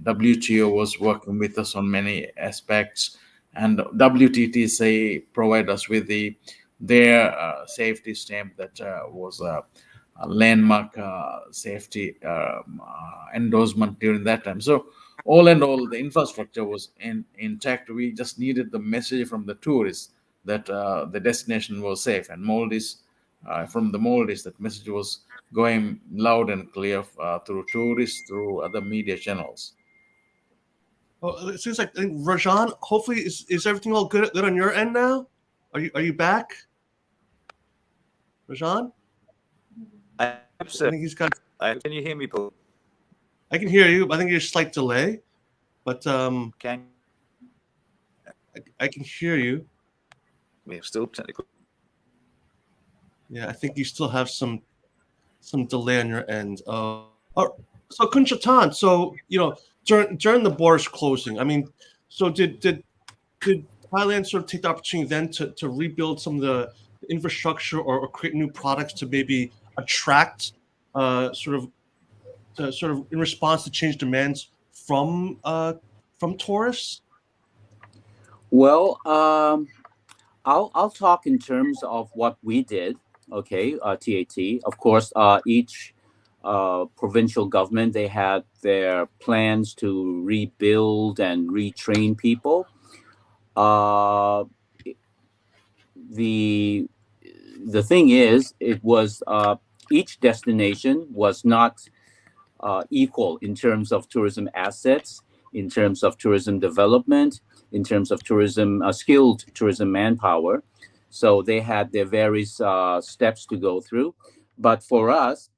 WTO was working with us on many aspects, and WTTC provide us with their safety stamp that was a landmark safety endorsement during that time. So all in all, the infrastructure was intact. We just needed the message from the tourists that the destination was safe, and Maldives, from the Maldives, that message was going loud and clear through tourists, through other media channels. Well, it seems like, I think, Rajan, hopefully is everything all good on your end now? Are you back, Rajan? I hope so. I think he's got. Can you hear me, Paul? I can hear you. I think there's a slight delay, but I can hear you. We have still technical. Yeah, I think you still have some delay on your end. So Kunchatan, so during the borders closing, I mean, so did Thailand sort of take the opportunity then to rebuild some of the infrastructure or create new products to maybe attract sort of in response to changed demands from tourists? Well, I'll talk in terms of what we did. Okay, TAT. Of course, each provincial government, they had their plans to rebuild and retrain people. The thing is, it was each destination was not equal in terms of tourism assets, in terms of tourism development, in terms of tourism skilled tourism manpower. So they had their various steps to go through. But for us,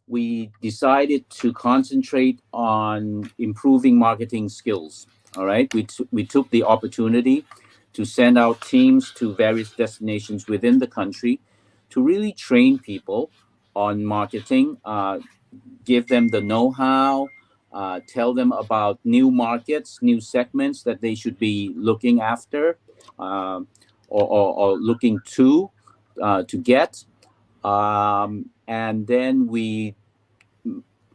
we decided to concentrate on improving marketing skills. All right, we took the opportunity to send out teams to various destinations within the country to really train people on marketing, give them the know-how, tell them about new markets, new segments that they should be looking after, or looking to get. And then we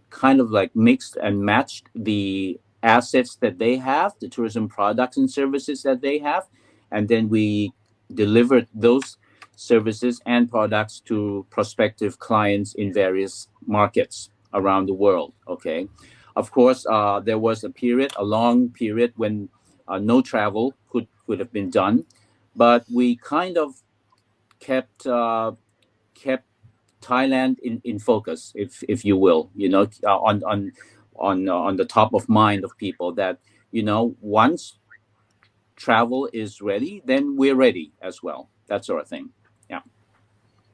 kind of like mixed and matched the assets that they have, the tourism products and services that they have, and then we delivered those services and products to prospective clients in various markets around the world. Okay, of course, there was a long period when no travel could have been done, but we kind of kept Thailand in focus, if you will, on the top of mind of people, that once travel is ready, then we're ready as well. That sort of thing. Yeah.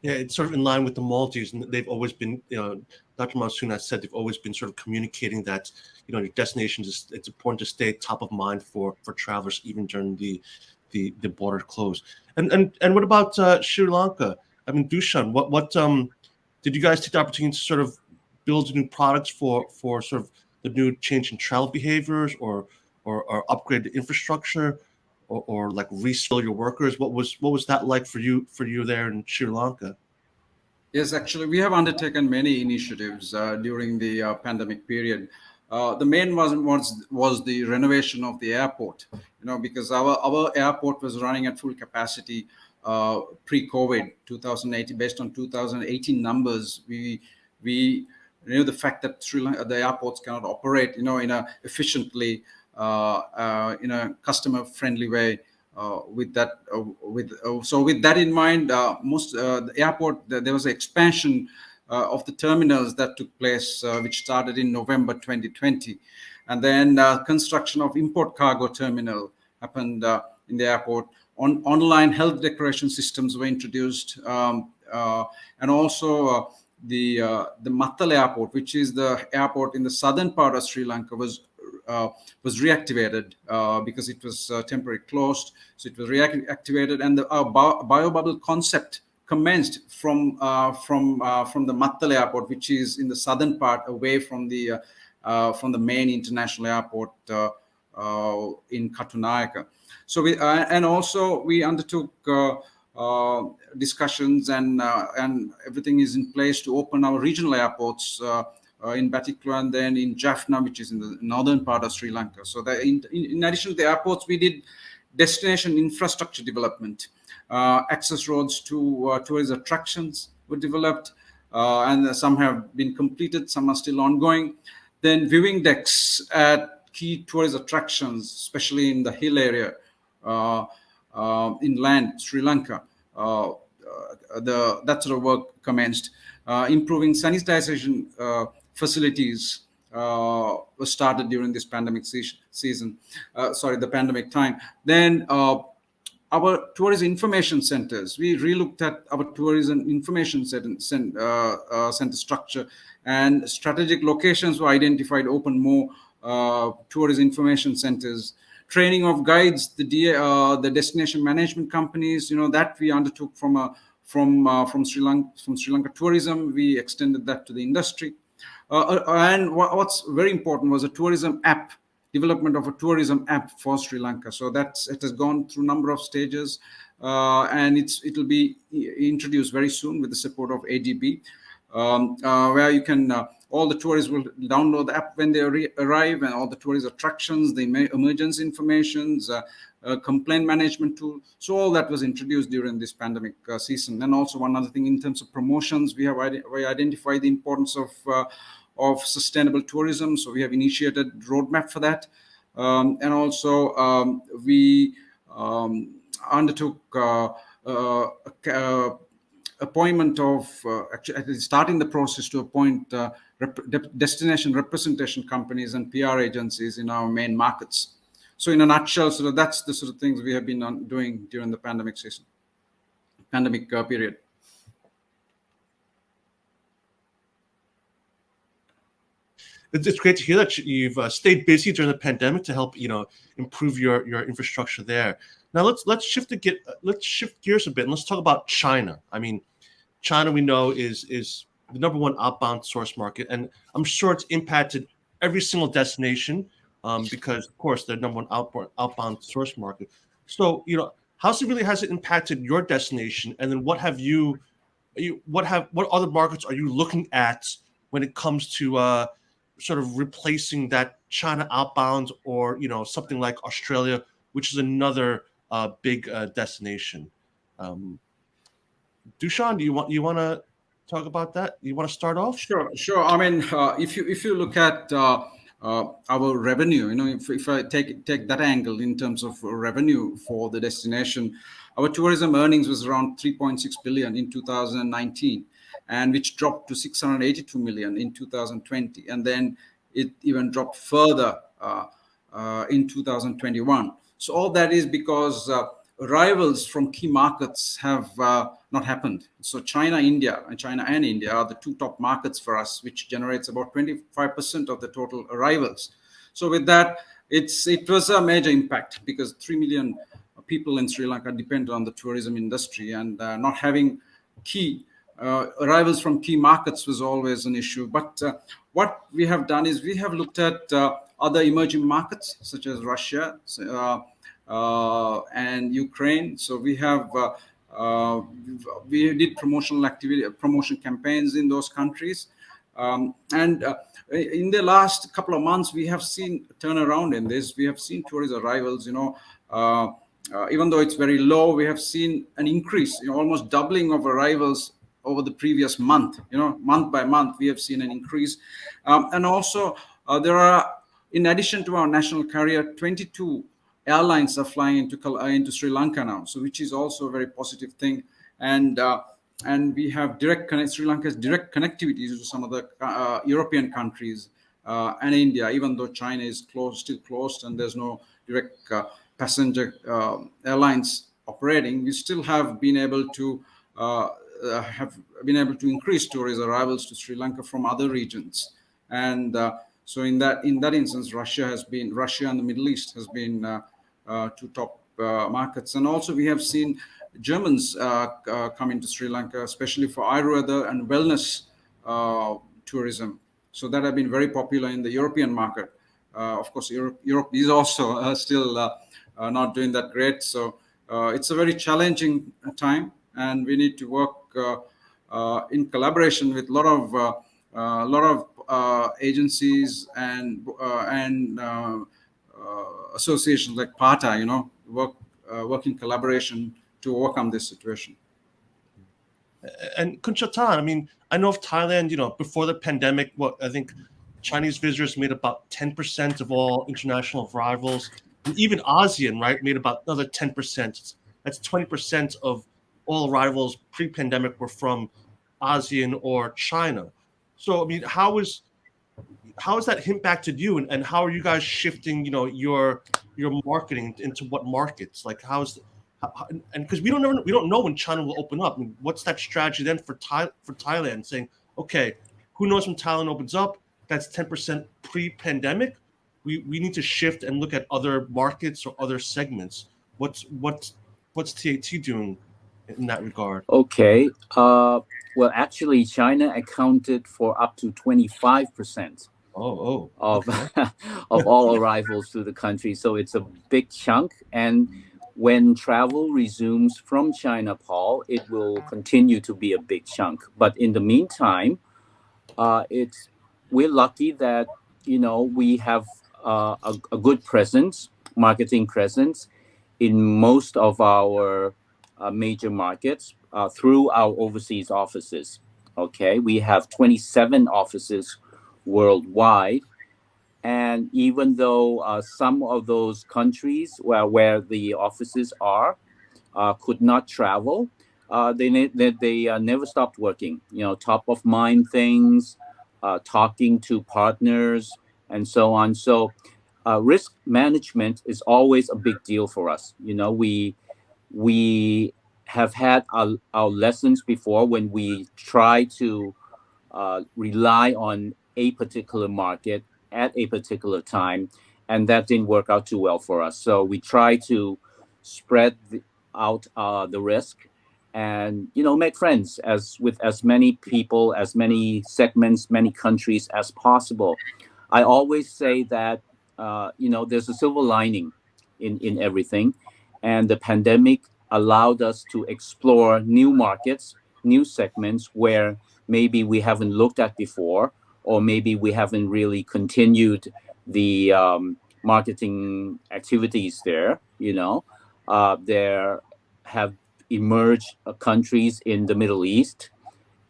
Yeah, it's sort of in line with the Maldives, and they've always been, Dr. Monsoon has said they've always been sort of communicating that, your destinations, it's important to stay top of mind for travelers even during the border close. And what about Sri Lanka? I mean, Dushan, what did you guys take the opportunity to sort of build new products for sort of the new change in travel behaviors, or upgrade the infrastructure, or like reskill your workers? What was that like for you there in Sri Lanka? Yes, actually, we have undertaken many initiatives during the pandemic period. The main was the renovation of the airport. Because our airport was running at full capacity pre-COVID 2018. Based on 2018 numbers, we the fact that the airports cannot operate, in a efficiently, in a customer-friendly way. With that in mind, the airport, there was an expansion of the terminals that took place, which started in November 2020, and then construction of import cargo terminal happened in the airport. Online health declaration systems were introduced, and also the Mattal airport, which is the airport in the southern part of Sri Lanka, was reactivated because it was temporarily closed. So it was reactivated, and the biobubble concept commenced from the Mattal airport, which is in the southern part, away from the main international airport in Katunayaka. So we undertook discussions, and everything is in place to open our regional airports in Batikla, and then in Jaffna, which is in the northern part of Sri Lanka. So in addition to the airports, we did destination infrastructure development. Access roads to tourist attractions were developed, and some have been completed, some are still ongoing. Then viewing decks at key tourist attractions, especially in the hill area, inland Sri Lanka. That sort of work commenced. Improving sanitization facilities was started during this pandemic the pandemic time. Then our tourism information centers, we relooked at our tourism information center structure, and strategic locations were identified, open more tourism information centers. Training of guides, the destination management companies, that we undertook from Sri Lanka Tourism. We extended that to the industry. And what's very important was a tourism app, development of a tourism app for Sri Lanka. So it has gone through a number of stages, and it'll be introduced very soon with the support of ADB, where you can all the tourists will download the app when they arrive, and all the tourist attractions, the emergency informations, complaint management tool. So all that was introduced during this pandemic season. And also one other thing, in terms of promotions, we identified the importance of sustainable tourism. So we have initiated roadmap for that. And also we undertook appointment of actually starting the process to appoint destination representation companies and PR agencies in our main markets. So in a nutshell, that's the sort of things we have been doing during the pandemic period. It's great to hear that you've stayed busy during the pandemic to help, improve your infrastructure there. Now let's shift gears a bit and let's talk about China. I mean, China we know is the number one outbound source market, and I'm sure it's impacted every single destination because of course they're number one outbound source market. So how has it impacted your destination, and then what other markets are you looking at when it comes to sort of replacing that China outbound, or something like Australia, which is another big destination. Dushan, do you want to talk about that? You want to start off? Sure. I mean, if you look at our revenue, if I take that angle in terms of revenue for the destination, our tourism earnings was around 3.6 billion in 2019, and which dropped to 682 million in 2020, and then it even dropped further in 2021. So all that is because arrivals from key markets have not happened. So China and India are the two top markets for us, which generates about 25% of the total arrivals. So with that, it was a major impact because 3 million people in Sri Lanka depend on the tourism industry, and not having key arrivals from key markets was always an issue. But what we have done is we have looked at other emerging markets such as Russia and Ukraine. So we did promotion campaigns in those countries, and in the last couple of months we have seen a turnaround in this. We have seen tourist arrivals, even though it's very low, we have seen an increase, almost doubling of arrivals over the previous month. Month by month we have seen an increase, and also there are, in addition to our national carrier, 22 airlines are flying into Sri Lanka now, so which is also a very positive thing. And we have Sri Lanka's direct connectivity to some of the European countries and India, even though China is still closed, and there's no direct passenger airlines operating. We still have been able to increase tourist arrivals to Sri Lanka from other regions, and so in that instance, Russia and the Middle East has been two top markets. And also we have seen Germans come into Sri Lanka, especially for Ayurveda and wellness tourism. So that have been very popular in the European market. Of course, Europe is also still not doing that great. So it's a very challenging time, and we need to work in collaboration with a lot of agencies and associations like PATA, work in collaboration to overcome this situation. And Kunchatan, I mean, I know of Thailand, before the pandemic, I think Chinese visitors made about 10% of all international arrivals, and even ASEAN, right, made about another 10%. That's 20% of all arrivals pre-pandemic were from ASEAN or China. So, I mean, how has that impacted you, and how are you guys shifting, your marketing into what markets? Like, and because we don't know when China will open up. I mean, what's that strategy then for Thailand, saying, okay, who knows when Thailand opens up? That's 10% pre-pandemic. We need to shift and look at other markets or other segments. What's TAT doing in that regard? Okay. Well, actually, China accounted for up to 25% of of all arrivals to the country. So it's a big chunk. And when travel resumes from China, Paul, it will continue to be a big chunk. But in the meantime, we're lucky that we have a good presence, marketing presence, in most of our major markets through our overseas offices. Okay, we have 27 offices worldwide, and even though some of those countries where the offices are could not travel, they never stopped working. Top of mind things, talking to partners, and so on. So risk management is always a big deal for us. We have had our lessons before when we try to rely on a particular market at a particular time, and that didn't work out too well for us. So we try to spread out the risk, and make friends with as many people, as many segments, many countries as possible. I always say that there's a silver lining in everything, and the pandemic allowed us to explore new markets, new segments where maybe we haven't looked at before, or maybe we haven't really continued the marketing activities there. There have emerged countries in the Middle East,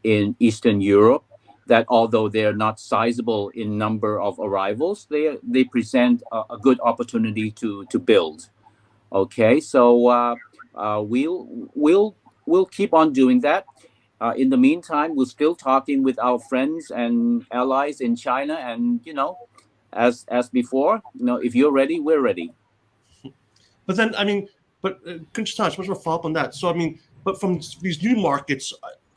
in Eastern Europe, that although they're not sizable in number of arrivals, they present a good opportunity to build. Okay, so we'll keep on doing that. In the meantime, we're still talking with our friends and allies in China, and as before, if you're ready, we're ready. But then, I mean, Kunstans, what's your follow up on that? So, I mean, but from these new markets,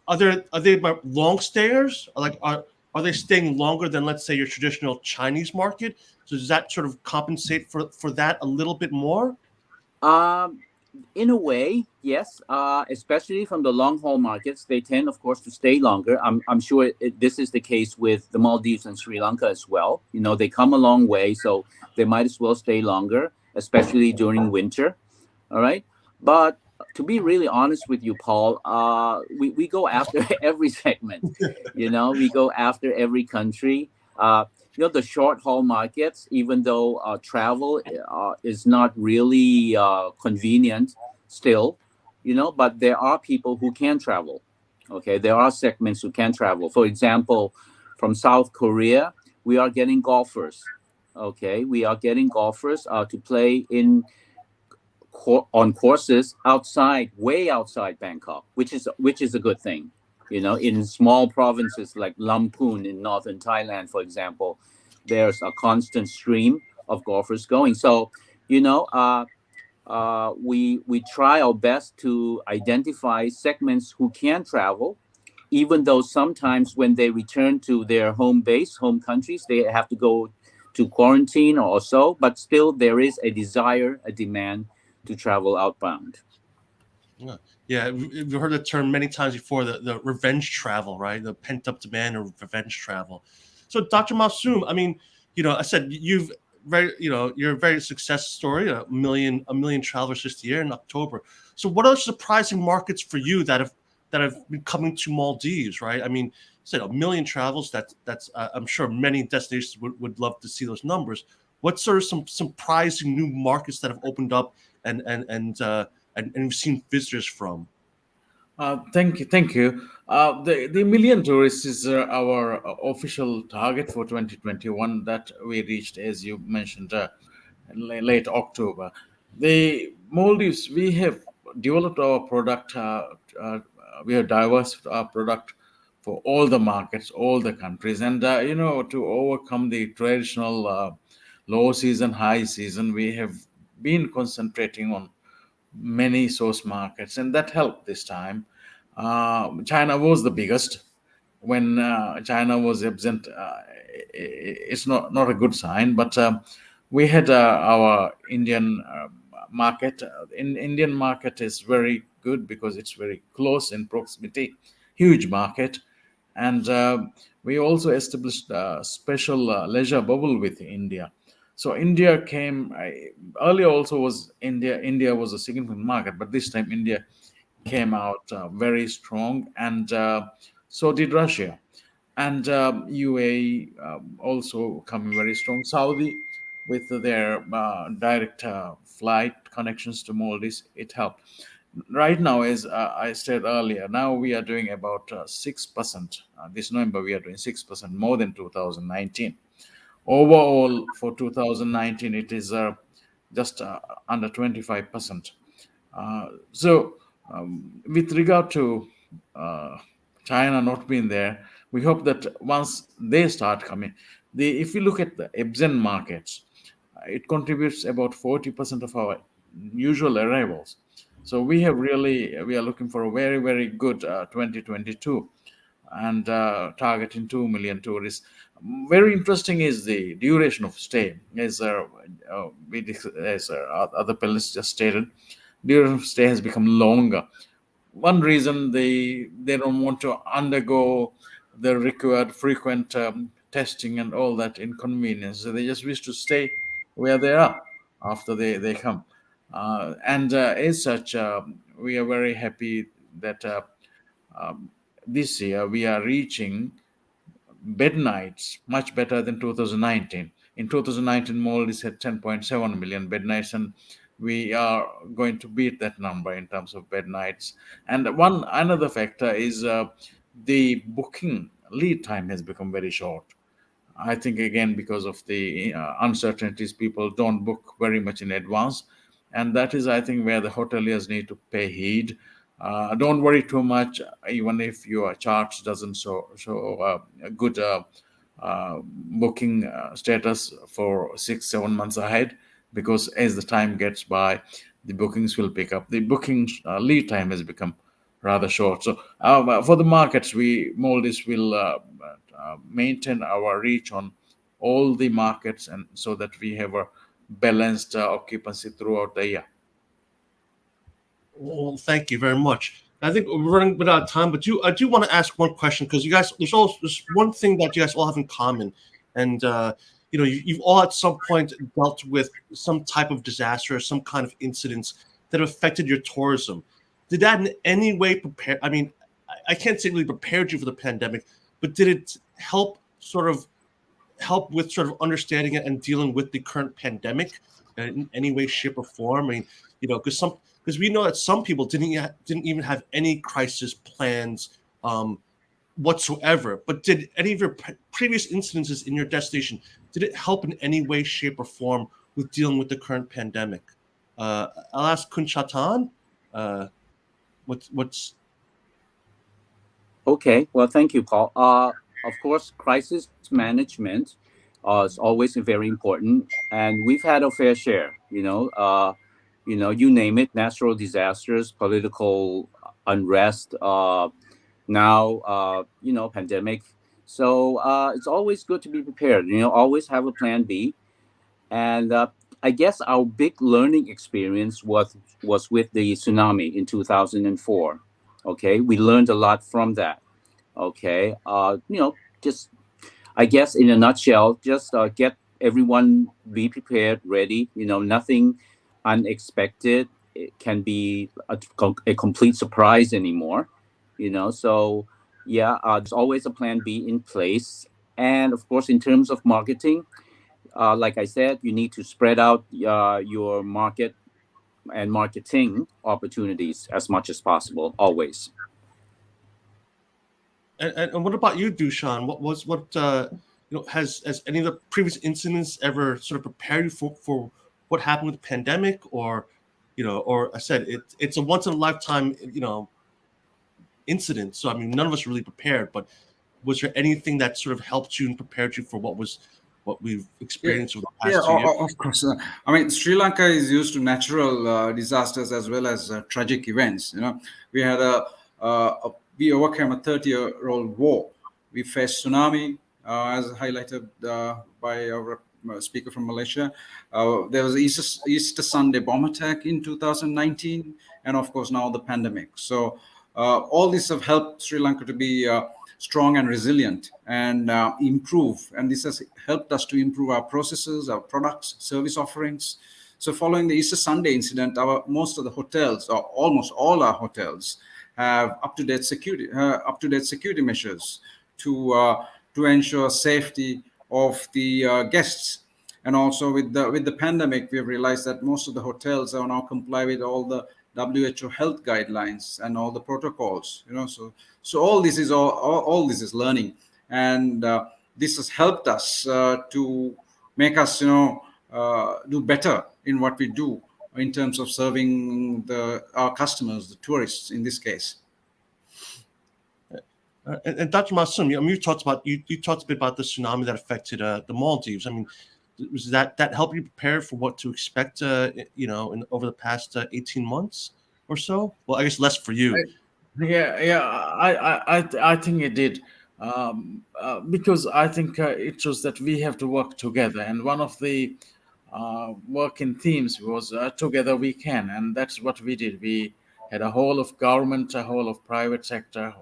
are they long stayers? Like, are they staying longer than, let's say, your traditional Chinese market? So does that sort of compensate for that a little bit more? In a way, yes. Especially from the long haul markets, they tend, of course, to stay longer. I'm sure this is the case with the Maldives and Sri Lanka as well. They come a long way, so they might as well stay longer, especially during winter. All right, but to be really honest with you, Paul, we go after every segment. We go after every country. The short haul markets, even though travel is not really convenient still, but there are people who can travel. Okay, there are segments who can travel. For example, from South Korea, we are getting golfers. Okay, we are getting golfers to play on courses way outside Bangkok, which is a good thing. In small provinces like Lamphun in northern Thailand, for example, there's a constant stream of golfers going. So, we try our best to identify segments who can travel, even though sometimes when they return to their home countries, they have to go to quarantine or so, but still there is a desire, a demand to travel outbound. Yeah, we've heard the term many times before, the revenge travel, right? The pent up demand of revenge travel. So, Dr. Masoom, I mean, I said you're a very success story. A million travelers this year in October. So, what are surprising markets for you that have been coming to Maldives, right? I mean, you said a million travels. That's I'm sure many destinations would love to see those numbers. What sort of some surprising new markets that have opened up and we've seen visitors from? Thank you. The million tourists is our official target for 2021 that we reached, as you mentioned, late October. The Maldives, we have developed our product. We have diversified our product for all the markets, all the countries, and to overcome the traditional low season, high season, we have been concentrating on many source markets, and that helped this time. China was the biggest. When China was absent, it's not a good sign. But we had our Indian market. Indian market is very good because it's very close in proximity, huge market, and we also established a special leisure bubble with India. So India came earlier. Also was India. India was a significant market, but this time India came out very strong, and so did Russia, and UAE also coming very strong. Saudi, with their direct flight connections to Maldives, it helped. Right now, as I said earlier, now we are doing about 6%. This November, we are doing 6% more than 2019. Overall, for 2019, it is just under 25%. With regard to China not being there, we hope that once they start coming, if you look at the ASEAN markets, it contributes about 40% of our usual arrivals. So we are looking for a very, very good 2022 and targeting 2 million tourists. Very interesting is the duration of stay, as other panelists just stated. duration of stay has become longer. One reason they don't want to undergo the required frequent testing and all that inconvenience. So they just wish to stay where they are after they come. And as such, we are very happy that this year we are reaching bed nights much better than 2019. In 2019, Maldives had 10.7 million bed nights, and we are going to beat that number in terms of bed nights. And another factor is the booking lead time has become very short. I think again because of the uncertainties, people don't book very much in advance, and that is, I think, where the hoteliers need to pay heed. Don't worry too much, even if your charts doesn't show a good booking status for 6-7 months ahead, because as the time gets by, the bookings will pick up. The booking lead time has become rather short. So for the markets, Maldives will maintain our reach on all the markets, and so that we have a balanced occupancy throughout the year. Well, thank you very much. I think we're running a bit out of time, but I do want to ask one question, because you guys, there's one thing that you guys all have in common, and you've all at some point dealt with some type of disaster or some kind of incidents that affected your tourism. Did that in any way prepare? I mean, I can't say really prepared you for the pandemic, but did it help with sort of understanding it and dealing with the current pandemic in any way, shape, or form? I mean, because we know that some people didn't even have any crisis plans whatsoever. But did any of your previous incidences in your destination, did it help in any way, shape, or form with dealing with the current pandemic? I'll ask Kun Chatan. What's Okay, well, thank you, Paul. Of course, crisis management is always very important, and we've had a fair share. You name it: natural disasters, political unrest, now pandemic. So it's always good to be prepared. Always have a plan B. And I guess our big learning experience was with the tsunami in 2004. Okay, we learned a lot from that. Okay, just I guess in a nutshell, just get everyone be prepared, ready. Nothing unexpected. It can be a complete surprise anymore. So yeah, there's always a plan B in place. And of course, in terms of marketing, like I said, you need to spread out your market and marketing opportunities as much as possible, always. And what about you, Dushan? Has any of the previous incidents ever sort of prepared you for what happened with the pandemic, or I said it's a once in a lifetime incident. So I mean, none of us really prepared, but was there anything that sort of helped you and prepared you for what we've experienced over the past 2 years? Of course. I mean, Sri Lanka is used to natural disasters as well as tragic events. We had we overcame a 30-year-old war. We faced tsunami, as highlighted by our speaker from Malaysia. There was Easter Sunday bomb attack in 2019, and of course now the pandemic. So all these have helped Sri Lanka to be strong and resilient and improve. And this has helped us to improve our processes, our products, service offerings. So following the Easter Sunday incident, most of the hotels, or almost all our hotels, have up-to-date security measures to ensure safety of the guests. And also with the pandemic, we have realized that most of the hotels are now comply with all the WHO health guidelines and all the protocols. So all this is learning, and this has helped us to make us do better in what we do in terms of serving our customers, the tourists in this case. And Dr. Masum, you talked a bit about the tsunami that affected the Maldives. I mean, was that help you prepare for what to expect over the past 18 months or so? Well, I guess less for you. I think it did, because I think it shows that we have to work together. And one of the working themes was together we can, and that's what we did. We had a whole of government, a whole of private sector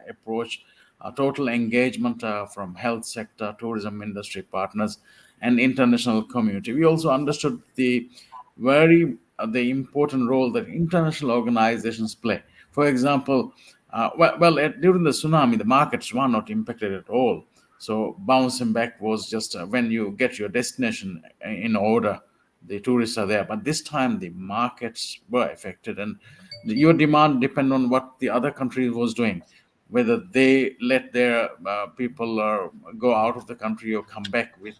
approach, a total engagement from health sector, tourism industry partners, and international community. We also understood the important role that international organizations play. For example, during the tsunami, the markets were not impacted at all. So bouncing back was just when you get your destination in order, the tourists are there. But this time the markets were affected, and your demand depend on what the other country was doing, whether they let their people go out of the country or come back with.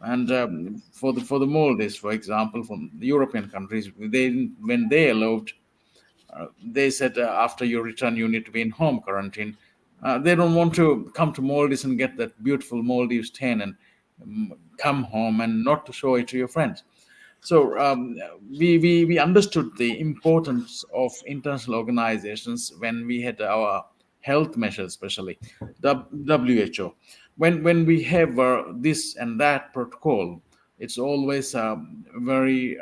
And for the Maldives, for example, from the European countries, when they allowed, they said after you return you need to be in home quarantine. They don't want to come to Maldives and get that beautiful Maldives tan and come home and not to show it to your friends. So we understood the importance of international organizations when we had our health measures, especially the WHO. When we have this and that protocol, it's always very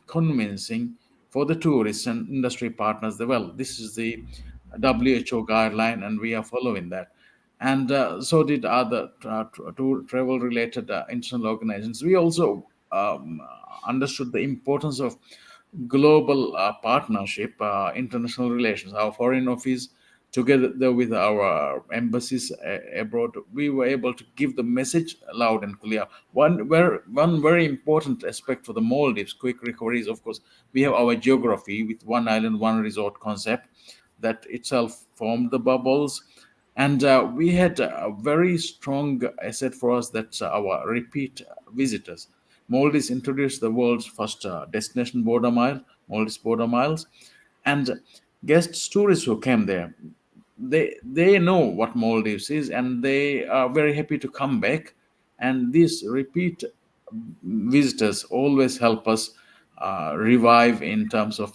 convincing for the tourists and industry partners. Well, this is the WHO guideline, and we are following that. And so did other travel-related international organizations. We also understood the importance of global partnership, international relations. Our foreign office, together with our embassies abroad, we were able to give the message loud and clear. One very important aspect for the Maldives quick recovery is, of course, we have our geography with one island, one resort concept that itself formed the bubbles. And we had a very strong asset for us, that's our repeat visitors. Maldives introduced the world's first destination border mile, Maldives border miles, and guests, tourists who came there, they know what Maldives is, and they are very happy to come back. And these repeat visitors always help us revive in terms of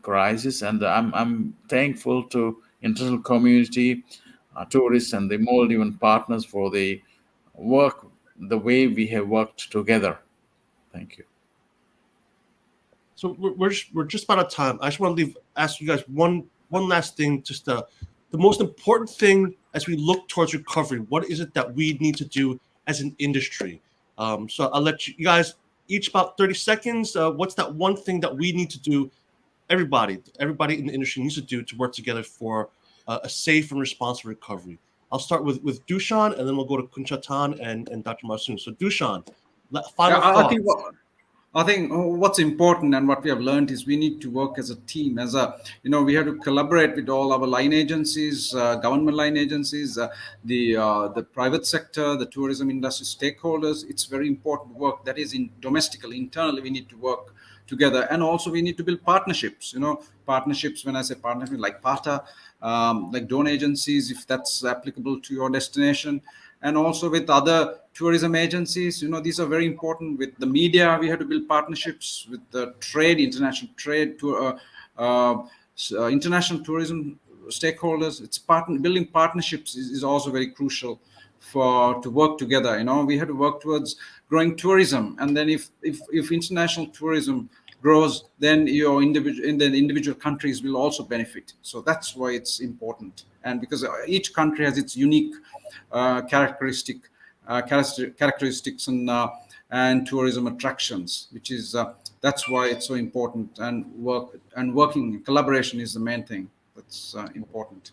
crisis. And I'm thankful to international community, tourists, and the Maldivian partners for the work, the way we have worked together. Thank you. So we're just about out of time. I just want to ask you guys one last thing. Just the most important thing as we look towards recovery. What is it that we need to do as an industry? So I'll let you guys each about 30 seconds. What's that one thing that we need to do? Everybody in the industry needs to do to work together for a safe and responsible recovery. I'll start with Dushan, and then we'll go to Kunchatan and Dr. Masoon. So Dushan, final thoughts. I think what's important and what we have learned is we need to work as a team. We have to collaborate with all our line agencies, government line agencies, the private sector, the tourism industry stakeholders. It's very important work that is domestically, internally. We need to work together, and also we need to build partnerships. Partnerships. When I say partnership, like PATA, like donor agencies, if that's applicable to your destination, and also with other tourism agencies. These are very important. With the media, we have to build partnerships with the trade, international trade, international tourism stakeholders. Building partnerships is also very crucial to work together. We have to work towards growing tourism, and then if international tourism grows, then individual countries will also benefit. So that's why it's important, and because each country has its unique characteristics and tourism attractions, which is that's why it's so important. And working collaboration is the main thing that's important.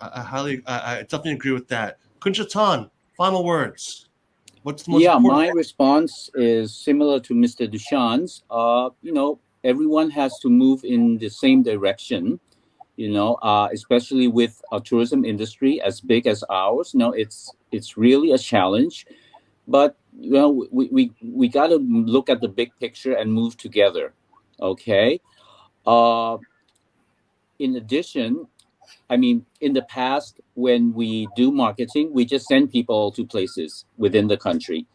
I definitely agree with that. Kunchatan, final words. What's the most important? My response is similar to Mr. Dushan's. Everyone has to move in the same direction. Especially with a tourism industry as big as ours. It's really a challenge, but we got to look at the big picture and move together. Okay. In addition, in the past, when we do marketing, we just send people to places within the country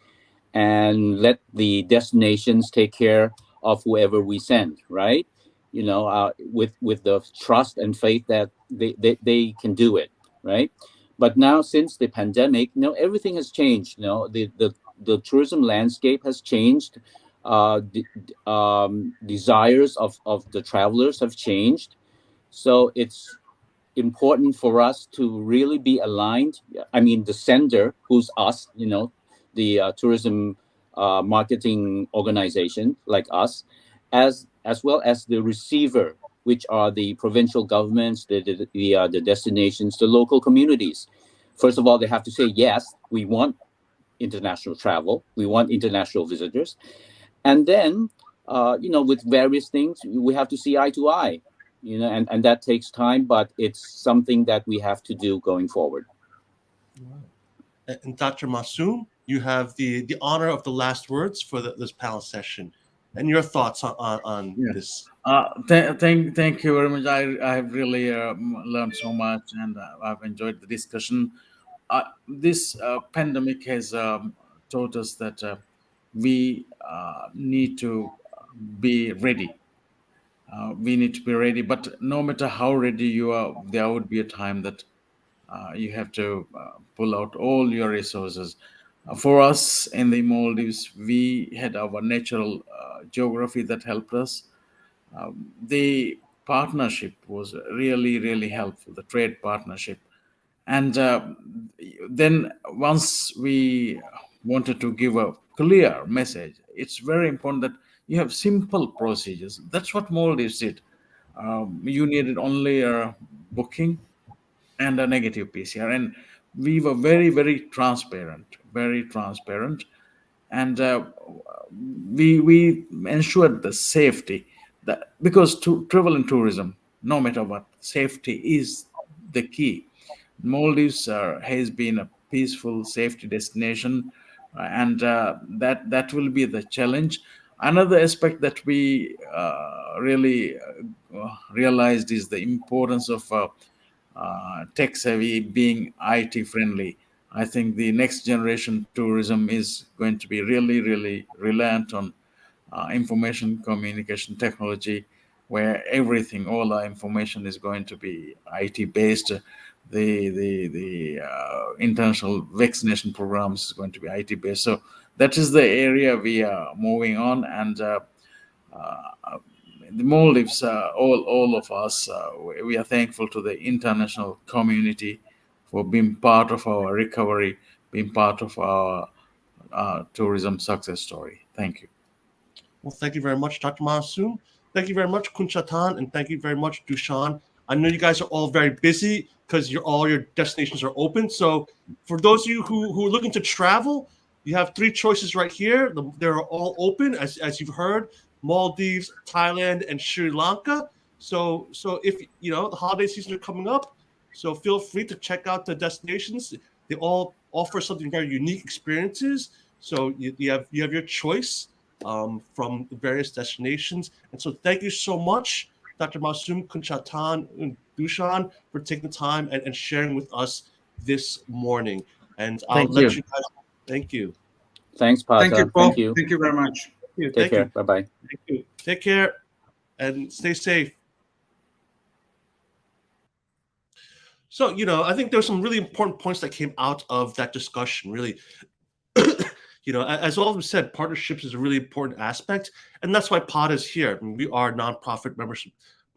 and let the destinations take care of whoever we send, right? With the trust and faith that they can do it, right? But now, since the pandemic, everything has changed. The the tourism landscape has changed. Desires of the travelers have changed. So it's important for us to really be aligned. I mean, the sender, who's us, the tourism marketing organization like us, as well as the receiver, which are the provincial governments, the destinations, the local communities. First of all, they have to say, yes, we want international travel, we want international visitors. And then, with various things, we have to see eye to eye, and that takes time, but it's something that we have to do going forward. And Dr. Masoom, you have the honor of the last words for this panel session, and your thoughts on this. Thank you very much. I have really learned so much, and I've enjoyed the discussion. This pandemic has taught us that we need to be ready. We need to be ready, but no matter how ready you are, there would be a time that you have to pull out all your resources. For us in the Maldives, we had our natural geography that helped us. The partnership was really, really helpful, the trade partnership. And then once we wanted to give a clear message, it's very important that you have simple procedures. That's what Maldives did. You needed only a booking and a negative PCR. And we were very, very transparent, And we ensured the safety, that because to travel and tourism, no matter what, safety is the key. Maldives has been a peaceful, safety destination, and that will be the challenge. Another aspect that we really realized is the importance of tech savvy, being IT friendly. I think the next generation tourism is going to be really, really reliant on information communication technology, where everything, all our information is going to be IT based. The international vaccination programs is going to be IT based. So that is the area we are moving on, and the Maldives, all of us, we are thankful to the international community for being part of our recovery, being part of our tourism success story. Thank you. Well, thank you very much, Dr. Masoom. Thank you very much, Kunchatan, and thank you very much, Dushan. I know you guys are all very busy because all your destinations are open. So for those of you who are looking to travel, you have 3 choices right here. They're all open, as you've heard: Maldives, Thailand, and Sri Lanka. So if the holiday season are coming up, so feel free to check out the destinations. They all offer something very unique experiences. So you have your choice from the various destinations. And so thank you so much, Dr. Masoom, Kunchatan, and Dushan, for taking the time and sharing with us this morning. And I'll let you guys. Thank you. Thanks, Pata. Thank you, Paul. Thank you. Thank you very much. Take care. Bye-bye. Thank you. Take care and stay safe. So, I think there's some really important points that came out of that discussion, really. As all of them said, partnerships is a really important aspect, and that's why PATA is here. I mean, we are a nonprofit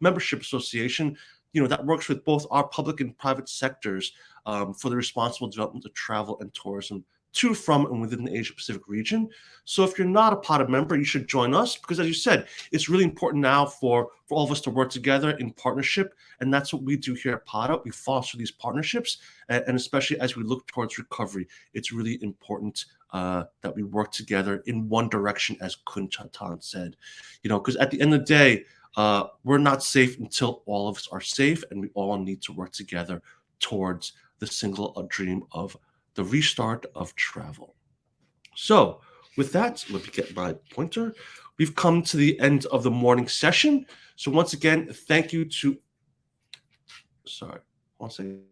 membership association, that works with both our public and private sectors for the responsible development of travel and tourism to, from, and within the Asia-Pacific region. So if you're not a PATA member, you should join us, because as you said, it's really important now for all of us to work together in partnership, and that's what we do here at PATA. We foster these partnerships, and especially as we look towards recovery, it's really important that we work together in one direction, as Kunchatan said, because at the end of the day, we're not safe until all of us are safe, and we all need to work together towards the single dream of the restart of travel. So with that, let me get my pointer. We've come to the end of the morning session. So once again, thank you to, sorry, one second.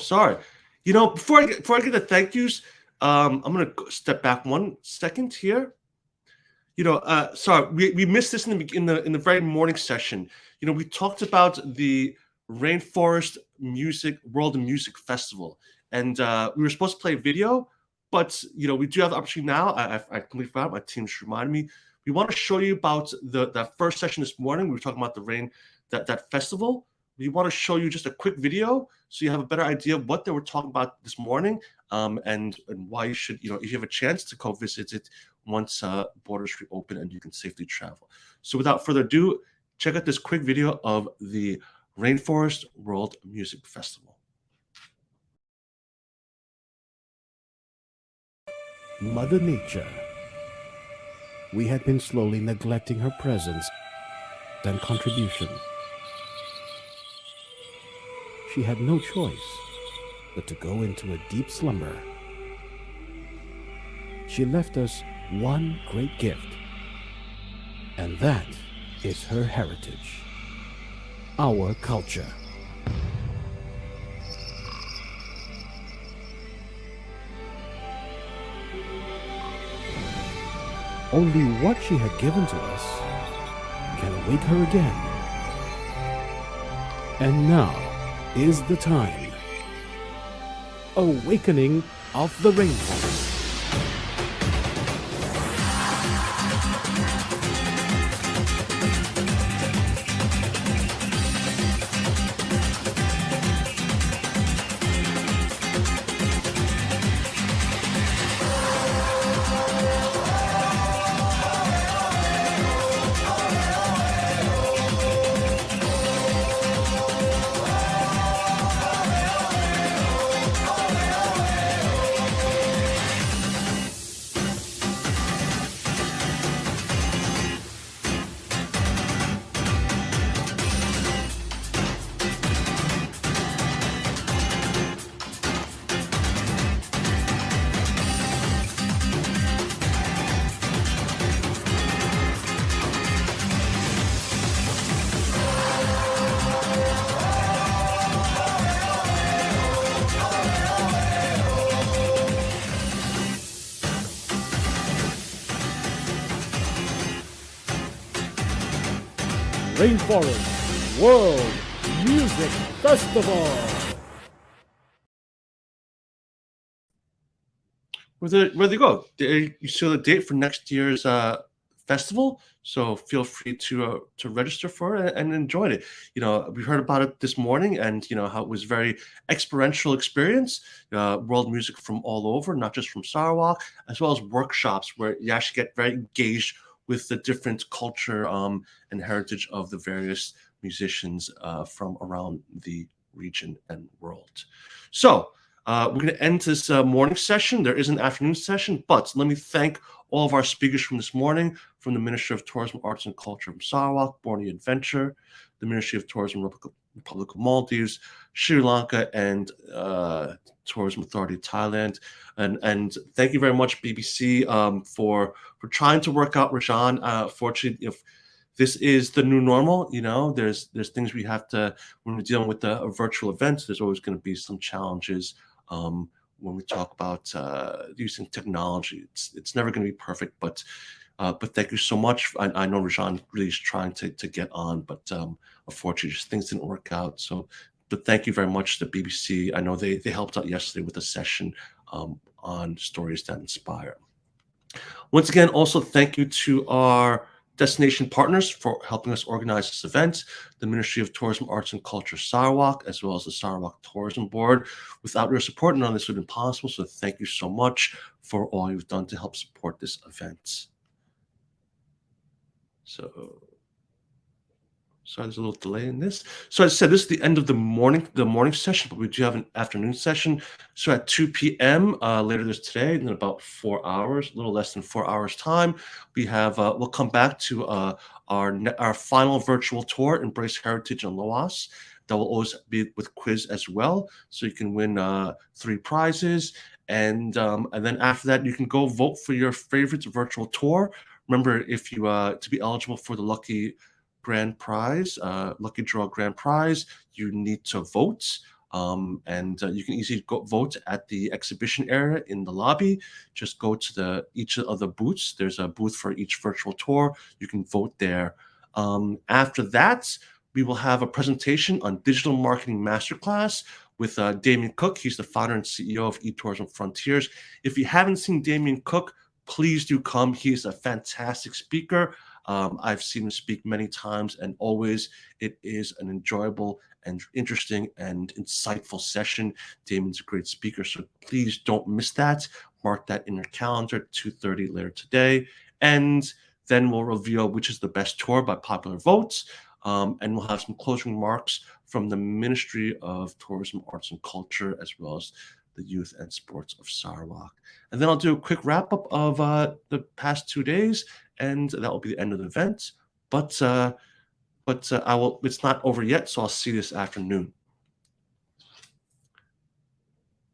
Sorry. Before I get the thank yous, I'm going to step back 1 second here. Sorry, we missed this in the very morning session. We talked about the Rainforest World Music Festival, and we were supposed to play a video, But we do have the opportunity now. I completely forgot. My team just reminded me. We want to show you about that first session this morning. We were talking about that festival. We want to show you just a quick video so you have a better idea of what they were talking about this morning, and why you should, if you have a chance, to go visit it once borders reopen and you can safely travel. So without further ado, check out this quick video of the Rainforest World Music Festival. Mother Nature. We had been slowly neglecting her presence and contribution. She had no choice but to go into a deep slumber. She left us one great gift, and that is her heritage, our culture. Only what she had given to us can awake her again. And now is the time. Awakening of the Rainforest. Rainforest World Music Festival. Where they go? You saw the date for next year's festival, so feel free to register for it and enjoy it. We heard about it this morning, and how it was very experiential experience. World music from all over, not just from Sarawak, as well as workshops where you actually get very engaged with the different culture and heritage of the various musicians from around the region and world. So we're going to end this morning session. There is an afternoon session, but let me thank all of our speakers from this morning, from the Ministry of Tourism, Arts and Culture from Sarawak, Borneo Adventure, the Ministry of Tourism, Republic of Maldives, Sri Lanka, and Tourism Authority of Thailand. And thank you very much, BBC, for trying to work out Rajan. Fortunately, if this is the new normal, there's things we have to, when we're dealing with a virtual event, there's always going to be some challenges when we talk about using technology. It's never going to be perfect, but thank you so much. I know Rajan really is trying to get on, but unfortunately, just things didn't work out. But thank you very much to the BBC. I know they helped out yesterday with a session on Stories That Inspire. Once again, also thank you to our destination partners for helping us organize this event, the Ministry of Tourism, Arts and Culture Sarawak, as well as the Sarawak Tourism Board. Without your support, none of this would have been possible, so thank you so much for all you've done to help support this event. So there's a little delay in this. So as I said, this is the end of the morning session, but we do have an afternoon session. So at 2 p.m. Later this today, in about 4 hours, a little less than 4 hours time, we have we'll come back to our final virtual tour, Embrace Heritage in Lawas. That will always be with quiz as well, so you can win 3 prizes, and then after that, you can go vote for your favorite virtual tour. Remember, if you to be eligible for the lucky grand prize, lucky draw grand prize, you need to vote, and you can easily go vote at the exhibition area in the lobby. Just go to each of the booths. There's a booth for each virtual tour. You can vote there. After that, we will have a presentation on digital marketing masterclass with Damien Cook. He's the founder and CEO of eTourism Frontiers. If you haven't seen Damien Cook, please do come. He's a fantastic speaker. I've seen him speak many times, and always it is an enjoyable and interesting and insightful session. Damien's a great speaker, so please don't miss that. Mark that in your calendar, 2:30 later today. And then we'll reveal which is the best tour by popular votes. And we'll have some closing remarks from the Ministry of Tourism, Arts and Culture, as well as the Youth and Sports of Sarawak. And then I'll do a quick wrap up of the past 2 days, and that will be the end of the event. But I will. It's not over yet, so I'll see you this afternoon.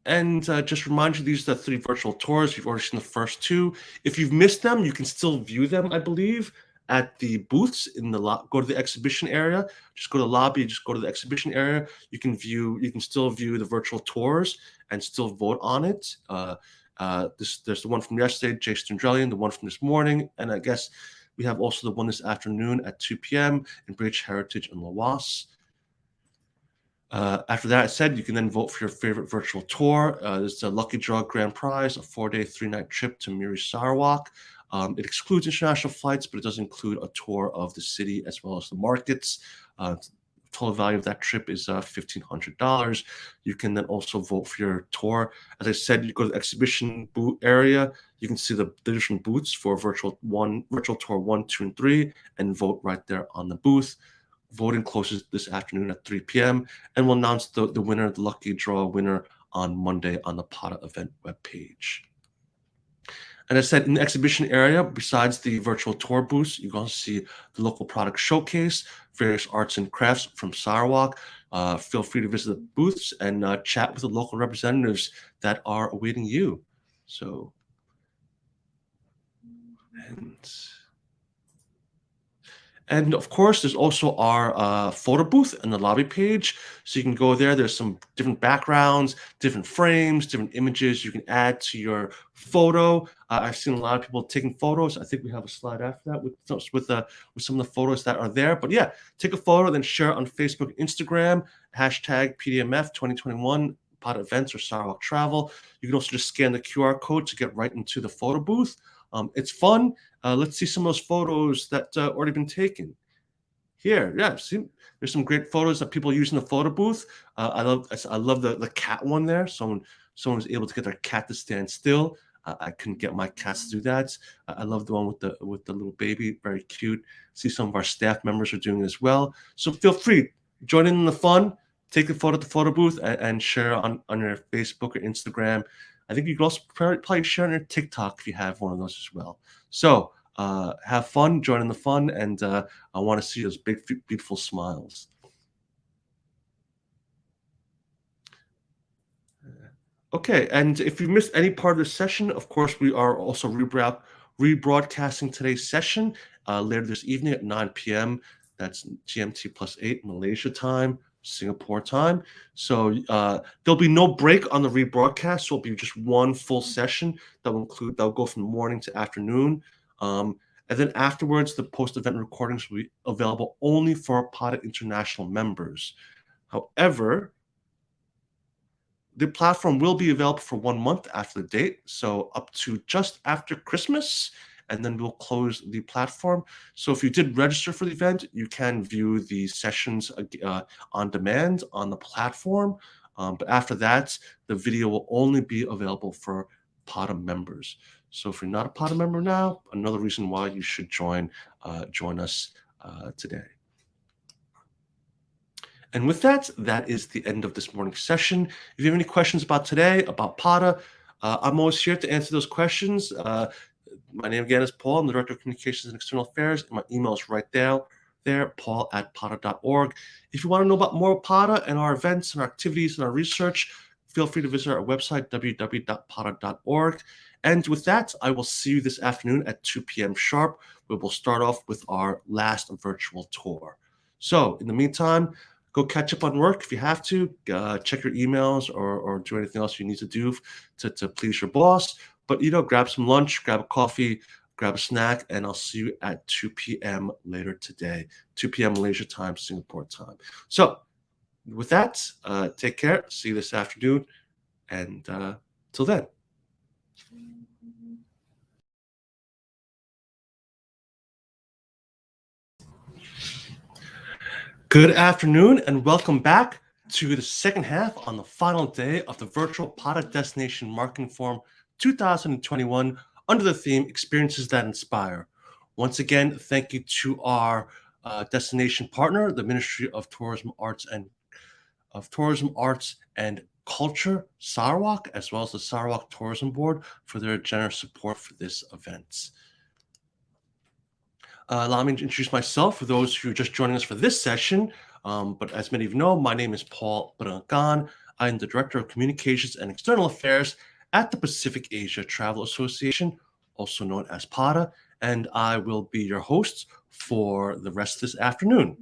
And just remind you, these are the 3 virtual tours. You've already seen the first 2. If you've missed them, you can still view them, I believe, at the booths in the go to the exhibition area. Just go to the lobby, just go to the exhibition area. You can still view the virtual tours and still vote on it. There's the one from yesterday, Jay Stundrelian, the one from this morning, and I guess we have also the one this afternoon at 2 p.m. in British Heritage in Lawas. After that, I said you can then vote for your favorite virtual tour. There's the Lucky Draw Grand Prize, a 4-day, 3-night trip to Miri Sarawak. It excludes international flights, but it does include a tour of the city as well as the markets. Total value of that trip is $1,500. You can then also vote for your tour. As I said, you go to the exhibition booth area. You can see the different booths for virtual tour 1, 2, and 3, and vote right there on the booth. Voting closes this afternoon at 3 p.m. and we'll announce the winner, the lucky draw winner, on Monday on the PATA event webpage. And as I said, in the exhibition area, besides the virtual tour booths, you can also see the local product showcase, various arts and crafts from Sarawak. Feel free to visit the booths and chat with the local representatives that are awaiting you. So, and of course, there's also our photo booth in the lobby page. So you can go there. There's some different backgrounds, different frames, different images you can add to your photo. I've seen a lot of people taking photos. I think we have a slide after that with some of the photos that are there. But yeah, take a photo, then share it on Facebook and Instagram, hashtag PDMF 2021, PATA events or Sarawak travel. You can also just scan the QR code to get right into the photo booth. It's fun. Let's see some of those photos that already been taken. Here, yeah, see, there's some great photos of people using the photo booth. I love the cat one there. Someone was able to get their cat to stand still. I couldn't get my cats to do that. I love the one with the little baby, very cute. See, some of our staff members are doing it as well. So feel free, join in the fun. Take a photo at the photo booth and share on your Facebook or Instagram. I think you can also probably share on your TikTok if you have one of those as well. So have fun, join in the fun, and I want to see those big, beautiful smiles. Okay, and if you missed any part of the session, of course, we are also rebroadcasting today's session later this evening at 9 p.m. That's GMT +8 Malaysia time, Singapore time. So there'll be no break on the rebroadcast. So it'll be just one full session that'll go from morning to afternoon. And then afterwards, the post-event recordings will be available only for PATA International members. However, the platform will be available for 1 month after the date, so up to just after Christmas, and then we'll close the platform. So if you did register for the event, you can view the sessions on demand on the platform. But after that, the video will only be available for PATA members. So if you're not a PATA member now, another reason why you should join us today. And with that, that is the end of this morning's session. If you have any questions about today, about PATA, I'm always here to answer those questions. My name again is Paul. I'm the Director of Communications and External Affairs, and my email is right there, paul@pata.org. If you want to know about more PATA and our events and our activities and our research, feel free to visit our website, www.pata.org. And with that, I will see you this afternoon at 2 p.m. sharp, where we'll start off with our last virtual tour. So in the meantime, go catch up on work if you have to. Check your emails or do anything else you need to do to please your boss. But, grab some lunch, grab a coffee, grab a snack, and I'll see you at 2 p.m. later today. 2 p.m. Malaysia time, Singapore time. So with that, take care. See you this afternoon. And till then. Good afternoon and welcome back to the second half on the final day of the virtual PATA Destination Marketing Forum 2021 under the theme Experiences That Inspire. Once again, thank you to our destination partner, the Ministry of Tourism, Arts and Culture, Sarawak, as well as the Sarawak Tourism Board for their generous support for this event. Allow me to introduce myself for those who are just joining us for this session. But as many of you know, my name is Paul Brancan. I am the Director of Communications and External Affairs at the Pacific Asia Travel Association, also known as PATA, and I will be your host for the rest of this afternoon.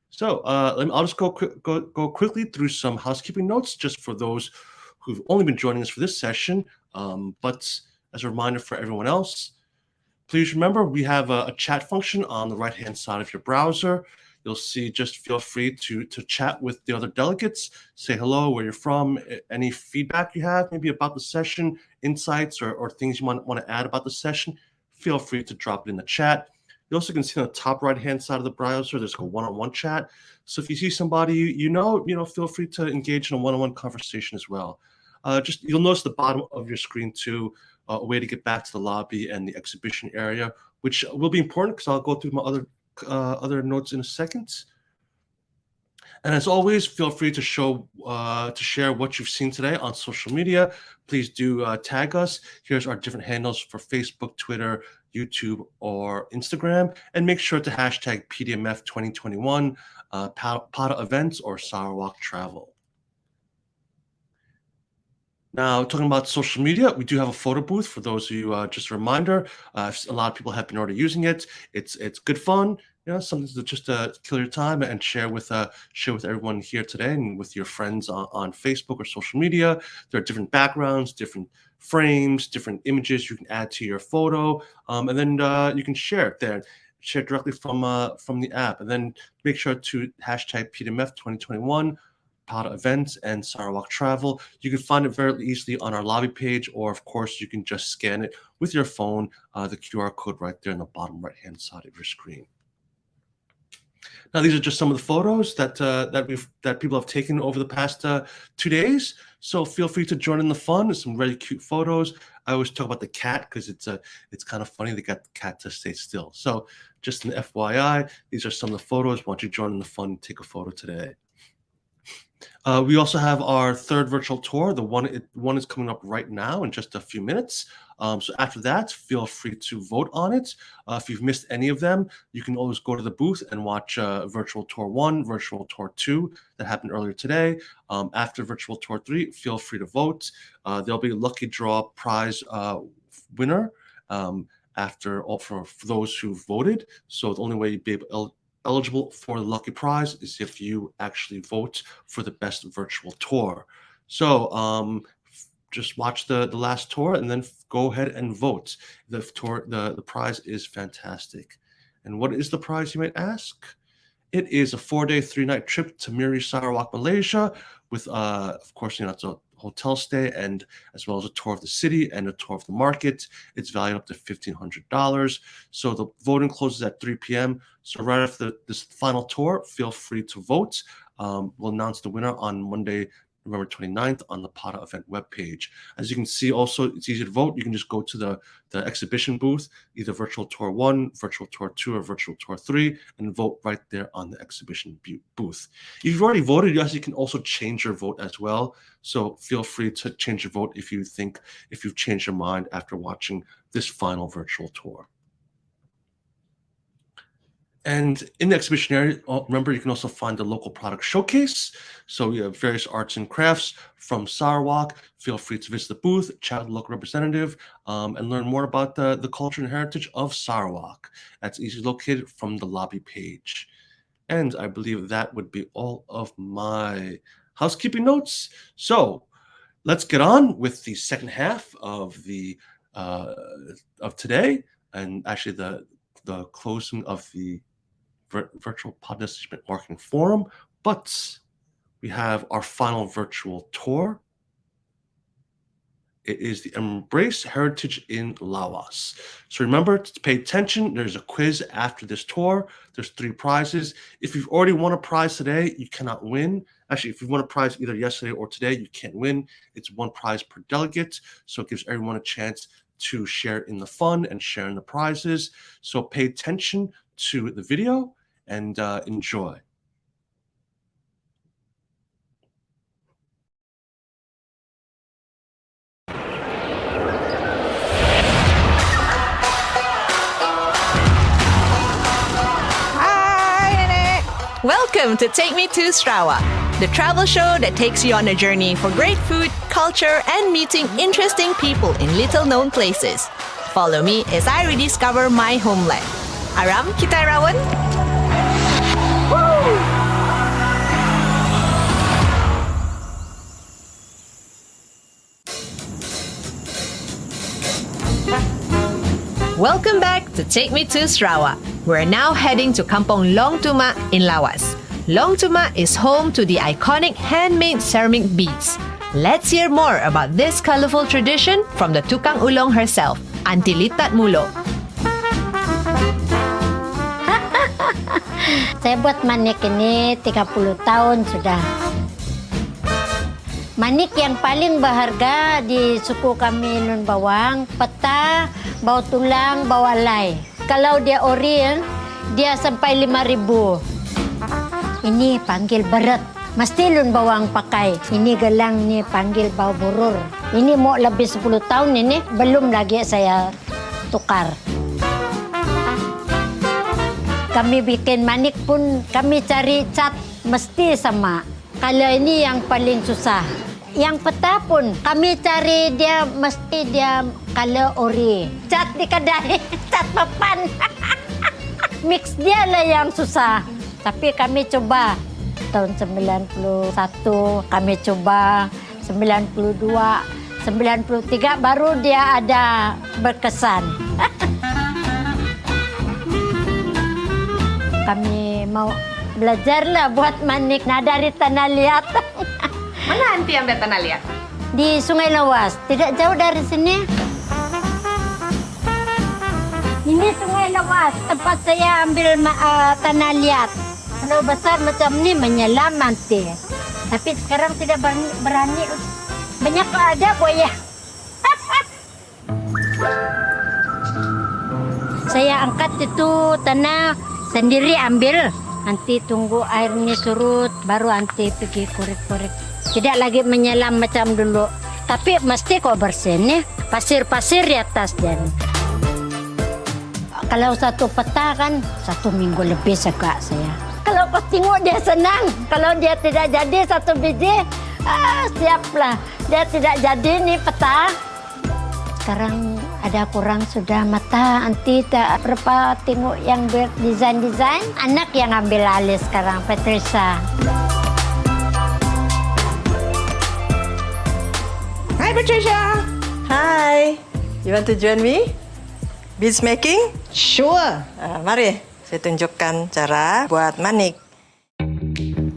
So I'll just go quickly through some housekeeping notes just for those who've only been joining us for this session. But as a reminder for everyone else, please remember we have a chat function on the right-hand side of your browser. You'll see, just feel free to chat with the other delegates, say hello, where you're from, any feedback you have, maybe about the session, insights or things you want to add about the session, feel free to drop it in the chat. You also can see on the top right-hand side of the browser, there's a one-on-one chat. So if you see somebody you know, feel free to engage in a one-on-one conversation as well. You'll notice the bottom of your screen too, a way to get back to the lobby and the exhibition area, which will be important because I'll go through my other notes in a second. And as always, feel free to share what you've seen today on social media. Please do tag us. Here's our different handles for Facebook, Twitter, YouTube, or Instagram. And make sure to hashtag PDMF 2021, PATA events, or Sarawak travel. Now, talking about social media, we do have a photo booth for those of you, just a reminder, a lot of people have been already using it. It's good fun, something to just kill your time and share with everyone here today and with your friends on Facebook or social media. There are different backgrounds, different frames, different images you can add to your photo, and then you can share it there. Share directly from the app, and then make sure to hashtag PDMF 2021, PATA events, and Sarawak travel. You can find it very easily on our lobby page, or of course you can just scan it with your phone, the QR code right there in the bottom right hand side of your screen. Now, these are just some of the photos that people have taken over the past 2 days. So feel free to join in the fun. There's some really cute photos. I always talk about the cat because it's kind of funny. They got the cat to stay still. So just an FYI, these are some of the photos. Why don't you join in the fun? Take a photo today. We also have our third virtual tour. The one is coming up right now in just a few minutes. So after that, feel free to vote on it. If you've missed any of them, you can always go to the booth and watch Virtual Tour 1, Virtual Tour 2 that happened earlier today. After Virtual Tour 3, feel free to vote. There'll be a lucky draw prize winner for those who voted. So the only way you'd be eligible for the lucky prize is if you actually vote for the best virtual tour. So just watch the last tour and then go ahead and vote. The prize is fantastic. And what is the prize, you might ask? It is a 4-day, 3-night trip to Miri, Sarawak, Malaysia, with of course, it's a hotel stay and as well as a tour of the city and a tour of the market. It's valued up to $1,500. So the voting closes at 3 p.m. So right after this final tour, feel free to vote. We'll announce the winner on Monday, November 29th on the PATA event webpage. As you can see, also, it's easy to vote. You can just go to the exhibition booth, either Virtual Tour 1, Virtual Tour 2, or Virtual Tour 3, and vote right there on the exhibition booth. If you've already voted, you can also change your vote as well. So feel free to change your vote if you've changed your mind after watching this final virtual tour. And in the exhibition area, remember, you can also find the local product showcase. So we have various arts and crafts from Sarawak. Feel free to visit the booth, chat with the local representative, and learn more about the culture and heritage of Sarawak. That's easily located from the lobby page. And I believe that would be all of my housekeeping notes. So let's get on with the second half of today, and actually the closing of the virtual PATA Destination Marketing Forum. But we have our final virtual tour. It is the Embrace Heritage in Lawas. So remember to pay attention. There's a quiz after this tour. There's 3 prizes. If you've already won a prize today, you cannot win. Actually, if you won a prize either yesterday or today, you can't win. It's 1 prize per delegate. So it gives everyone a chance to share in the fun and share in the prizes. So pay attention to the video and enjoy. Welcome to Take Me to Sarawak, the travel show that takes you on a journey for great food, culture, and meeting interesting people in little-known places. Follow me as I rediscover my homeland. Aram kita rawan? Welcome back to Take Me to Sarawak. We're now heading to Kampung Long Tuma in Lawas. Long Tuma is home to the iconic handmade ceramic beads. Let's hear more about this colorful tradition from the Tukang Ulong herself, Auntie Litat Mulo. Saya buat manik ini 30 tahun sudah. Manik yang paling berharga di suku kami Nun Bawang, peta, bau tulang, bau alai. Kalau dia ori, dia sampai 5,000. Ini panggil berat. Mesti Lun Bawang pakai. Ini gelang ni panggil bau burur. Ini mau lebih 10 tahun ini, belum lagi saya tukar. Kami bikin manik pun, kami cari cat mesti sama. Kalau ini yang paling susah. Yang peta pun, kami cari dia mesti dia color ori. Cat di kedai, cat papan. Mix dia lah yang susah. Tapi kami coba. Tahun 91 kami coba, 92, 93 baru dia ada berkesan. Kami mau belajarlah buat manik dari tanah liat. Mana Auntie ambil tanah liat? Di Sungai Lawas, tidak jauh dari sini. Ini Sungai Lawas, tempat saya ambil tanah liat. Kalau besar macam ni menyelam nanti. Tapi sekarang tidak berani. Banyak ada buaya. Saya angkat itu tanah sendiri ambil. Nanti tunggu airnya surut, baru nanti pergi korek-korek. Tidak lagi menyelam macam dulu. Tapi mesti kok bersih nih. Pasir-pasir di atas dan. Kalau satu peta kan 1 minggu lebih suka saya. Kalau kau tengok dia senang. Kalau dia tidak jadi 1 biji, siaplah. Dia tidak jadi nih peta. Sekarang ada kurang sudah mata. Nanti tak berapa tengok yang berdesain-desain. Anak yang ambil alih sekarang, Patricia. Hi Patricia. Hi. You want to join me? Beads making? Sure. Mari, saya tunjukkan cara buat manik.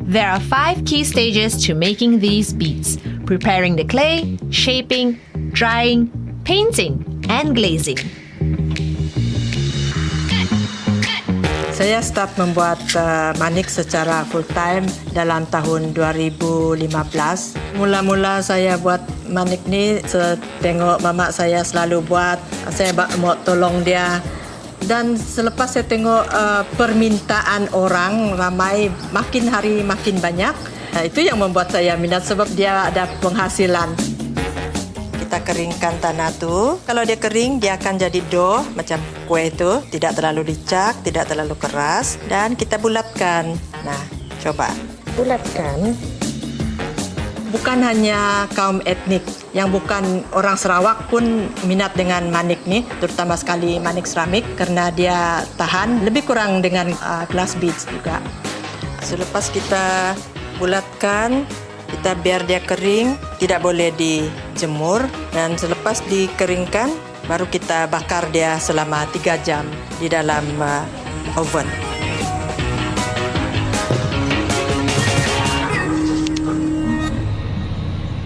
There are 5 key stages to making these beads: preparing the clay, shaping, drying, painting, and glazing. Saya start membuat manik secara full time dalam tahun 2015. Mula-mula saya buat manik ni, tengok mama saya selalu buat. Saya mau tolong dia. Dan selepas saya tengok permintaan orang ramai, makin hari makin banyak. Itu yang membuat saya minat sebab dia ada penghasilan. Kita keringkan tanah tu. Kalau dia kering, dia akan jadi dough macam kue tu. Tidak terlalu dicak, tidak terlalu keras. Dan kita bulatkan. Nah, coba. Bulatkan. Bukan hanya kaum etnik. Yang bukan orang Sarawak pun minat dengan manik ni. Terutama sekali manik seramik. Kerana dia tahan lebih kurang dengan glass beads juga. Selepas kita bulatkan, kita biar dia kering, tidak boleh dijemur. Dan selepas dikeringkan, baru kita bakar dia selama 3 jam di dalam oven.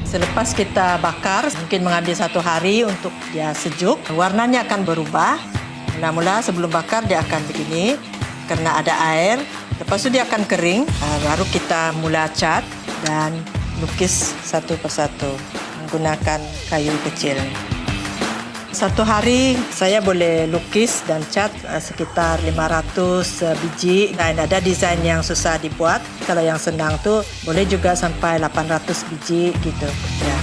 Selepas kita bakar, mungkin mengambil 1 hari untuk dia sejuk. Warnanya akan berubah. Mula-mula sebelum bakar dia akan begini, karena ada air. Lepas itu dia akan kering, baru kita mula cat dan lukis satu persatu menggunakan kayu kecil. 1 hari saya boleh lukis dan cat sekitar 500 biji. Dan ada desain yang susah dibuat. Kalau yang senang tuh boleh juga sampai 800 biji gitu. Ya.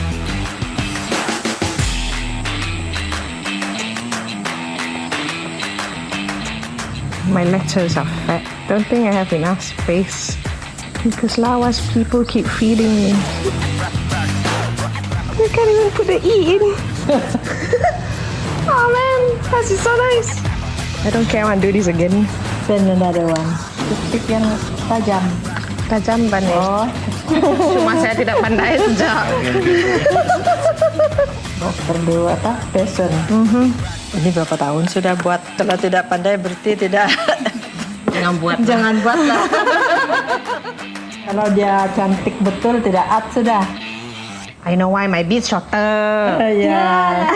My letters are fat. Don't think I have enough space because Lawas people keep feeding me. I can't even put the E in. Oh man, that is so nice. I don't care, I want to do this again. Then another one. Toothpick yang tajam. Tajam pandai. Oh. Cuma saya tidak pandai sejak. Perlu passion. Ini berapa tahun sudah buat? Kalau tidak pandai berarti tidak. Jangan buat. Jangan buatlah. Kalau dia cantik betul tidak art sudah. I know why my beats shorter. Ya.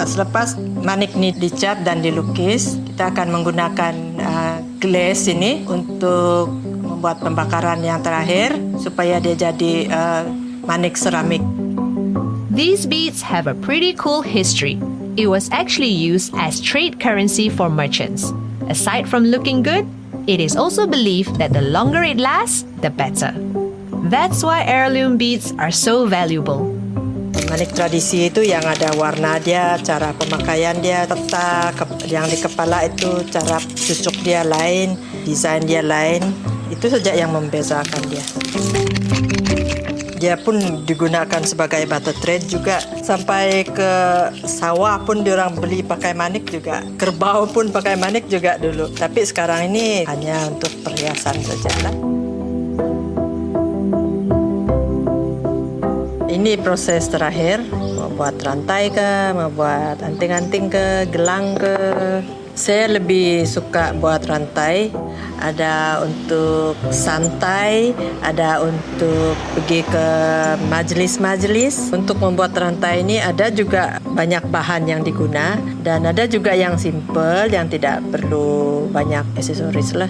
Selepas manik ini dicat dan dilukis, kita akan menggunakan glaze ini untuk membuat pembakaran yang terakhir supaya dia jadi manik seramik. These beads have a pretty cool history. It was actually used as trade currency for merchants. Aside from looking good, it is also believed that the longer it lasts, the better. That's why heirloom beads are so valuable. Manik tradisi itu yang ada warna dia, cara pemakaian dia, peta yang di kepala itu, cara cucuk dia lain, desain dia lain. Itu saja yang membedakan dia. Dia pun digunakan sebagai barter trade juga. Sampai ke sawah pun diorang beli pakai manik juga. Kerbau pun pakai manik juga dulu. Tapi sekarang ini hanya untuk perhiasan saja lah. Ini proses terakhir, membuat rantai ke, membuat anting-anting ke, gelang ke. Saya lebih suka buat rantai, ada untuk santai, ada untuk pergi ke majlis-majlis. Untuk membuat rantai ini ada juga banyak bahan yang diguna dan ada juga yang simple, yang tidak perlu banyak aksesoris lah.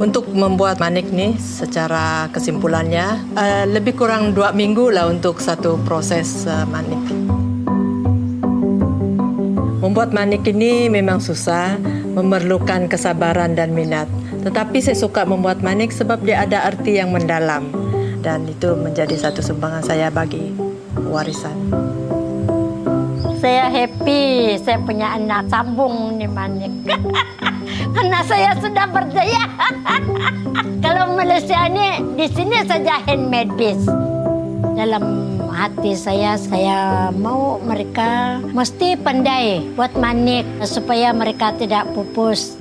Untuk membuat manik ni secara kesimpulannya lebih kurang 2 minggu lah untuk satu proses manik. Membuat manik ini memang susah, memerlukan kesabaran dan minat. Tetapi saya suka membuat manik sebab dia ada arti yang mendalam dan itu menjadi satu sumbangan saya bagi warisan. Saya happy, saya punya anak sambung nih manik. Karena saya sudah berjaya. Kalau Malaysia ini di sini saja handmade piece. Dalam hati saya mau mereka mesti pandai buat manik supaya mereka tidak pupus.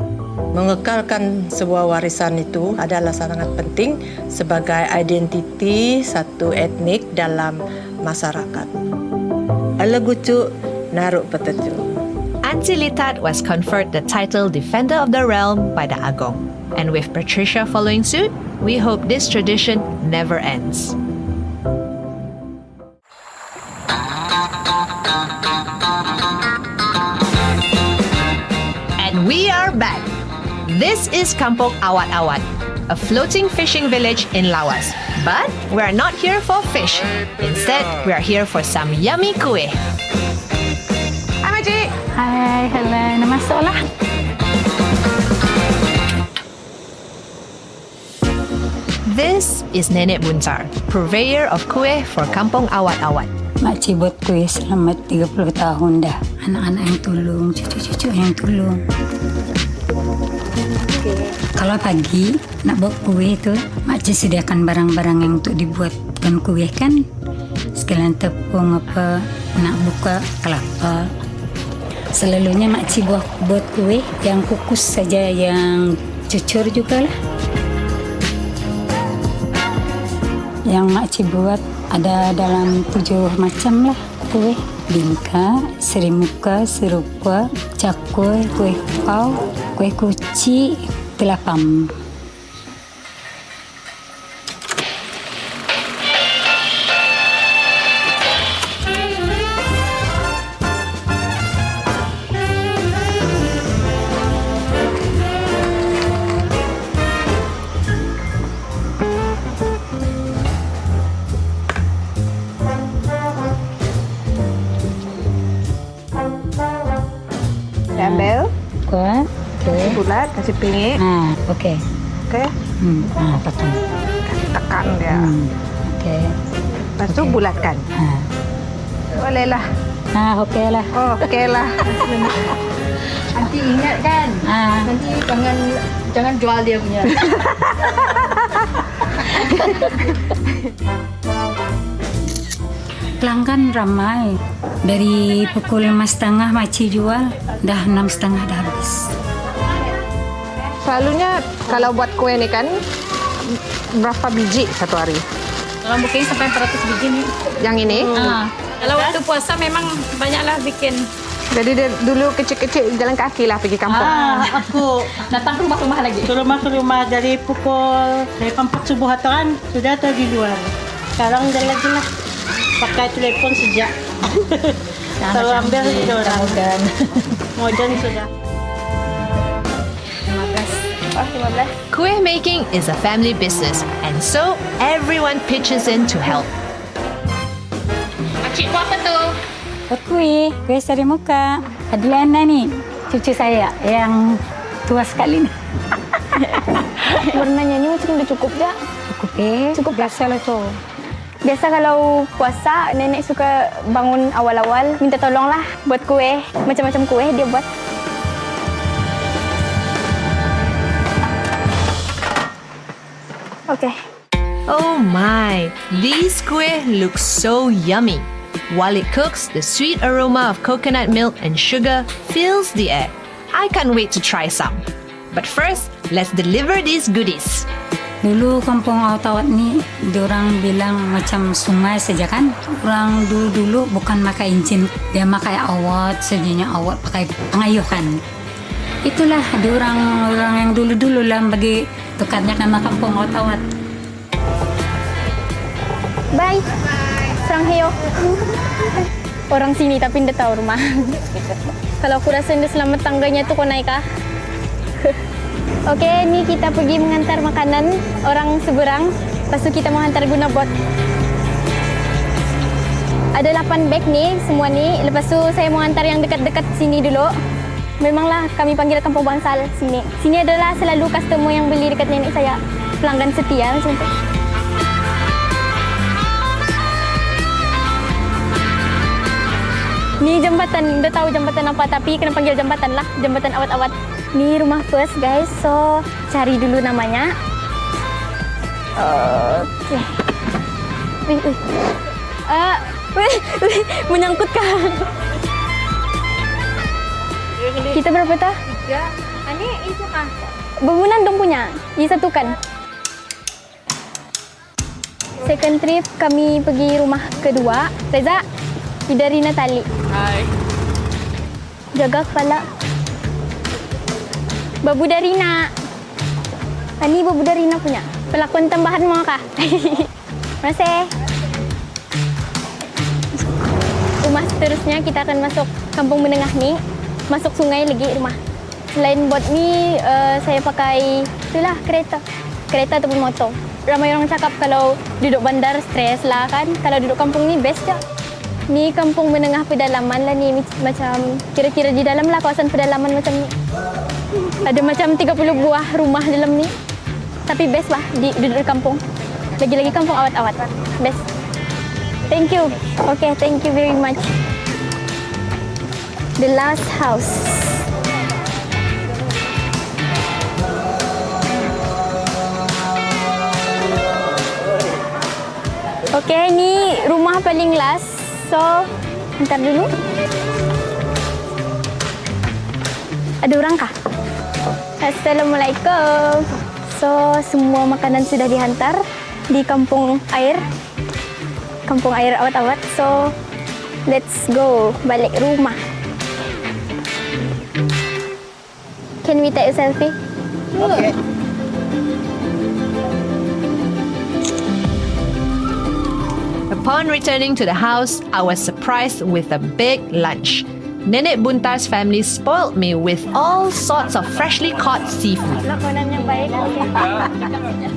Mengekalkan sebuah warisan itu adalah sangat penting sebagai identiti satu etnik dalam masyarakat. Alagucu naruk petecu. Auntie Litat was conferred the title Defender of the Realm by the Agong. And with Patricia following suit, we hope this tradition never ends. And we are back. This is Kampung Awat-Awat, a floating fishing village in Lawas. But we are not here for fish. Instead, we are here for some yummy kuih. Hai Makcik. Hai, hello. Nama masuklah. This is Nenek Buntar, purveyor of kuih for Kampung Awat-Awat. Makcik buat kuih selama 30 tahun dah. Anak-anak yang tolong, cucu-cucu yang tolong. Kalau pagi nak buat kuih tu, makcik sediakan barang-barang yang untuk dibuatkan kuih kan. Sekalian tepung apa, nak buka kelapa. Selalunya makcik buat kuih yang kukus saja, yang cucur juga lah. Yang makcik buat ada dalam 7 macam lah kuih. Bingka, Sri Mukah, serupa, cakwe, kuih pau, kuih kuci, telapam. bulat, kasih pingit. Okey. Okey. Potong. Kasih tekan dia. Okey. Lepas tu bulatkan. Bolehlah. Okeylah. Oh, okeylah. Nanti ingat kan? Nanti jangan jual dia punya. Pelanggan ramai. Dari pukul 5.30 makcik jual, dah 6.30 dah habis. Selalunya kalau buat kue ni kan, berapa biji satu hari? Dalam booking sampai 400 biji nih. Yang ini? Kalau waktu puasa memang banyaklah bikin. Jadi dia dulu kecil-kecil jalan kaki lah pergi kampung. Aku datang ke rumah-rumah lagi. Ke rumah dari pukul 4 subuh atau kan sudah atau dijual. Sekarang jalan lagi lah. Pakai telepon sejak. Kalau ambil sudah orang. Modern sudah. 15. Kueh making is a family business, and so everyone pitches in to help. Makcik buat apa tu? Kuih Soul of Mukah. Tellian ni, cucu saya yang tua sekali ni. Warnanya ni macam dah cukup je. Cukup biasa lah tu. Biasa kalau puasa, nenek suka bangun awal-awal, minta tolong lah buat kuih. Macam-macam kuih dia buat. Okay. Oh my, these kueh look so yummy. While it cooks, the sweet aroma of coconut milk and sugar fills the air. I can't wait to try some. But first, let's deliver these goodies. Dulu kampung awat-awat ni, diorang bilang macam sungai saja kan. Orang dulu bukan pakai enjin, dia pakai awat, sejanya awat pakai pengayuh kan. Itulah diorang yang dulu-dulu lah bagi tukarnya nama kampung awat-awat. Bye. Sarang heyo. Orang sini tapi tidak tahu rumah. Kalau aku rasa dia selamat tangganya tu kau naik kah? Okey, ni kita pergi mengantar makanan orang seberang. Lepas tu kita menghantar guna bot. Ada 8 beg ni, semua ni. Lepas tu saya mau hantar yang dekat-dekat sini dulu. Memanglah kami panggil kampung bangsal sini. Sini adalah selalu customer yang beli dekat nenek saya. Pelanggan setia macam tu. Ni jambatan, dah tahu jambatan apa tapi kena panggil jambatan lah. Jambatan awat-awat. Ni rumah first guys, so cari dulu namanya. Okey. Menyangkutkan. Kita berapa tah? 3. Ini itu kah? Bangunan dong punya. Disatukan. Second trip kami pergi rumah kedua. Reza, Idari Natali. Hai. Jaga kepala. Babu Darina. Ini Babu Darina punya. Pelakon tambahan mau kah? Masih. Rumah seterusnya kita akan masuk kampung menengah ni. Masuk sungai lagi rumah. Selain buat ni, saya pakai itulah kereta. Kereta ataupun motor. Ramai orang cakap kalau duduk bandar stres lah kan. Kalau duduk kampung ni best je. Ni kampung menengah pedalaman lah ni. Macam kira-kira di dalam lah kawasan pedalaman macam ni. Ada macam 30 buah rumah dalam ni. Tapi best lah duduk di kampung. Lagi-lagi kampung awat-awat. Best. Thank you. Okay, thank you very much. The last house. Okay, ni rumah paling last. So, hantar dulu. Ada orang kah? Assalamualaikum. So, semua makanan sudah dihantar di kampung air. Kampung air awat-awat. So, let's go balik rumah. Can we take a selfie? Okay. Upon returning to the house, I was surprised with a big lunch. Nenek Buntar's family spoiled me with all sorts of freshly caught seafood. Makanannya baik.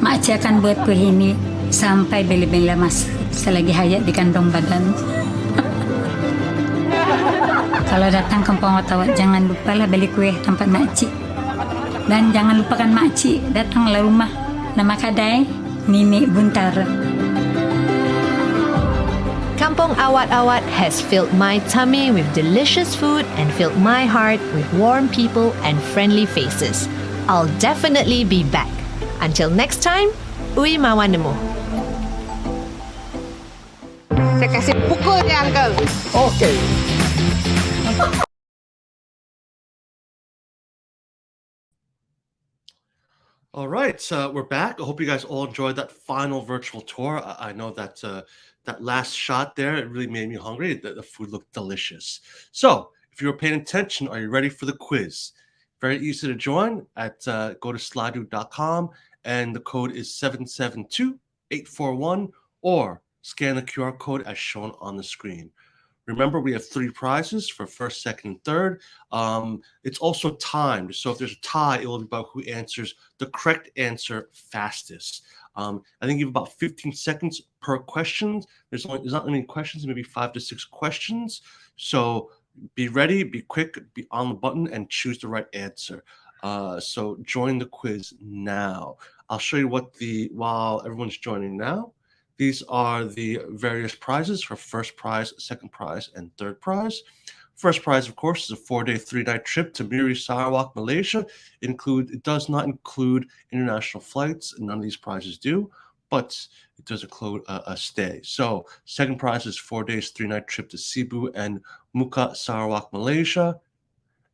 Makcik akan buat kuih ini sampai bila-bila mas selagi hayat di kandung badan. Kalau datang kampung awat-awat, jangan lupalah beli kuih tempat makcik. Dan jangan lupakan makcik datanglah rumah. Nama kedai Nini Buntara. Kampong Awat-Awat has filled my tummy with delicious food and filled my heart with warm people and friendly faces. I'll definitely be back. Until next time, Uwi Mawan nemu. Saya kasih pukul dia, Uncle. Okay. All right, we're back. I hope you guys all enjoyed that final virtual tour. I know that that last shot there, it really made me hungry. The food looked delicious. So if you were paying attention, are you ready for the quiz? Very easy to join. Go to slido.com and the code is 772841, or scan the QR code as shown on the screen. Remember, we have 3 prizes for first, second, and third. It's also timed. So if there's a tie, it will be about who answers the correct answer fastest. I think you have about 15 seconds per question. There's not many questions, maybe 5 to 6 questions. So be ready, be quick, be on the button, and choose the right answer. So join the quiz now. I'll show you while everyone's joining now. These are the various prizes for first prize, second prize, and third prize. First prize, of course, is a 4-day, 3-night trip to Miri, Sarawak, Malaysia. It does not include international flights, and none of these prizes do, but it does include a stay. So second prize is 4 days, 3-night trip to Cebu and Mukah, Sarawak, Malaysia.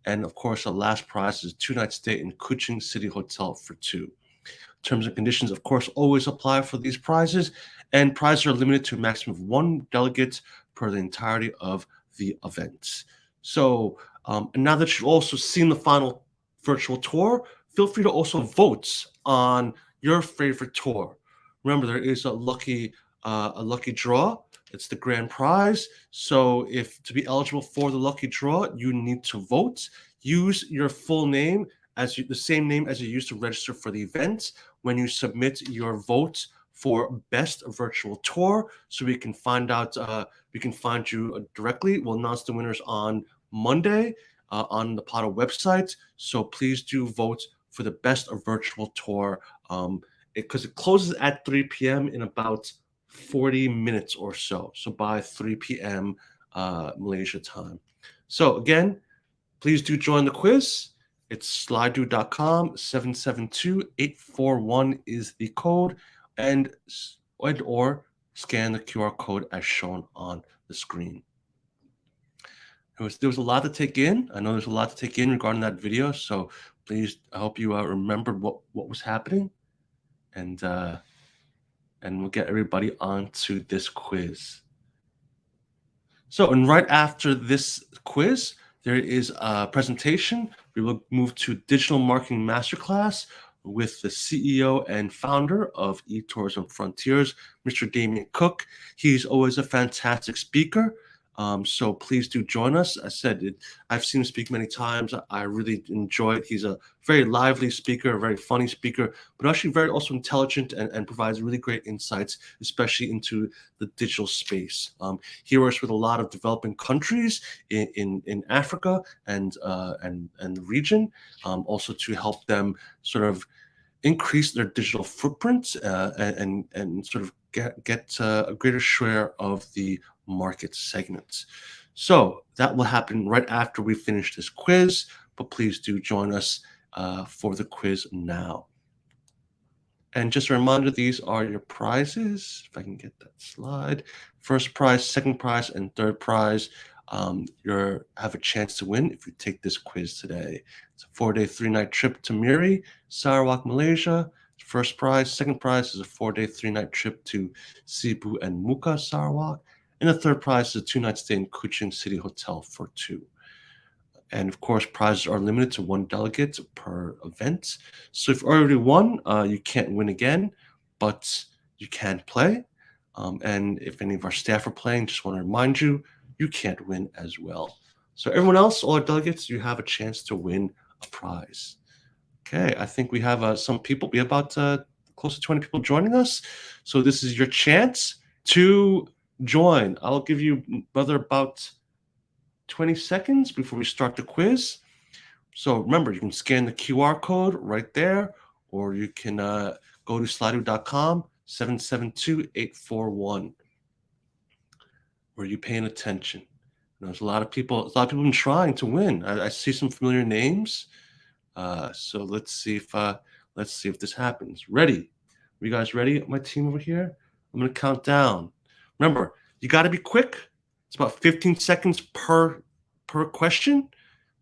And of course, the last prize is a 2-night stay in Kuching City Hotel for 2. Terms and conditions, of course, always apply for these prizes, and prizes are limited to a maximum of 1 delegate per the entirety of the event. So now that you've also seen the final virtual tour, feel free to also vote on your favorite tour. Remember, there is a lucky draw. It's the grand prize. So to be eligible for the lucky draw, you need to vote. Use your full name the same name as you used to register for the event when you submit your vote for best virtual tour, so we can find you directly. We'll announce the winners on Monday on the PATA website. So please do vote for the best virtual tour, because it closes at 3 p.m. in about 40 minutes or so. So by 3 p.m. Malaysia time. So again, please do join the quiz. It's slido.com, 772841 is the code, or scan the QR code as shown on the screen. There was a lot to take in. I know there's a lot to take in regarding that video, so please, I hope you remembered what was happening, and we'll get everybody onto this quiz. So, and right after this quiz, there is a presentation. We will move to Digital Marketing Masterclass with the CEO and founder of eTourism Frontiers, Mr. Damien Cook. He's always a fantastic speaker. So please do join us. I said I've seen him speak many times. I really enjoy it. He's a very lively speaker, a very funny speaker, but actually very also intelligent and provides really great insights, especially into the digital space. He works with a lot of developing countries in Africa and the region, also to help them sort of increase their digital footprint and sort of get a greater share of the market segments. So that will happen right after we finish this quiz, but please do join us for the quiz now. And just a reminder, these are your prizes. If I can get that slide. First prize, second prize, and third prize. You have a chance to win if you take this quiz today. It's a 4-day, 3-night trip to Miri, Sarawak, Malaysia. First prize. Second prize is a 4-day, 3-night trip to Cebu and Mukah, Sarawak. And the third prize is a 2-night stay in Kuching City Hotel for 2. And of course, prizes are limited to 1 delegate per event. So if you already won, you can't win again, but you can play. And if any of our staff are playing, just want to remind you, you can't win as well. So everyone else, all our delegates, you have a chance to win a prize. Okay, I think we have some people. We have about close to 20 people joining us. So this is your chance to join. I'll give you about 20 seconds before we start the quiz. So remember, you can scan the QR code right there, or you can go to slido.com 772-841. Were you paying attention? There's a lot of people have been trying to win. I see some familiar names. So let's see if this happens. Ready? Are you guys ready? My team over here? I'm gonna count down. Remember, you got to be quick. It's about 15 seconds per question.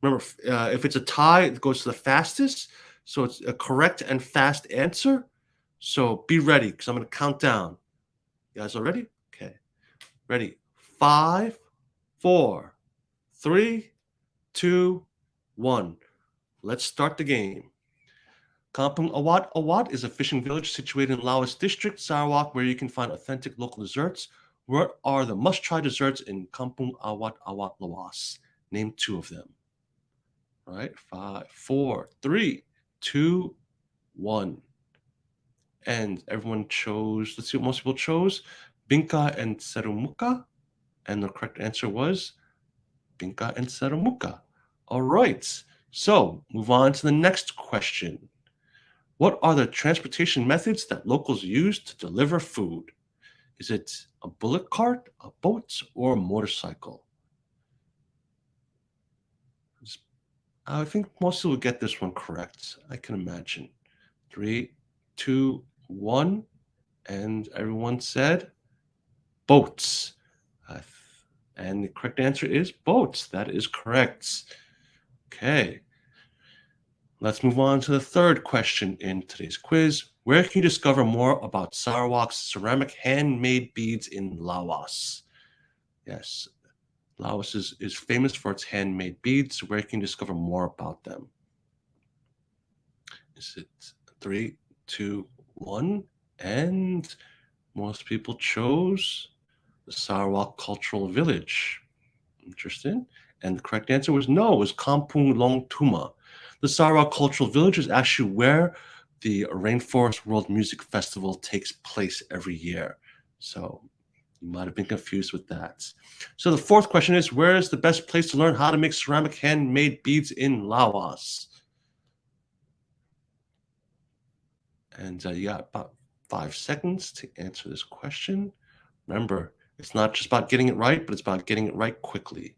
Remember, if it's a tie, it goes to the fastest. So it's a correct and fast answer. So be ready, because I'm gonna count down. You guys all ready? Okay. Ready? 5, 4, 3, 2, 1. Let's start the game. Kampung Awat Awat is a fishing village situated in Lawas district, Sarawak, where you can find authentic local desserts. What are the must-try desserts in Kampung Awat Awat Lawas? Name 2 of them. All right, 5, 4, 3, 2, 1. And everyone chose, let's see what most people chose, Bingka and Serumuka. And the correct answer was Bingka and Serumuka. All right, so move on to the next question. What are the transportation methods that locals use to deliver food? Is it a bullock cart, a boat, or a motorcycle? I think most people will get this one correct. I can imagine. 3, 2, 1, and everyone said boats. And the correct answer is boats. That is correct. Okay. Let's move on to the third question in today's quiz. Where can you discover more about Sarawak's ceramic handmade beads in Lawas? Yes, Laos is famous for its handmade beads. Where can you discover more about them? Is it 3, 2, 1? And most people chose the Sarawak Cultural Village. Interesting. And the correct answer was no, it was Kampung Long Tuma. The Sarawak Cultural Village is actually where the Rainforest World Music Festival takes place every year. So you might have been confused with that. So the fourth question is, where is the best place to learn how to make ceramic handmade beads in Lawas? And you got about 5 seconds to answer this question. Remember, it's not just about getting it right, but it's about getting it right quickly.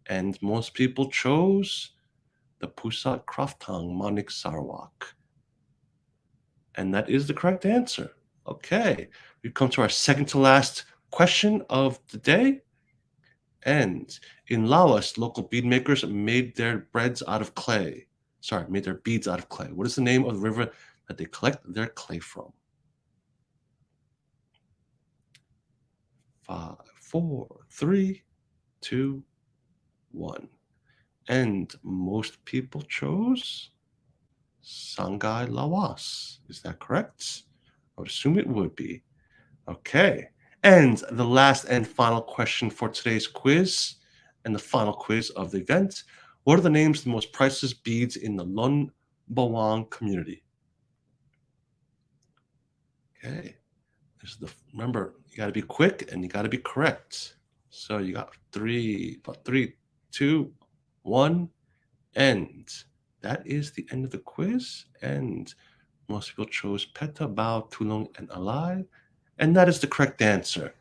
And most people chose the Pusat Kraftang Manik Sarawak. And that is the correct answer. Okay, we've come to our second to last question of the day. And in Laos, local bead makers made their beads out of clay. What is the name of the river that they collect their clay from? 5, 4, 3, 2, 1. And most people chose Sangay Lawas. Is that correct? I would assume it would be. Okay. And the last and final question for today's quiz, and the final quiz of the event. What are the names of the most priceless beads in the Lon Bawang community? Okay. Remember, you got to be quick and you got to be correct. So you got 3, 2, 1, and that is the end of the quiz. And most people chose Peta, Bao, Tulung, and Alai, and that is the correct answer.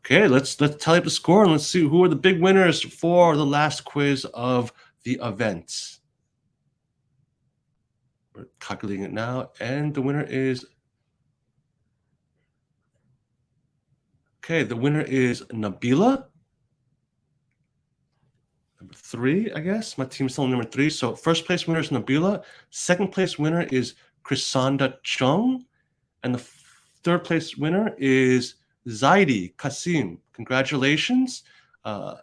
Okay, let's tally up the score and let's see who are the big winners for the last quiz of the event. We're calculating it now, and the winner is Nabila. Number 3, I guess. My team's still number 3. So first place winner is Nabila. Second place winner is Krisanda Chung. And the third place winner is Zaidi Kasim. Congratulations.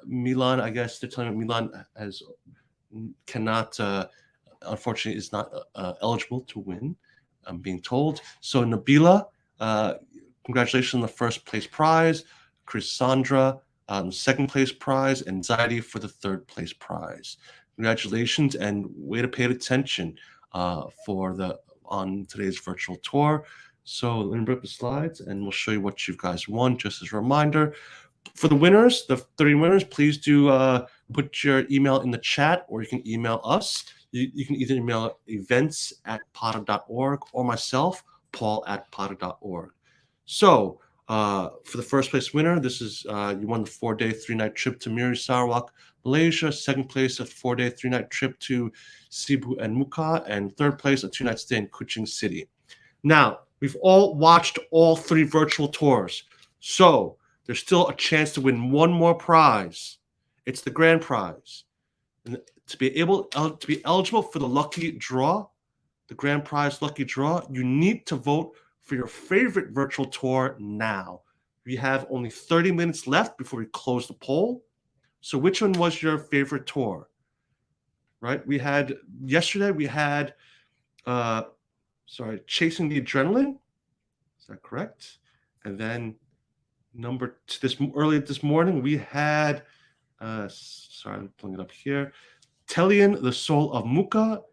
Milan, I guess they're telling me Milan unfortunately is not eligible to win, I'm being told. So Nabila, congratulations on the first place prize. Krisandra, second place prize, and Zaidi for the third place prize. Congratulations, and way to pay attention on today's virtual tour. So let me bring up the slides and we'll show you what you guys won, just as a reminder. For the winners, the 30 winners, please do put your email in the chat, or you can email us. you can either email events@pada.org or myself, paul@pada.org. So for the first place winner, this is you won the 4-day 3-night trip to Miri Sarawak, Malaysia. Second place, a 4-day 3-night trip to Cebu and Mukah, and third place, a 2-night stay in Kuching City. Now, we've all watched all 3 virtual tours, so there's still a chance to win one more prize. It's the grand prize. And to be eligible for the lucky draw, the grand prize lucky draw, you need to vote for your favorite virtual tour now. We have only 30 minutes left before we close the poll. So which one was your favorite tour? Right? Yesterday we had Chasing the Adrenaline. Is that correct? And then earlier this morning we had I'm pulling it up here, Tellian, the Soul of Mukah,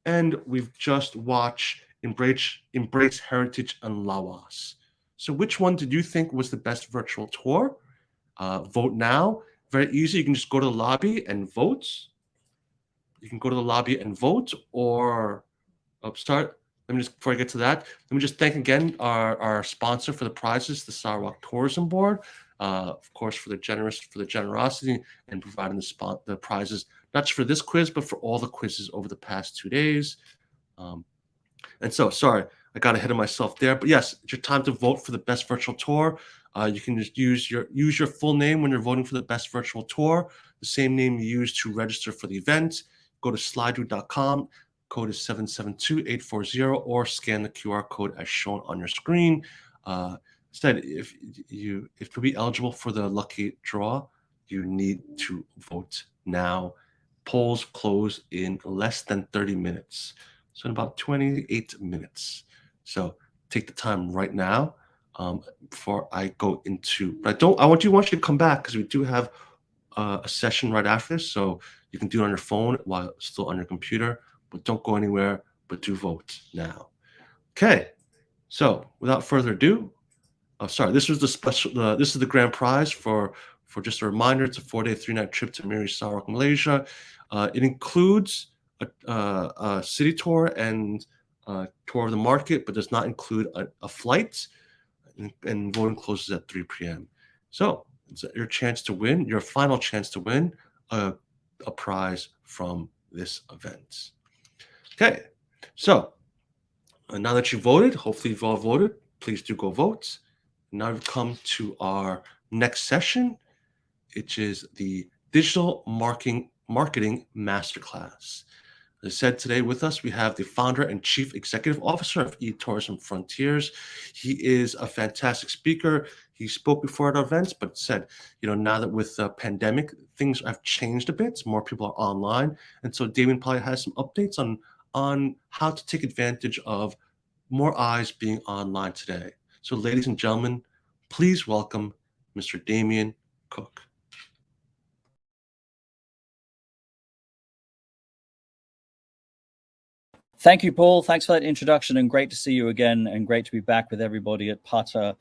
and we've just watched Embrace Heritage and Lawas. So which one did you think was the best virtual tour? Vote now. Very easy. You can just go to the lobby and vote. You can go to the lobby and vote, or before I get to that, let me just thank again our sponsor for the prizes, the Sarawak Tourism Board, of course, for the generosity and providing the prizes, not just for this quiz, but for all the quizzes over the past 2 days. And so, sorry, I got ahead of myself there, but yes, it's your time to vote for the best virtual tour. You can just use your full name when you're voting for the best virtual tour, the same name you use to register for the event. Go to slido.com. Code is 772840, or scan the QR code as shown on your screen. If to be eligible for the lucky draw, you need to vote now. Polls close in less than 30 minutes, so in about 28 minutes. So take the time right now before I go into. But I want you to come back, because we do have a session right after this, so you can do it on your phone while still on your computer. But don't go anywhere, but do vote now. Okay, so without further ado, this was this is the grand prize for just a reminder. It's a 4-day 3-night trip to Miri Sarawak, Malaysia. It includes a city tour and a tour of the market, but does not include a flight, and voting closes at 3 p.m. So it's your final chance to win a prize from this event. Okay, so now that you voted, hopefully you've all voted, please do go vote. Now we've come to our next session, which is the Digital Marketing Masterclass. As I said, today with us, we have the founder and chief executive officer of eTourism Frontiers. He is a fantastic speaker. He spoke before at our events, but said, now that with the pandemic, things have changed a bit. More people are online. And so Damien probably has some updates on how to take advantage of more eyes being online today. So ladies and gentlemen, please welcome Mr. Damien Cook. Thank you, Paul. Thanks for that introduction, and great to see you again, and great to be back with everybody at PATA,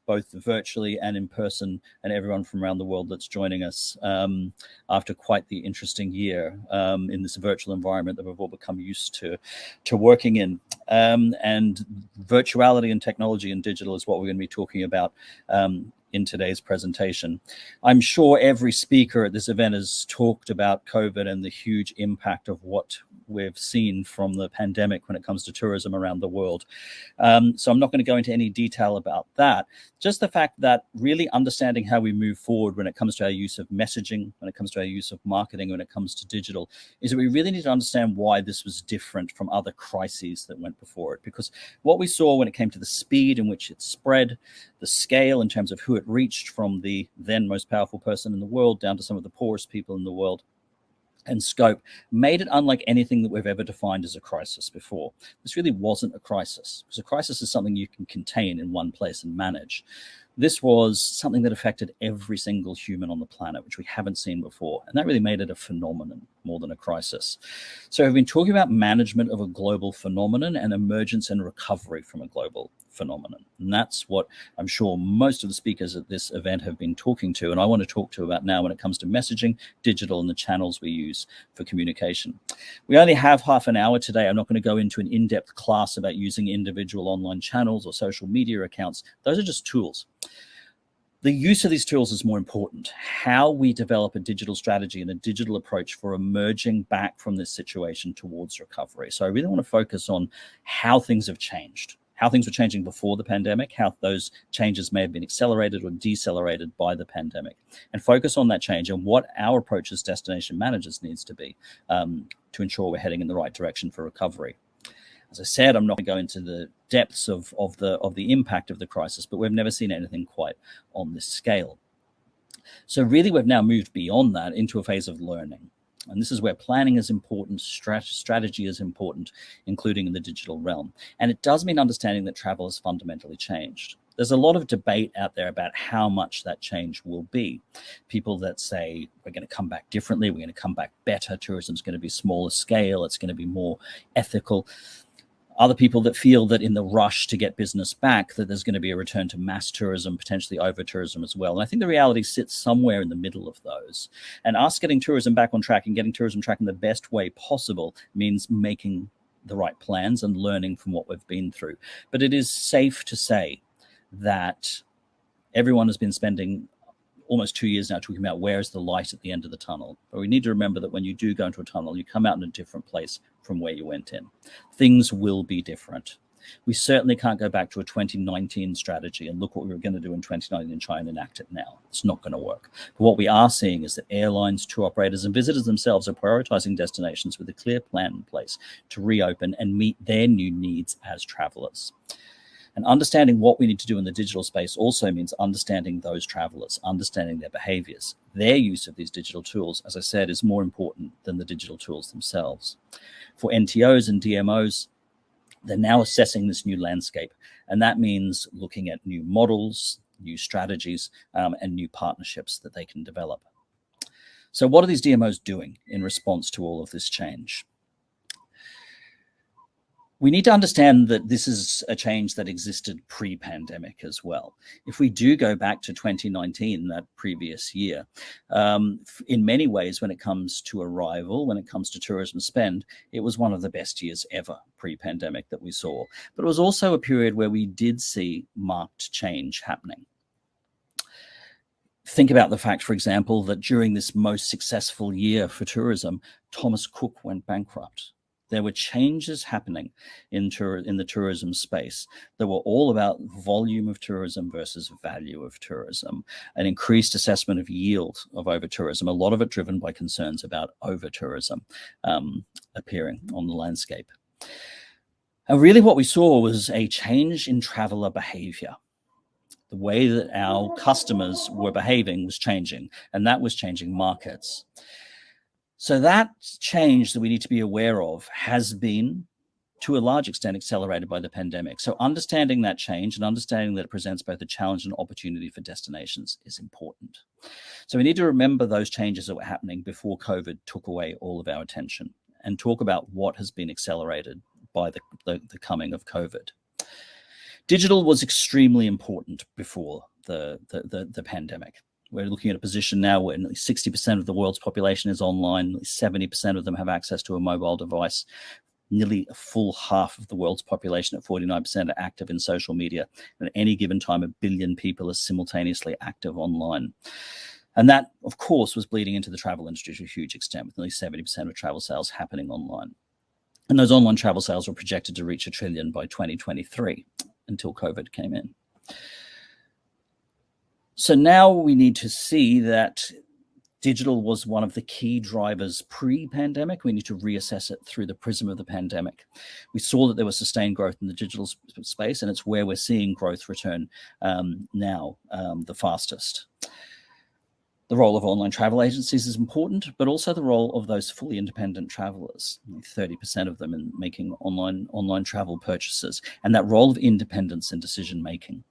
both virtually and in person, and everyone from around the world that's joining us after quite the interesting year in this virtual environment that we've all become used to working in. And virtuality and technology and digital is what we're going to be talking about in today's presentation. I'm sure every speaker at this event has talked about COVID and the huge impact of what we've seen from the pandemic when it comes to tourism around the world. So I'm not going to go into any detail about that. Just the fact that really understanding how we move forward when it comes to our use of messaging, when it comes to our use of marketing, when it comes to digital, is that we really need to understand why this was different from other crises that went before it. Because what we saw when it came to the speed in which it spread, the scale in terms of who it reached, from the then most powerful person in the world down to some of the poorest people in the world, and scope, made it unlike anything that we've ever defined as a crisis before. This really wasn't a crisis, because a crisis is something you can contain in one place and manage. This was something that affected every single human on the planet, which we haven't seen before. And that really made it a phenomenon more than a crisis. So we've been talking about management of a global phenomenon and emergence and recovery from a global phenomenon. And that's what I'm sure most of the speakers at this event have been talking to, and I want to talk to about now when it comes to messaging, digital, and the channels we use for communication. We only have half an hour today. I'm not going to go into an in-depth class about using individual online channels or social media accounts. Those are just tools. The use of these tools is more important. How we develop a digital strategy and a digital approach for emerging back from this situation towards recovery. So I really want to focus on how things have changed, how things were changing before the pandemic, how those changes may have been accelerated or decelerated by the pandemic, and focus on that change and what our approach as destination managers needs to be to ensure we're heading in the right direction for recovery. As I said, I'm not going to go into the depths of the impact of the crisis, but we've never seen anything quite on this scale. So really, we've now moved beyond that into a phase of learning. And this is where planning is important, strategy is important, including in the digital realm. And it does mean understanding that travel has fundamentally changed. There's a lot of debate out there about how much that change will be. People that say we're going to come back differently, we're going to come back better, tourism's going to be smaller scale, it's going to be more ethical. Other people that feel that in the rush to get business back, that there's going to be a return to mass tourism, potentially over tourism as well. And I think the reality sits somewhere in the middle of those. And us getting tourism back on track and getting tourism track in the best way possible means making the right plans and learning from what we've been through. But it is safe to say that everyone has been spending almost 2 years now talking about where's the light at the end of the tunnel. But we need to remember that when you do go into a tunnel, you come out in a different place from where you went in. Things will be different. We certainly can't go back to a 2019 strategy and look what we were going to do in 2019 in China and enact it now. It's not going to work. But what we are seeing is that airlines, tour operators, and visitors themselves are prioritizing destinations with a clear plan in place to reopen and meet their new needs as travelers. And understanding what we need to do in the digital space also means understanding those travelers, understanding their behaviors. Their use of these digital tools, as I said, is more important than the digital tools themselves. For NTOs and DMOs, they're now assessing this new landscape. And that means looking at new models, new strategies, and new partnerships that they can develop. So what are these DMOs doing in response to all of this change? We need to understand that this is a change that existed pre-pandemic as well. If we do go back to 2019, that previous year, in many ways, when it comes to arrival, when it comes to tourism spend, it was one of the best years ever pre-pandemic that we saw. But it was also a period where we did see marked change happening. Think about the fact, for example, that during this most successful year for tourism, Thomas Cook went bankrupt. There were changes happening in the tourism space that were all about volume of tourism versus value of tourism, an increased assessment of yield of over-tourism, a lot of it driven by concerns about over-tourism appearing on the landscape. And really what we saw was a change in traveler behavior. The way that our customers were behaving was changing, and that was changing markets. So that change that we need to be aware of has been, to a large extent, accelerated by the pandemic. So understanding that change and understanding that it presents both a challenge and opportunity for destinations is important. So we need to remember those changes that were happening before COVID took away all of our attention and talk about what has been accelerated by the coming of COVID. Digital was extremely important before the pandemic. We're looking at a position now where nearly 60% of the world's population is online, nearly 70% of them have access to a mobile device, nearly a full half of the world's population at 49% are active in social media. And at any given time, 1 billion people are simultaneously active online. And that, of course, was bleeding into the travel industry to a huge extent, with nearly 70% of travel sales happening online. And those online travel sales were projected to reach $1 trillion by 2023 until COVID came in. So now we need to see that digital was one of the key drivers pre-pandemic. We need to reassess it through the prism of the pandemic. We saw that there was sustained growth in the digital space, and it's where we're seeing growth return now the fastest. The role of online travel agencies is important, but also the role of those fully independent travelers, 30% of them in making online travel purchases, and that role of independence in decision-making.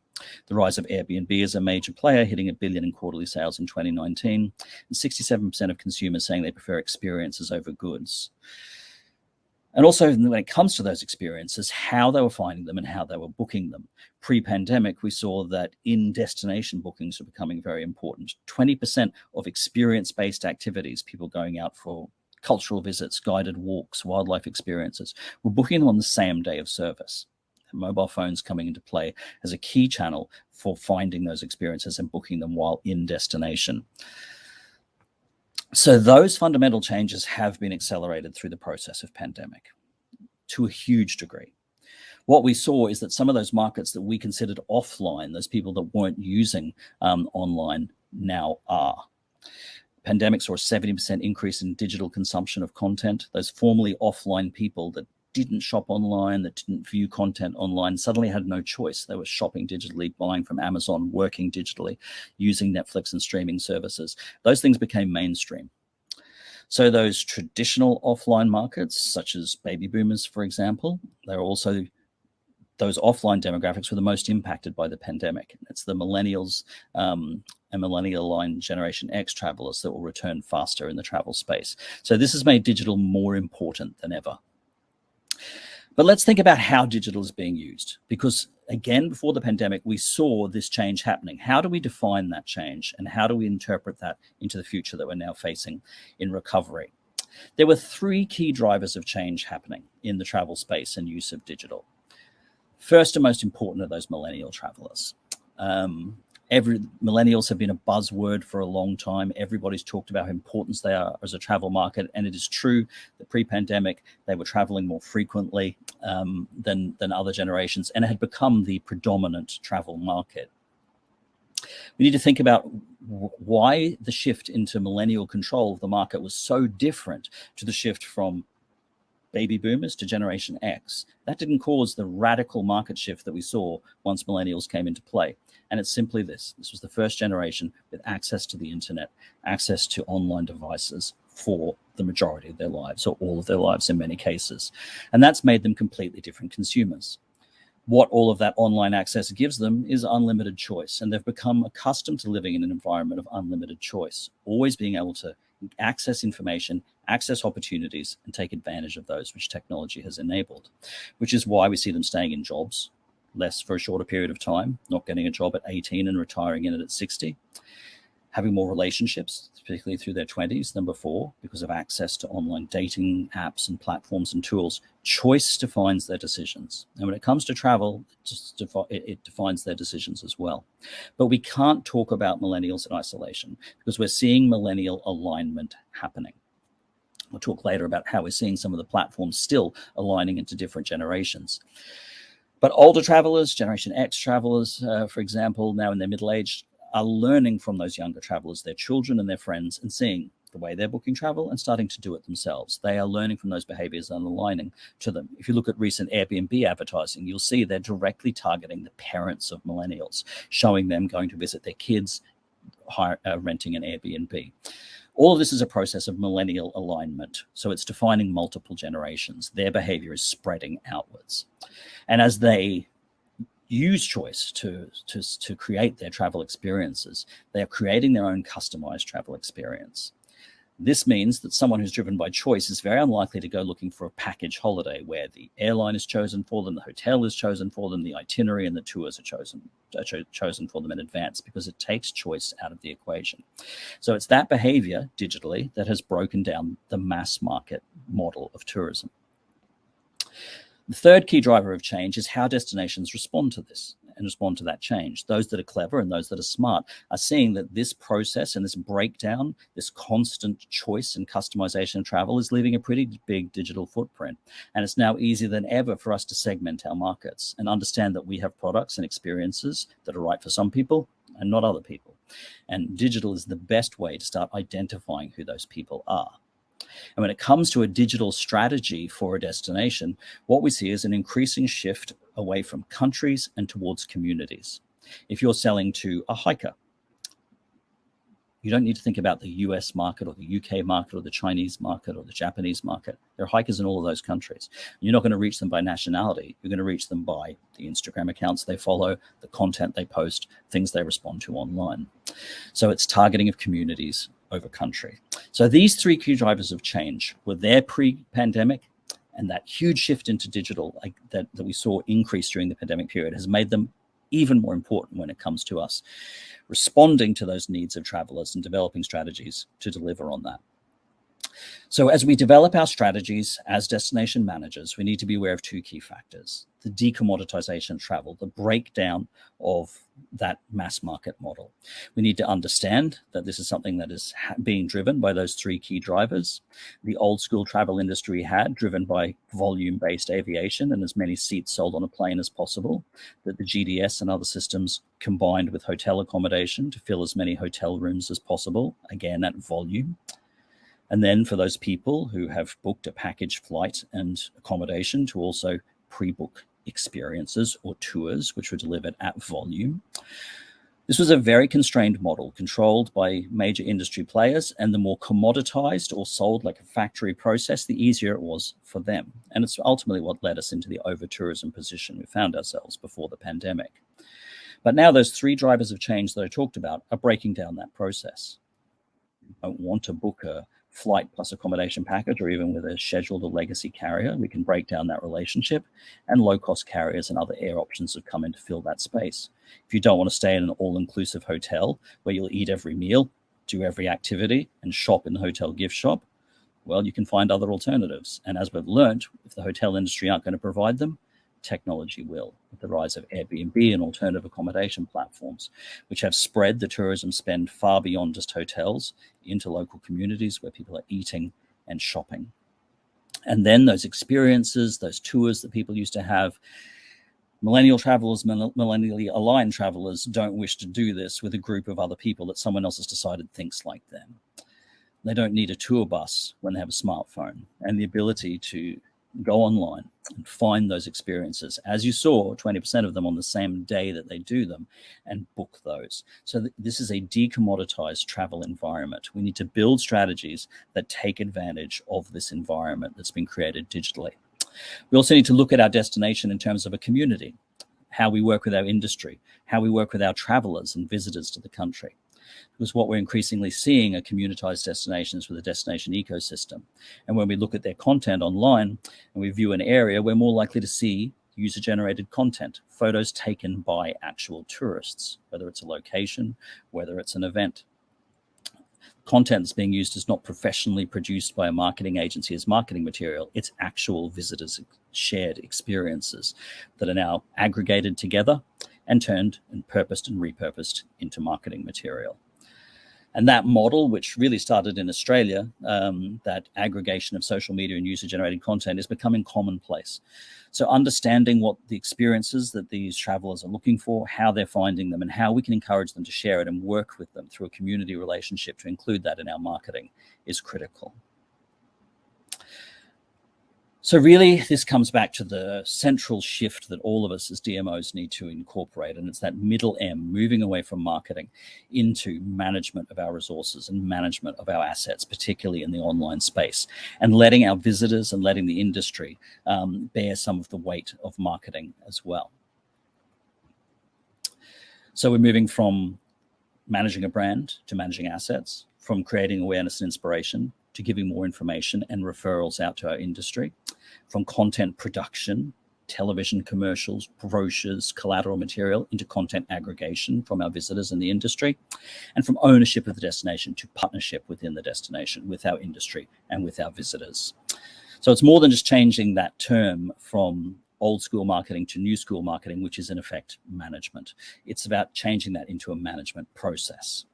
The rise of Airbnb as a major player, hitting $1 billion in quarterly sales in 2019, and 67% of consumers saying they prefer experiences over goods. And also when it comes to those experiences, how they were finding them and how they were booking them. Pre-pandemic, we saw that in-destination bookings were becoming very important. 20% of experience-based activities, people going out for cultural visits, guided walks, wildlife experiences, were booking them on the same day of service. Mobile phones coming into play as a key channel for finding those experiences and booking them while in destination. So those fundamental changes have been accelerated through the process of pandemic to a huge degree. What we saw is that some of those markets that we considered offline, those people that weren't using online, now are. Pandemic saw a 70% increase in digital consumption of content. Those formerly offline people that didn't shop online, that didn't view content online, suddenly had no choice. They were shopping digitally, buying from Amazon, working digitally, using Netflix and streaming services. Those things became mainstream. So those traditional offline markets, such as baby boomers, for example, they're also, those offline demographics were the most impacted by the pandemic. It's the millennials and millennial line Generation X travelers that will return faster in the travel space. So this has made digital more important than ever. But let's think about how digital is being used, because again, before the pandemic, we saw this change happening. How do we define that change and how do we interpret that into the future that we're now facing in recovery? There were three key drivers of change happening in the travel space and use of digital. First and most important are those millennial travelers. Millennials have been a buzzword for a long time. Everybody's talked about how important they are as a travel market. And it is true that pre-pandemic, they were traveling more frequently than other generations and had become the predominant travel market. We need to think about why the shift into millennial control of the market was so different to the shift from baby boomers to Generation X. That didn't cause the radical market shift that we saw once millennials came into play. And it's simply this. This was the first generation with access to the internet, access to online devices for the majority of their lives, or all of their lives in many cases. And that's made them completely different consumers. What all of that online access gives them is unlimited choice. And they've become accustomed to living in an environment of unlimited choice, always being able to access information, access opportunities, and take advantage of those which technology has enabled, which is why we see them staying in jobs less for a shorter period of time, not getting a job at 18 and retiring in it at 60, having more relationships, particularly through their 20s than before, because of access to online dating apps and platforms and tools. Choice defines their decisions. And when it comes to travel, it defines their decisions as well. But we can't talk about millennials in isolation because we're seeing millennial alignment happening. We'll talk later about how we're seeing some of the platforms still aligning into different generations. But older travelers, Generation X travelers, for example, now in their middle age, are learning from those younger travelers, their children and their friends, and seeing the way they're booking travel and starting to do it themselves. They are learning from those behaviors and aligning to them. If you look at recent Airbnb advertising, you'll see they're directly targeting the parents of millennials, showing them going to visit their kids, renting an Airbnb. All of this is a process of millennial alignment. So it's defining multiple generations. Their behavior is spreading outwards. And as they use choice to create their travel experiences, they are creating their own customized travel experience. This means that someone who's driven by choice is very unlikely to go looking for a package holiday where the airline is chosen for them, the hotel is chosen for them, the itinerary and the tours are chosen for them in advance, because it takes choice out of the equation. So it's that behavior digitally that has broken down the mass market model of tourism. The third key driver of change is how destinations respond to this and respond to that change. Those that are clever and those that are smart are seeing that this process and this breakdown, this constant choice and customization of travel is leaving a pretty big digital footprint. And it's now easier than ever for us to segment our markets and understand that we have products and experiences that are right for some people and not other people. And digital is the best way to start identifying who those people are. And when it comes to a digital strategy for a destination, what we see is an increasing shift away from countries and towards communities. If you're selling to a hiker, you don't need to think about the US market or the UK market or the Chinese market or the Japanese market. There are hikers in all of those countries. You're not going to reach them by nationality. You're going to reach them by the Instagram accounts they follow, the content they post, things they respond to online. So it's targeting of communities over country. So these three key drivers of change were there pre-pandemic. And that huge shift into digital that we saw increase during the pandemic period has made them even more important when it comes to us responding to those needs of travelers and developing strategies to deliver on that. So as we develop our strategies as destination managers, we need to be aware of two key factors: the decommoditization of travel, the breakdown of that mass market model. We need to understand that this is something that is being driven by those three key drivers. The old school travel industry had driven by volume-based aviation and as many seats sold on a plane as possible, that the GDS and other systems combined with hotel accommodation to fill as many hotel rooms as possible, again at volume. And then for those people who have booked a package flight and accommodation to also pre-book experiences or tours, which were delivered at volume. This was a very constrained model controlled by major industry players, and the more commoditized or sold like a factory process, the easier it was for them. And it's ultimately what led us into the over-tourism position we found ourselves before the pandemic. But now those three drivers of change that I talked about are breaking down that process. You don't want to book a flight plus accommodation package, or even with a scheduled or legacy carrier. We can break down that relationship, and low-cost carriers and other air options have come in to fill that space. If you don't want to stay in an all-inclusive hotel where you'll eat every meal, do every activity, and shop in the hotel gift shop, well, you can find other alternatives. And as we've learned, if the hotel industry aren't going to provide them, technology will, with the rise of Airbnb and alternative accommodation platforms, which have spread the tourism spend far beyond just hotels into local communities where people are eating and shopping. And then those experiences, those tours that people used to have, millennial travelers, millennially aligned travelers don't wish to do this with a group of other people that someone else has decided thinks like them. They don't need a tour bus when they have a smartphone, and the ability to go online and find those experiences. As you saw, 20% of them on the same day that they do them, and book those. So this is a decommoditized travel environment. We need to build strategies that take advantage of this environment that's been created digitally. We also need to look at our destination in terms of a community, how we work with our industry, how we work with our travelers and visitors to the country. Because what we're increasingly seeing are communitized destinations with a destination ecosystem. And when we look at their content online and we view an area, we're more likely to see user-generated content, photos taken by actual tourists, whether it's a location, whether it's an event. Content that's being used is not professionally produced by a marketing agency as marketing material. It's actual visitors' shared experiences that are now aggregated together and turned and purposed and repurposed into marketing material. And that model, which really started in Australia, that aggregation of social media and user-generated content, is becoming commonplace. So understanding what the experiences that these travelers are looking for, how they're finding them, and how we can encourage them to share it and work with them through a community relationship to include that in our marketing is critical. So really, this comes back to the central shift that all of us as DMOs need to incorporate, and it's that middle M, moving away from marketing into management of our resources and management of our assets, particularly in the online space, and letting our visitors and letting the industry bear some of the weight of marketing as well. So we're moving from managing a brand to managing assets, from creating awareness and inspiration to giving more information and referrals out to our industry, from content production, television commercials, brochures, collateral material, into content aggregation from our visitors in the industry, and from ownership of the destination to partnership within the destination with our industry and with our visitors. So it's more than just changing that term from old school marketing to new school marketing, which is in effect management. It's about changing that into a management process.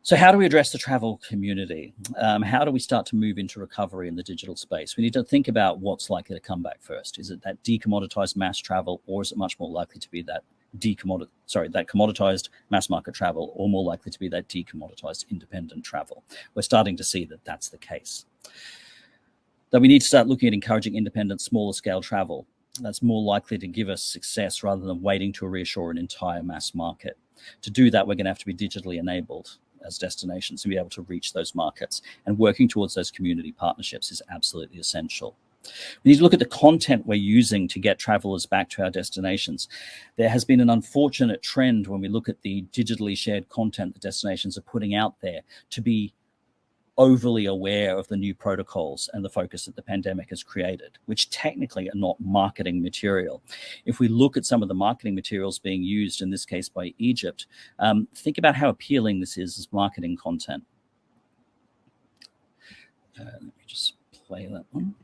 So how do we address the travel community? How do we start to move into recovery in the digital space? We need to think about what's likely to come back first. Is it that decommoditized mass travel, or is it much more likely to be that commoditized mass market travel, or more likely to be that decommoditized independent travel? We're starting to see that that's the case. That we need to start looking at encouraging independent, smaller scale travel. That's more likely to give us success rather than waiting to reassure an entire mass market. To do that, we're going to have to be digitally enabled as destinations to be able to reach those markets, and working towards those community partnerships is absolutely essential. We need to look at the content we're using to get travelers back to our destinations. There has been an unfortunate trend when we look at the digitally shared content that destinations are putting out there to be overly aware of the new protocols and the focus that the pandemic has created, which technically are not marketing material. If we look at some of the marketing materials being used, in this case by Egypt, think about how appealing this is as marketing content. Let me just play that one.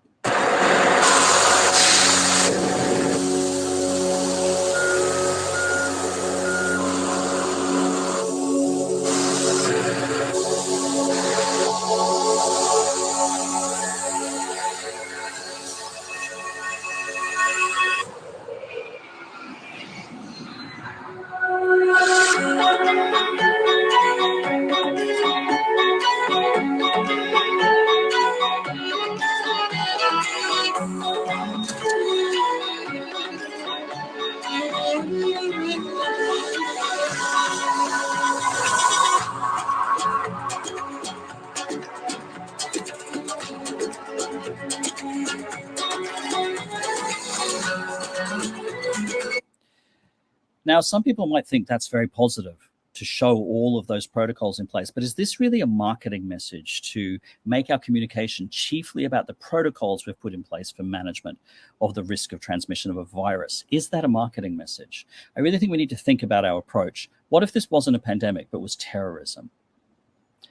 Now, some people might think that's very positive to show all of those protocols in place, but is this really a marketing message to make our communication chiefly about the protocols we've put in place for management of the risk of transmission of a virus? Is that a marketing message? I really think we need to think about our approach. What if this wasn't a pandemic, but was terrorism?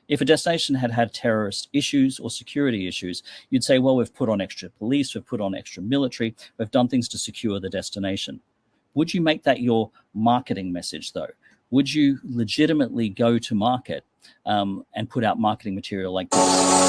If a destination had had terrorist issues or security issues, you'd say, well, we've put on extra police, we've put on extra military, we've done things to secure the destination. Would you make that your marketing message, though? Would you legitimately go to market and put out marketing material like this?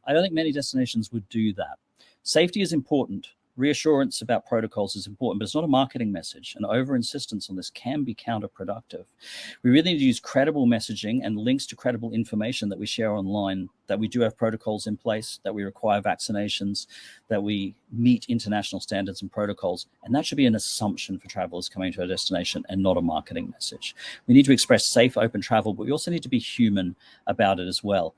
I don't think many destinations would do that. Safety is important. Reassurance about protocols is important, but it's not a marketing message, and over-insistence on this can be counterproductive. We really need to use credible messaging and links to credible information that we share online, that we do have protocols in place, that we require vaccinations, that we meet international standards and protocols, and that should be an assumption for travelers coming to our destination and not a marketing message. We need to express safe, open travel, but we also need to be human about it as well.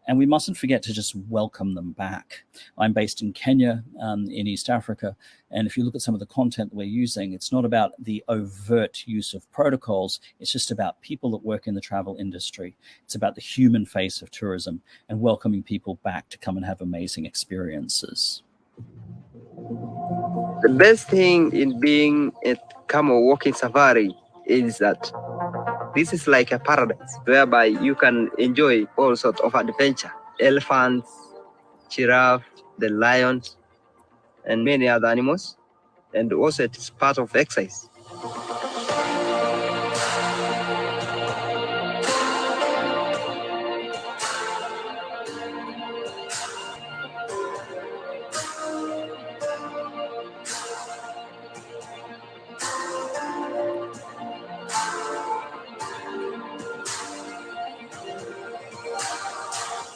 And we mustn't forget to just welcome them back. I'm based in Kenya, in East Africa. And if you look at some of the content that we're using, it's not about the overt use of protocols. It's just about people that work in the travel industry. It's about the human face of tourism and welcoming people back to come and have amazing experiences. The best thing in being at camel walking safari is that this is like a paradise whereby you can enjoy all sorts of adventure. Elephants, giraffe, the lions, and many other animals. And also it is part of exercise.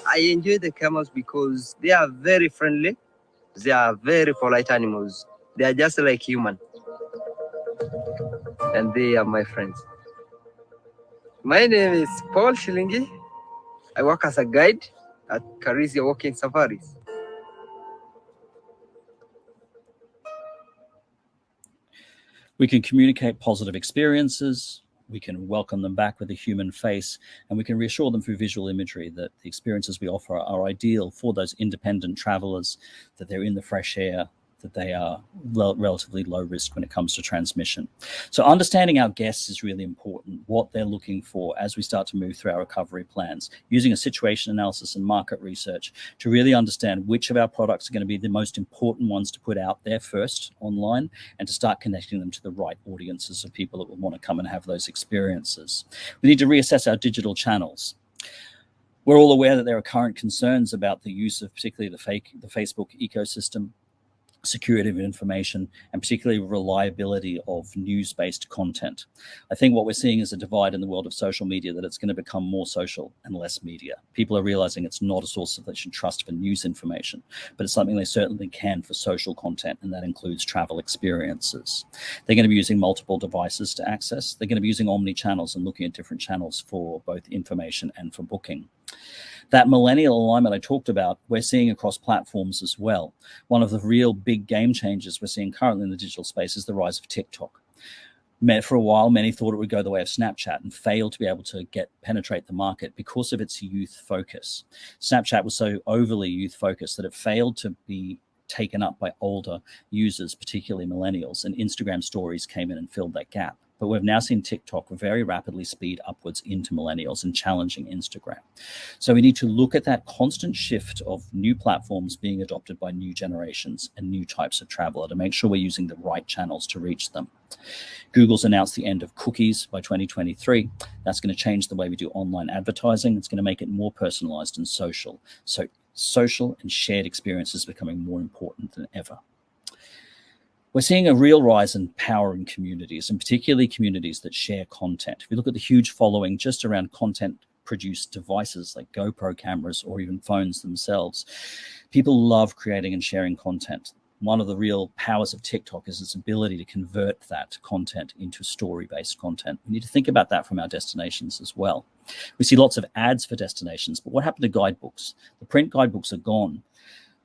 I enjoy the camels because they are very friendly. They are very polite animals. They are just like human. And they are my friends. My name is Paul Shilingi. I work as a guide at Karisia Walking Safaris. We can communicate positive experiences. We can welcome them back with a human face, and we can reassure them through visual imagery that the experiences we offer are ideal for those independent travelers, that they're in the fresh air, that they are relatively low risk when it comes to transmission. So understanding our guests is really important, what they're looking for as we start to move through our recovery plans, using a situation analysis and market research to really understand which of our products are going to be the most important ones to put out there first online, and to start connecting them to the right audiences of people that will want to come and have those experiences. We need to reassess our digital channels. We're all aware that there are current concerns about the use of particularly the Facebook ecosystem. security of information, and particularly reliability of news-based content. I think what we're seeing is a divide in the world of social media, that it's going to become more social and less media. People are realizing it's not a source that they should trust for news information, but it's something they certainly can for social content, and that includes travel experiences. They're going to be using multiple devices to access. They're going to be using omni-channels and looking at different channels for both information and for booking. That millennial alignment I talked about, we're seeing across platforms as well. One of the real big game changers we're seeing currently in the digital space is the rise of TikTok. For a while, many thought it would go the way of Snapchat and failed to be able to penetrate the market because of its youth focus. Snapchat was so overly youth focused that it failed to be taken up by older users, particularly millennials, and Instagram stories came in and filled that gap. But we've now seen TikTok very rapidly speed upwards into millennials and challenging Instagram. So we need to look at that constant shift of new platforms being adopted by new generations and new types of traveler to make sure we're using the right channels to reach them. Google's announced the end of cookies by 2023. That's going to change the way we do online advertising. It's going to make it more personalized and social. So social and shared experiences becoming more important than ever. We're seeing a real rise in power in communities, and particularly communities that share content. If you look at the huge following just around content-produced devices like GoPro cameras or even phones themselves, people love creating and sharing content. One of the real powers of TikTok is its ability to convert that content into story-based content. We need to think about that from our destinations as well. We see lots of ads for destinations, but what happened to guidebooks? The print guidebooks are gone.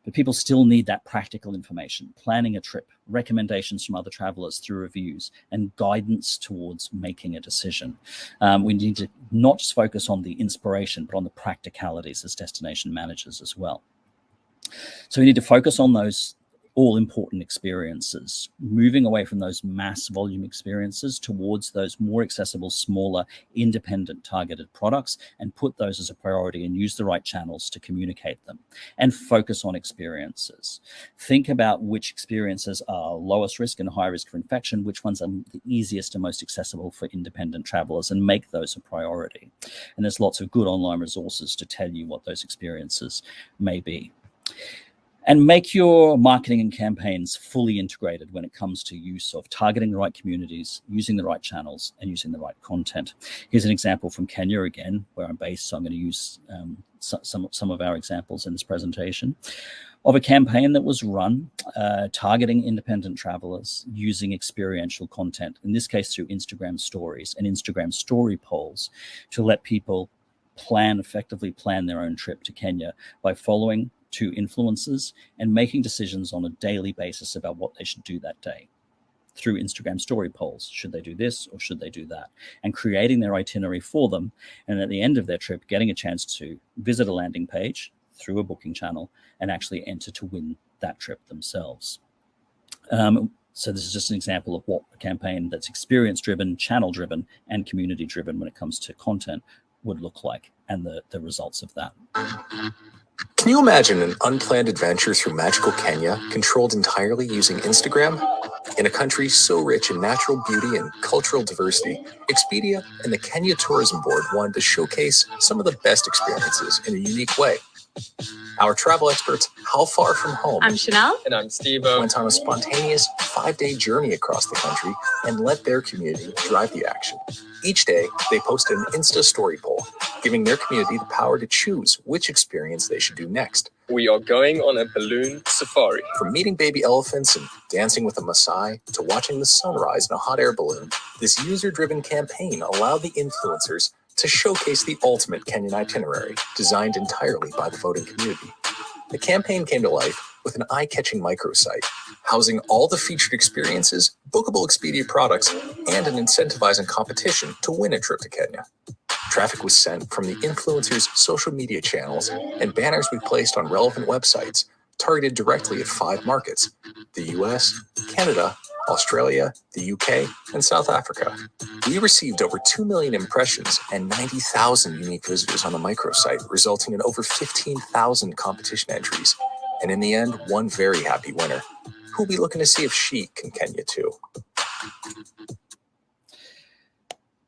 But people still need that practical information, planning a trip, recommendations from other travelers through reviews, and guidance towards making a decision. We need to not just focus on the inspiration, but on the practicalities as destination managers as well. So we need to focus on those all-important experiences, moving away from those mass volume experiences towards those more accessible, smaller, independent targeted products, and put those as a priority and use the right channels to communicate them, and focus on experiences. Think about which experiences are lowest risk and high risk for infection, which ones are the easiest and most accessible for independent travelers, and make those a priority. And there's lots of good online resources to tell you what those experiences may be. And make your marketing and campaigns fully integrated when it comes to use of targeting the right communities, using the right channels, and using the right content. Here's an example from Kenya again, where I'm based, so I'm going to use some of our examples in this presentation, of a campaign that was run targeting independent travelers using experiential content, in this case through Instagram stories and Instagram story polls, to let people effectively plan their own trip to Kenya by following to influencers and making decisions on a daily basis about what they should do that day through Instagram story polls. Should they do this or should they do that? And creating their itinerary for them. And at the end of their trip, getting a chance to visit a landing page through a booking channel and actually enter to win that trip themselves. So this is just an example of what a campaign that's experience-driven, channel-driven, and community-driven when it comes to content would look like, and the results of that. Can you imagine an unplanned adventure through magical Kenya, controlled entirely using Instagram? In a country so rich in natural beauty and cultural diversity, Expedia and the Kenya Tourism Board wanted to showcase some of the best experiences in a unique way. Our travel experts, How Far From Home, I'm Chanel. And I'm Steve, went on a spontaneous 5-day journey across the country and let their community drive the action. Each day, they posted an Insta story poll, giving their community the power to choose which experience they should do next. We are going on a balloon safari. From meeting baby elephants and dancing with a Maasai to watching the sunrise in a hot air balloon, this user-driven campaign allowed the influencers to showcase the ultimate Kenyan itinerary, designed entirely by the voting community. The campaign came to life with an eye-catching microsite, housing all the featured experiences, bookable Expedia products, and an incentivizing competition to win a trip to Kenya. Traffic was sent from the influencers' social media channels, and banners we placed on relevant websites, targeted directly at 5 markets: the US, Canada, Australia, the UK, and South Africa. We received over 2 million impressions and 90,000 unique visitors on the microsite, resulting in over 15,000 competition entries. And in the end, one very happy winner, who'll be looking to see if she can Kenya too.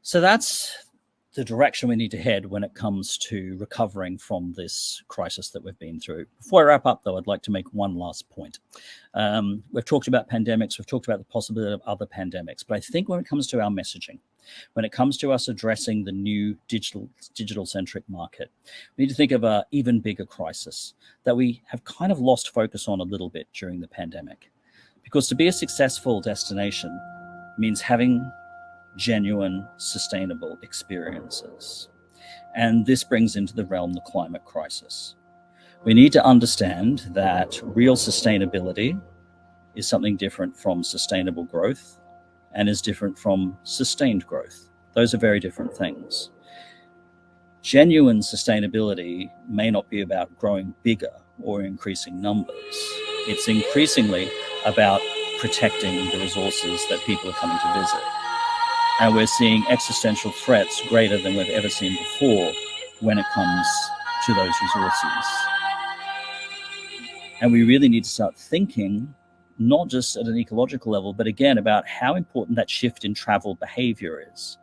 So that's the direction we need to head when it comes to recovering from this crisis that we've been through. Before I wrap up, though, I'd like to make one last point. We've talked about pandemics, we've talked about the possibility of other pandemics, but I think when it comes to our messaging, when it comes to us addressing the new digital-centric market, we need to think of an even bigger crisis that we have kind of lost focus on a little bit during the pandemic. Because to be a successful destination means having genuine, sustainable experiences. And this brings into the realm the climate crisis. We need to understand that real sustainability is something different from sustainable growth and is different from sustained growth. Those are very different things. Genuine sustainability may not be about growing bigger or increasing numbers. It's increasingly about protecting the resources that people are coming to visit. And we're seeing existential threats greater than we've ever seen before when it comes to those resources. And we really need to start thinking, not just at an ecological level, but again, about how important that shift in travel behavior is.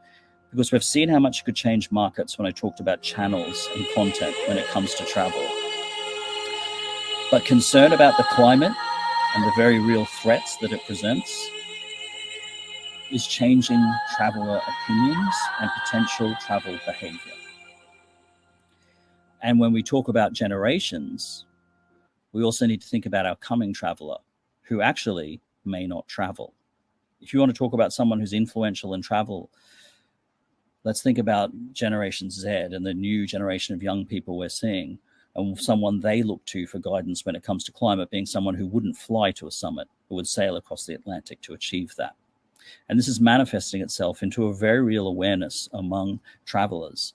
Because we've seen how much it could change markets when I talked about channels and content when it comes to travel. But concern about the climate and the very real threats that it presents is changing traveler opinions and potential travel behavior. And when we talk about generations, we also need to think about our coming traveler who actually may not travel. If you want to talk about someone who's influential in travel, let's think about Generation Z and the new generation of young people we're seeing, and someone they look to for guidance when it comes to climate being someone who wouldn't fly to a summit, but would sail across the Atlantic to achieve that. And this is manifesting itself into a very real awareness among travelers.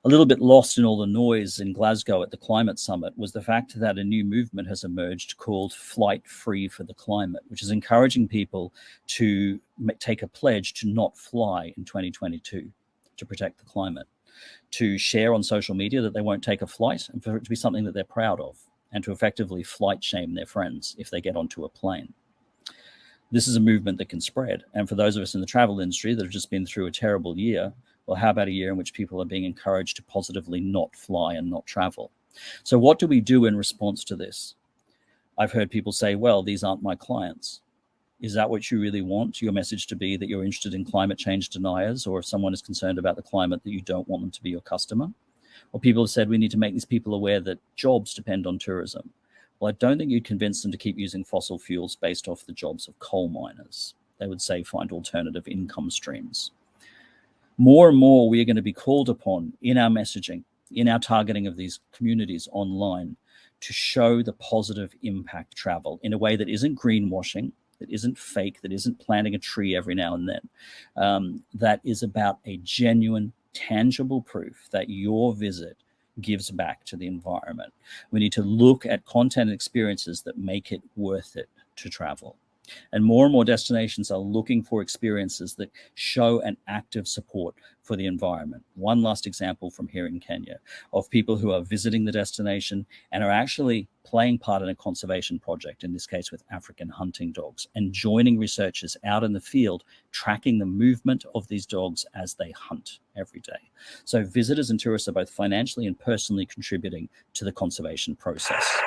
A little bit lost in all the noise in Glasgow at the climate summit was the fact that a new movement has emerged called Flight Free for the Climate, which is encouraging people to take a pledge to not fly in 2022 to protect the climate, to share on social media that they won't take a flight and for it to be something that they're proud of, and to effectively flight shame their friends if they get onto a plane. This is a movement that can spread. And for those of us in the travel industry that have just been through a terrible year, well, how about a year in which people are being encouraged to positively not fly and not travel? So what do we do in response to this? I've heard people say, well, these aren't my clients. Is that what you really want? Your message to be that you're interested in climate change deniers, or if someone is concerned about the climate, that you don't want them to be your customer? Or people have said we need to make these people aware that jobs depend on tourism. Well, I don't think you'd convince them to keep using fossil fuels based off the jobs of coal miners. They would say find alternative income streams. More and more, we are going to be called upon in our messaging, in our targeting of these communities online, to show the positive impact travel in a way that isn't greenwashing, that isn't fake, that isn't planting a tree every now and then, that is about a genuine, tangible proof that your visit gives back to the environment. We need to look at content and experiences that make it worth it to travel. And more destinations are looking for experiences that show an active support for the environment. One last example from here in Kenya of people who are visiting the destination and are actually playing part in a conservation project, in this case with African hunting dogs, and joining researchers out in the field, tracking the movement of these dogs as they hunt every day. So visitors and tourists are both financially and personally contributing to the conservation process.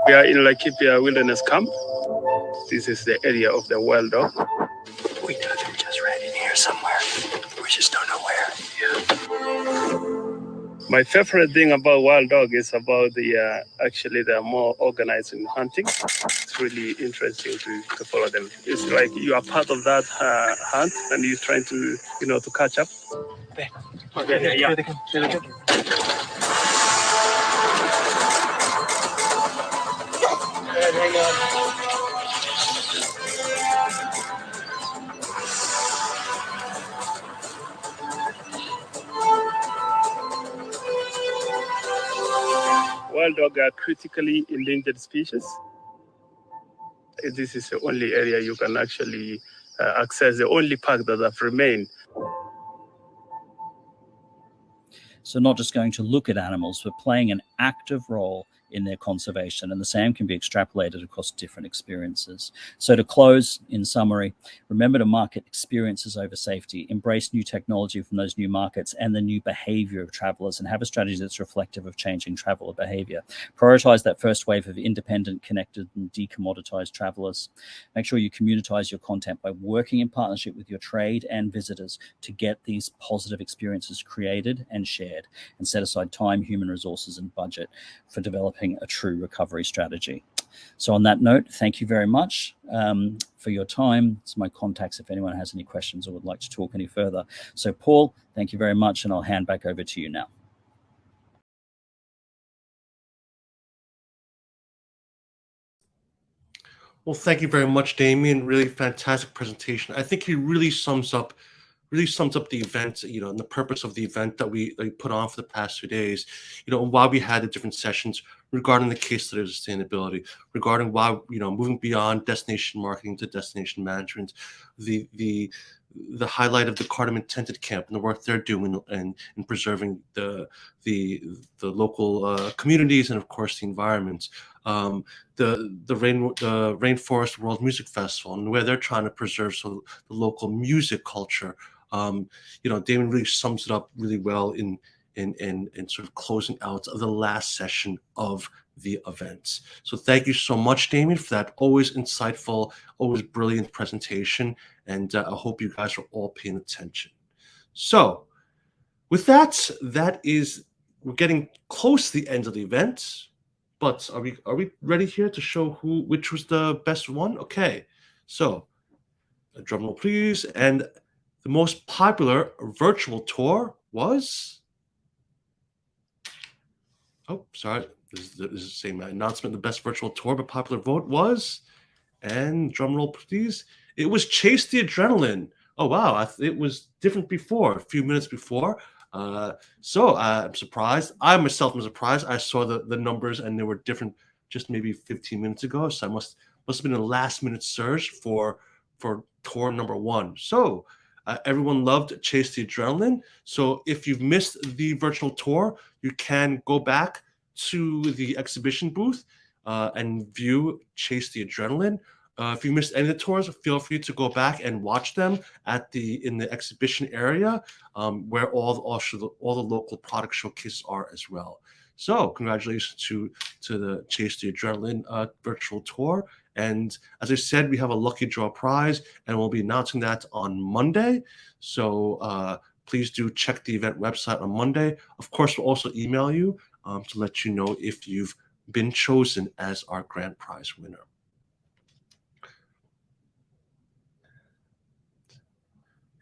We are in Laikipia Wilderness Camp. This is the area of the wild dog. We know they're just right in here somewhere. We just don't know where. My favorite thing about wild dog is about the actually they're more organized in hunting. It's really interesting to follow them. It's like you are part of that hunt and you're trying to to catch up. Okay, yeah. Hang on. Wild dog are critically endangered species. This is the only area you can actually access, the only park that have remained. So not just going to look at animals, but playing an active role in their conservation, and the same can be extrapolated across different experiences. So to close, in summary, remember to market experiences over safety, embrace new technology from those new markets and the new behavior of travelers, and have a strategy that's reflective of changing traveler behavior. Prioritize that first wave of independent, connected, and decommoditized travelers. Make sure you communitize your content by working in partnership with your trade and visitors to get these positive experiences created and shared, and set aside time, human resources, and budget for developing a true recovery strategy. So on that note, thank you very much for your time. It's my contacts if anyone has any questions or would like to talk any further. So Paul, thank you very much, and I'll hand back over to you now. Well, thank you very much, Damien. Really fantastic presentation. I think he really sums up the event, and the purpose of the event that we put on for the past 2 days, and why we had the different sessions regarding the case study of sustainability, regarding why, moving beyond destination marketing to destination management, the highlight of the Cardamom Tented Camp and the work they're doing in preserving the local communities and, of course, the environment. The Rainforest World Music Festival and where they're trying to preserve the local music culture. Damon really sums it up really well in sort of closing out of the last session of the events. So thank you so much, Damien, for that always insightful, always brilliant presentation. And I hope you guys are all paying attention. So with that, we're getting close to the end of the event. But are we ready here to show which was the best one? Okay, so a drum roll, please. And the most popular virtual tour was. Oh, sorry. This is the same announcement. The best virtual tour, but popular vote was, and drum roll, please. It was Chase the Adrenaline. Oh wow, it was different before, a few minutes before. So I'm surprised. I myself am surprised. I saw the numbers and they were different just maybe 15 minutes ago. So I must have been a last minute surge for tour number 1. So everyone loved Chase the Adrenaline. So if you've missed the virtual tour, you can go back to the exhibition booth and view Chase the Adrenaline. If you missed any of the tours, feel free to go back and watch them in the exhibition area, where all the local product showcases are as well. So congratulations to the Chase the Adrenaline virtual tour. And as I said, we have a lucky draw prize, and we'll be announcing that on Monday. So please do check the event website on Monday. Of course, we'll also email you to let you know if you've been chosen as our grand prize winner.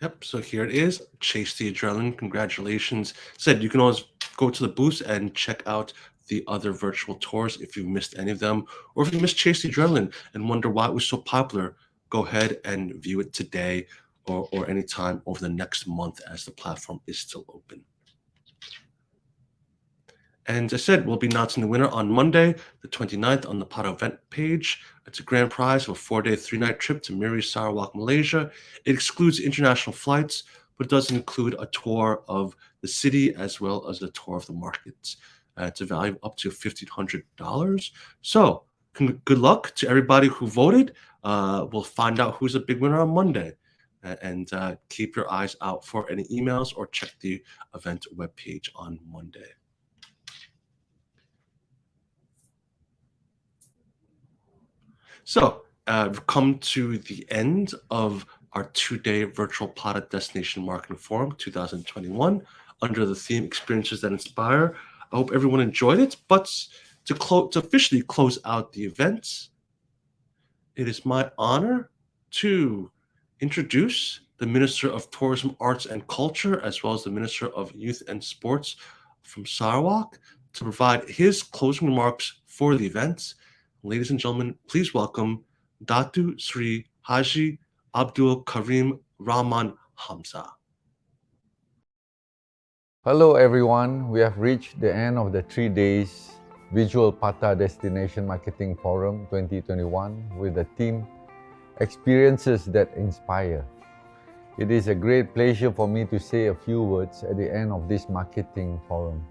Yep, so here it is, Chase the Adrenaline. Congratulations. You can always go to the booth and check out the other virtual tours if you've missed any of them, or if you missed Chase the Adrenaline and wonder why it was so popular, go ahead and view it today or anytime over the next month as the platform is still open. And as I said, we'll be announcing the winner on Monday, the 29th, on the PATA event page. It's a grand prize of a 4-day, 3-night trip to Miri, Sarawak, Malaysia. It excludes international flights, but it does include a tour of the city as well as a tour of the markets. It's a value of up to $1,500. So good luck to everybody who voted. We'll find out who's a big winner on Monday. And keep your eyes out for any emails or check the event webpage on Monday. So we've come to the end of our 2-day virtual PATA Destination Marketing Forum 2021 under the theme Experiences That Inspire. I hope everyone enjoyed it, but to officially close out the event, it is my honor to introduce the Minister of Tourism, Arts and Culture, as well as the Minister of Youth and Sports from Sarawak, to provide his closing remarks for the event. Ladies and gentlemen, please welcome Datu Sri Haji Abdul Karim Rahman Hamza. Hello everyone, we have reached the end of the 3 days Visual PATA Destination Marketing Forum 2021 with the theme Experiences That Inspire. It is a great pleasure for me to say a few words at the end of this marketing forum.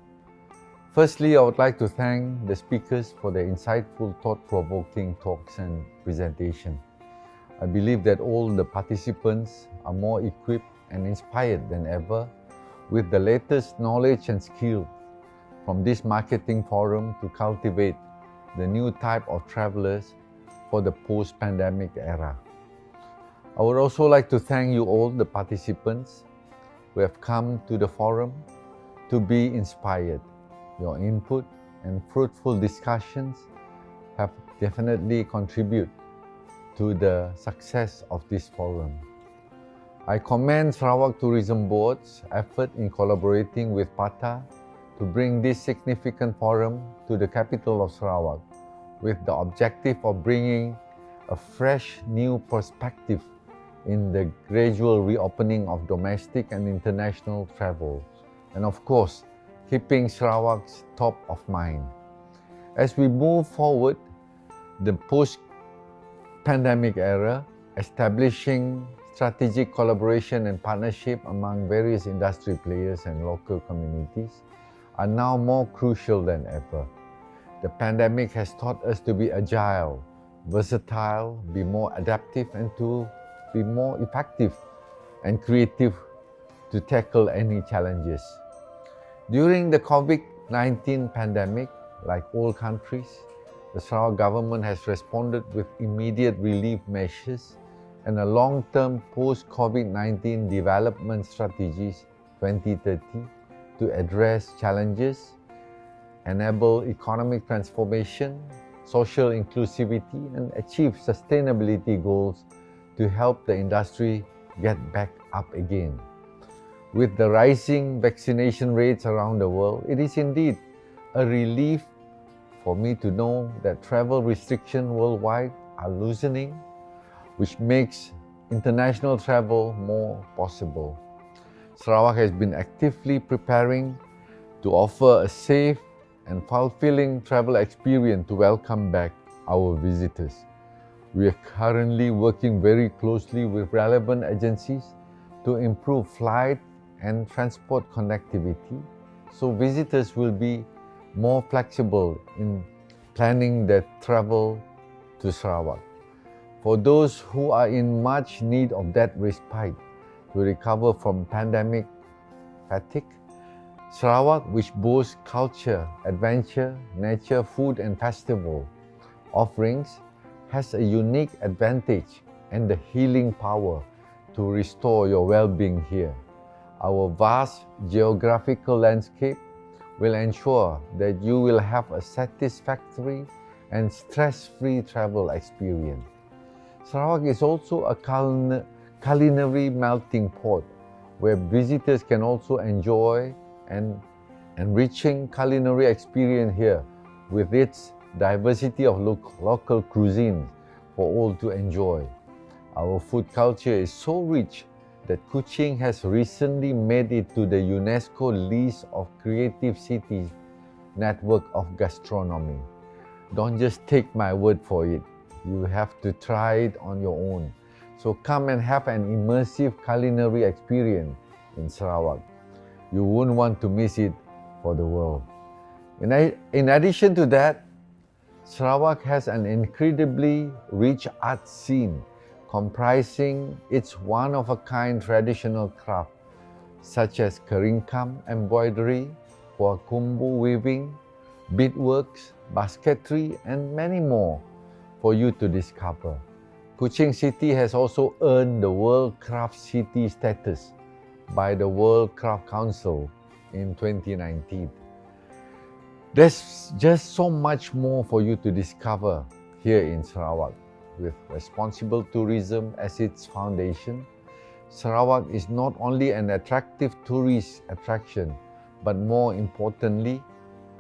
Firstly, I would like to thank the speakers for their insightful, thought-provoking talks and presentation. I believe that all the participants are more equipped and inspired than ever with the latest knowledge and skill from this marketing forum to cultivate the new type of travelers for the post-pandemic era. I would also like to thank you all, the participants who have come to the forum to be inspired. Your input and fruitful discussions have definitely contributed to the success of this forum. I commend Sarawak Tourism Board's effort in collaborating with PATA to bring this significant forum to the capital of Sarawak with the objective of bringing a fresh new perspective in the gradual reopening of domestic and international travel, and of course, keeping Sarawak's top of mind. As we move forward, the post-pandemic era, establishing strategic collaboration and partnership among various industry players and local communities are now more crucial than ever. The pandemic has taught us to be agile, versatile, be more adaptive, and to be more effective and creative to tackle any challenges. During the COVID-19 pandemic, like all countries, the Sarawak government has responded with immediate relief measures and a long-term post-COVID-19 development strategies 2030 to address challenges, enable economic transformation, social inclusivity, and achieve sustainability goals to help the industry get back up again. With the rising vaccination rates around the world, it is indeed a relief for me to know that travel restrictions worldwide are loosening, which makes international travel more possible. Sarawak has been actively preparing to offer a safe and fulfilling travel experience to welcome back our visitors. We are currently working very closely with relevant agencies to improve flight and transport connectivity, so visitors will be more flexible in planning their travel to Sarawak. For those who are in much need of that respite to recover from pandemic fatigue, Sarawak, which boasts culture, adventure, nature, food and festival offerings, has a unique advantage and the healing power to restore your well-being here. Our vast geographical landscape will ensure that you will have a satisfactory and stress-free travel experience. Sarawak is also a culinary melting pot where visitors can also enjoy an enriching culinary experience here with its diversity of local cuisines for all to enjoy. Our food culture is so rich that Kuching has recently made it to the UNESCO list of Creative Cities Network of Gastronomy. Don't just take my word for it. You have to try it on your own. So come and have an immersive culinary experience in Sarawak. You wouldn't want to miss it for the world. In addition to that, Sarawak has an incredibly rich art scene comprising its one-of-a-kind traditional craft such as keringkam embroidery, kuakumbu weaving, beadworks, basketry, and many more for you to discover. Kuching City has also earned the World Craft City status by the World Craft Council in 2019. There's just so much more for you to discover here in Sarawak. With responsible tourism as its foundation, Sarawak is not only an attractive tourist attraction, but more importantly,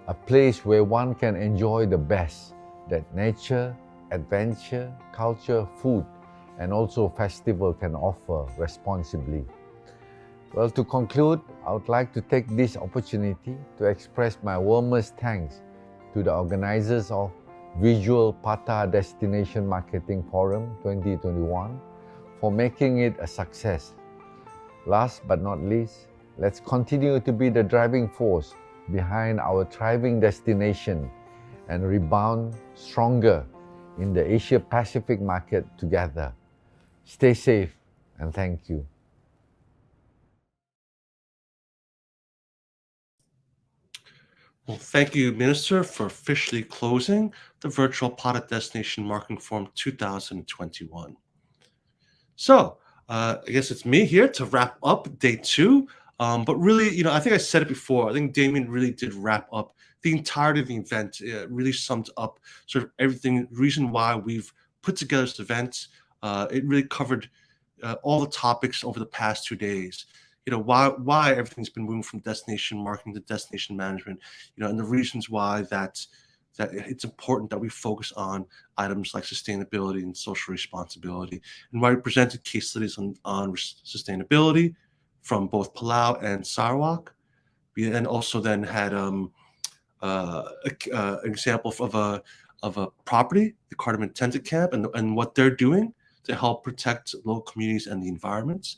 a place where one can enjoy the best that nature, adventure, culture, food, and also festival can offer responsibly. Well, to conclude, I would like to take this opportunity to express my warmest thanks to the organizers of Visual PATA Destination Marketing Forum 2021 for making it a success. Last but not least, let's continue to be the driving force behind our thriving destination and rebound stronger in the Asia-Pacific market together. Stay safe and thank you. Well, thank you, Minister, for officially closing the virtual PATA Destination Marketing Forum 2021. So, I guess it's me here to wrap up day 2. But really, I think I said it before. I think Damien really did wrap up the entirety of the event. It really summed up sort of everything, reason why we've put together this event. It really covered all the topics over the past 2 days. Why everything's been moving from destination marketing to destination management. And the reasons why that it's important that we focus on items like sustainability and social responsibility, and why we presented case studies on sustainability from both Palau and Sarawak. And also then had an example of a property, the Cardamom Tented Camp, and what they're doing to help protect local communities and the environments,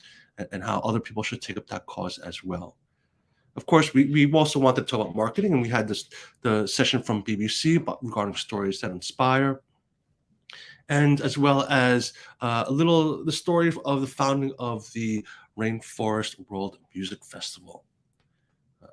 and how other people should take up that cause as well. Of course, we also wanted to talk about marketing, and we had the session from BBC regarding stories that inspire, and as well as the story of the founding of the Rainforest World Music Festival.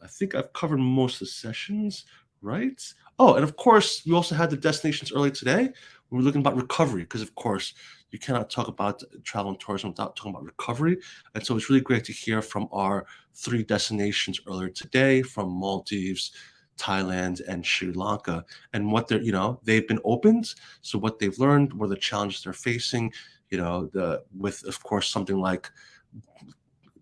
I think I've covered most of the sessions, right? Oh, and of course, we also had the destinations earlier today. We were looking about recovery, because of course, you cannot talk about travel and tourism without talking about recovery. And so it's really great to hear from our 3 destinations earlier today, from Maldives, Thailand, and Sri Lanka, and what they've been opened. So what they've learned, what are the challenges they're facing, with, of course, something like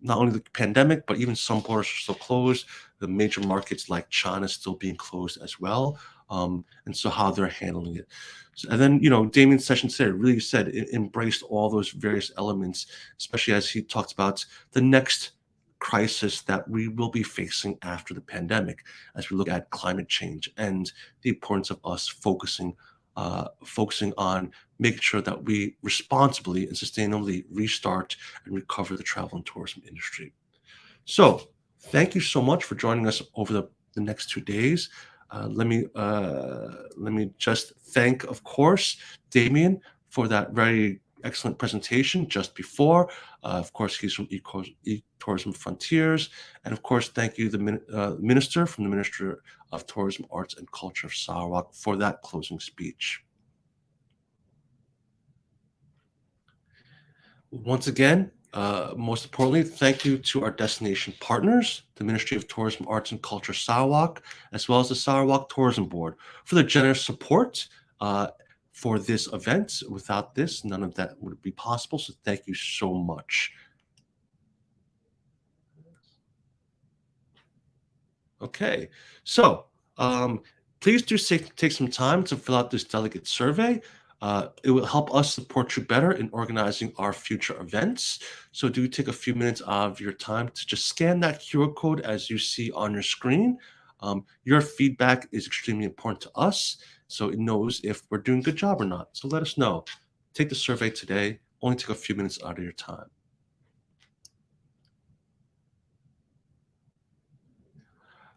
not only the pandemic, but even some borders are still closed. The major markets like China still being closed as well. And so how they're handling it. And then, Damien's session today really said it embraced all those various elements, especially as he talked about the next crisis that we will be facing after the pandemic, as we look at climate change and the importance of us focusing on making sure that we responsibly and sustainably restart and recover the travel and tourism industry. So thank you so much for joining us over the next 2 days. Let me just thank, of course, Damien for that very excellent presentation just before. Of course, he's from Tourism Frontiers. And of course, thank you, the Minister from the Ministry of Tourism, Arts and Culture of Sarawak for that closing speech. Once again, most importantly, thank you to our destination partners, the Ministry of Tourism, Arts and Culture Sarawak, as well as the Sarawak Tourism Board, for their generous support for this event. Without this, none of that would be possible, so thank you so much. Okay, so please do take some time to fill out this delegate survey. It will help us support you better in organizing our future events. So do take a few minutes of your time to just scan that QR code as you see on your screen. Your feedback is extremely important to us, so it knows if we're doing a good job or not. So let us know. Take the survey today. Only take a few minutes out of your time.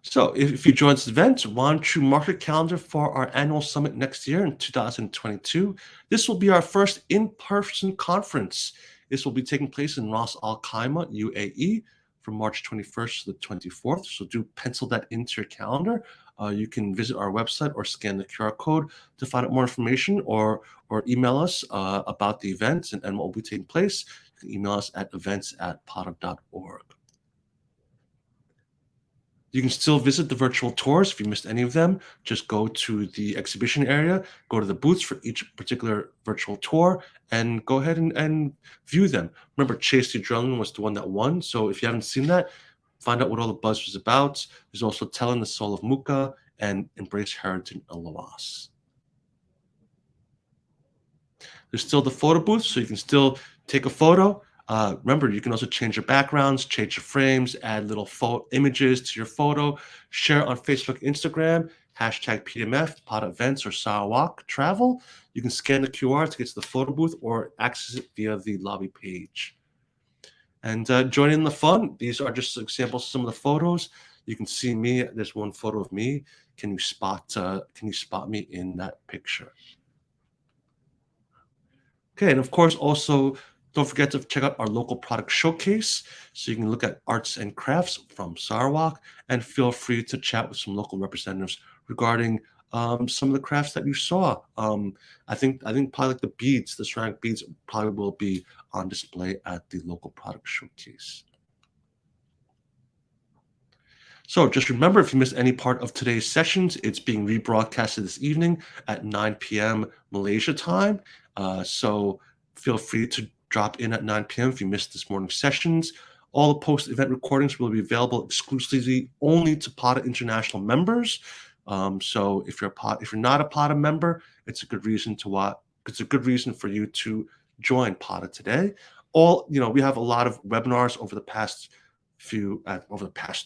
So if you join this event, why don't you mark your calendar for our annual summit next year in 2022. This will be our first in-person conference. This will be taking place in Ras Al Khaimah, UAE, from March 21st to the 24th. So do pencil that into your calendar. You can visit our website or scan the QR code to find out more information, or email us about the event and what will be taking place. You can email us at events@pata.org. You can still visit the virtual tours if you missed any of them. Just go to the exhibition area, go to the booths for each particular virtual tour, and go ahead and view them. Remember, Chase the Adrenaline was the one that won, so if you haven't seen that, find out what all the buzz was about. There's also Tellian, the Soul of Mukah, and Embrace Heritage and Lawas. There's still the photo booth, so you can still take a photo. Remember, you can also change your backgrounds, change your frames, add little images to your photo, share on Facebook, Instagram, #PDMF, PATA Events, or Sarawak Travel. You can scan the QR to get to the photo booth or access it via the lobby page. And join in the fun. These are just examples of some of the photos. You can see me. There's one photo of me. Can you spot me in that picture? Okay, and of course, also don't forget to check out our local product showcase, so you can look at arts and crafts from Sarawak, and feel free to chat with some local representatives regarding some of the crafts that you saw. I think probably like the beads, the ceramic beads, probably will be on display at the local product showcase. So just remember, if you missed any part of today's sessions, it's being rebroadcasted this evening at 9 p.m. Malaysia time. So feel free to drop in at 9 p.m. if you missed this morning's sessions. All the post-event recordings will be available exclusively only to PATA International members. So if you're not a PATA member, it's a good reason for you to join PATA today. We have a lot of webinars over the past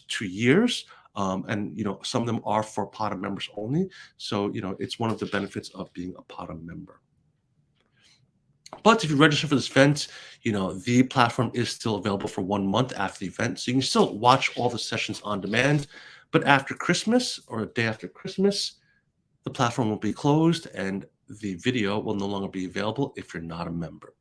2 years, and some of them are for PATA members only. So it's one of the benefits of being a PATA member. But if you register for this event, the platform is still available for 1 month after the event, so you can still watch all the sessions on demand. But after Christmas, or a day after Christmas, the platform will be closed and the video will no longer be available if you're not a member.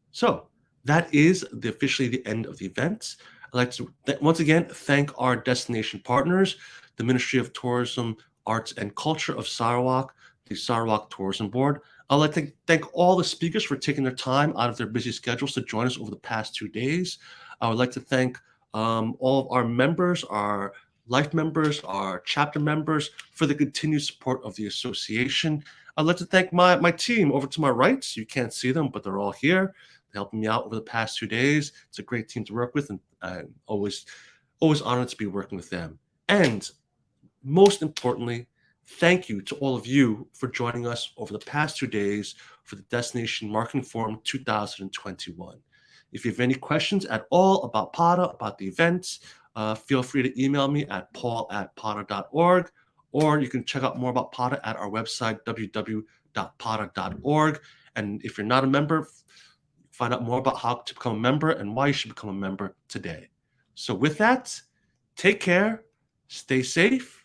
So that is officially the end of the event. I'd like to once again thank our destination partners, the Ministry of Tourism, Arts and Culture of Sarawak, the Sarawak Tourism Board. I'd like to thank all the speakers for taking their time out of their busy schedules to join us over the past 2 days. I would like to thank all of our members, our life members, our chapter members for the continued support of the association. I'd like to thank my team over to my right. You can't see them, but they're all here helping me out over the past 2 days. It's a great team to work with, and I'm always honored to be working with them. And most importantly, thank you to all of you for joining us over the past 2 days for the Destination Marketing Forum 2021. If you have any questions at all about PATA, about the events, feel free to email me at paul@pata.org, or you can check out more about PATA at our website, www.pata.org. And if you're not a member, find out more about how to become a member and why you should become a member today. So with that, take care, stay safe,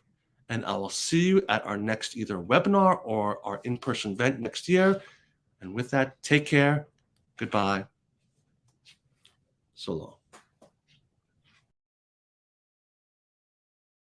and I will see you at our next either webinar or our in-person event next year. And with that, take care, goodbye, so long.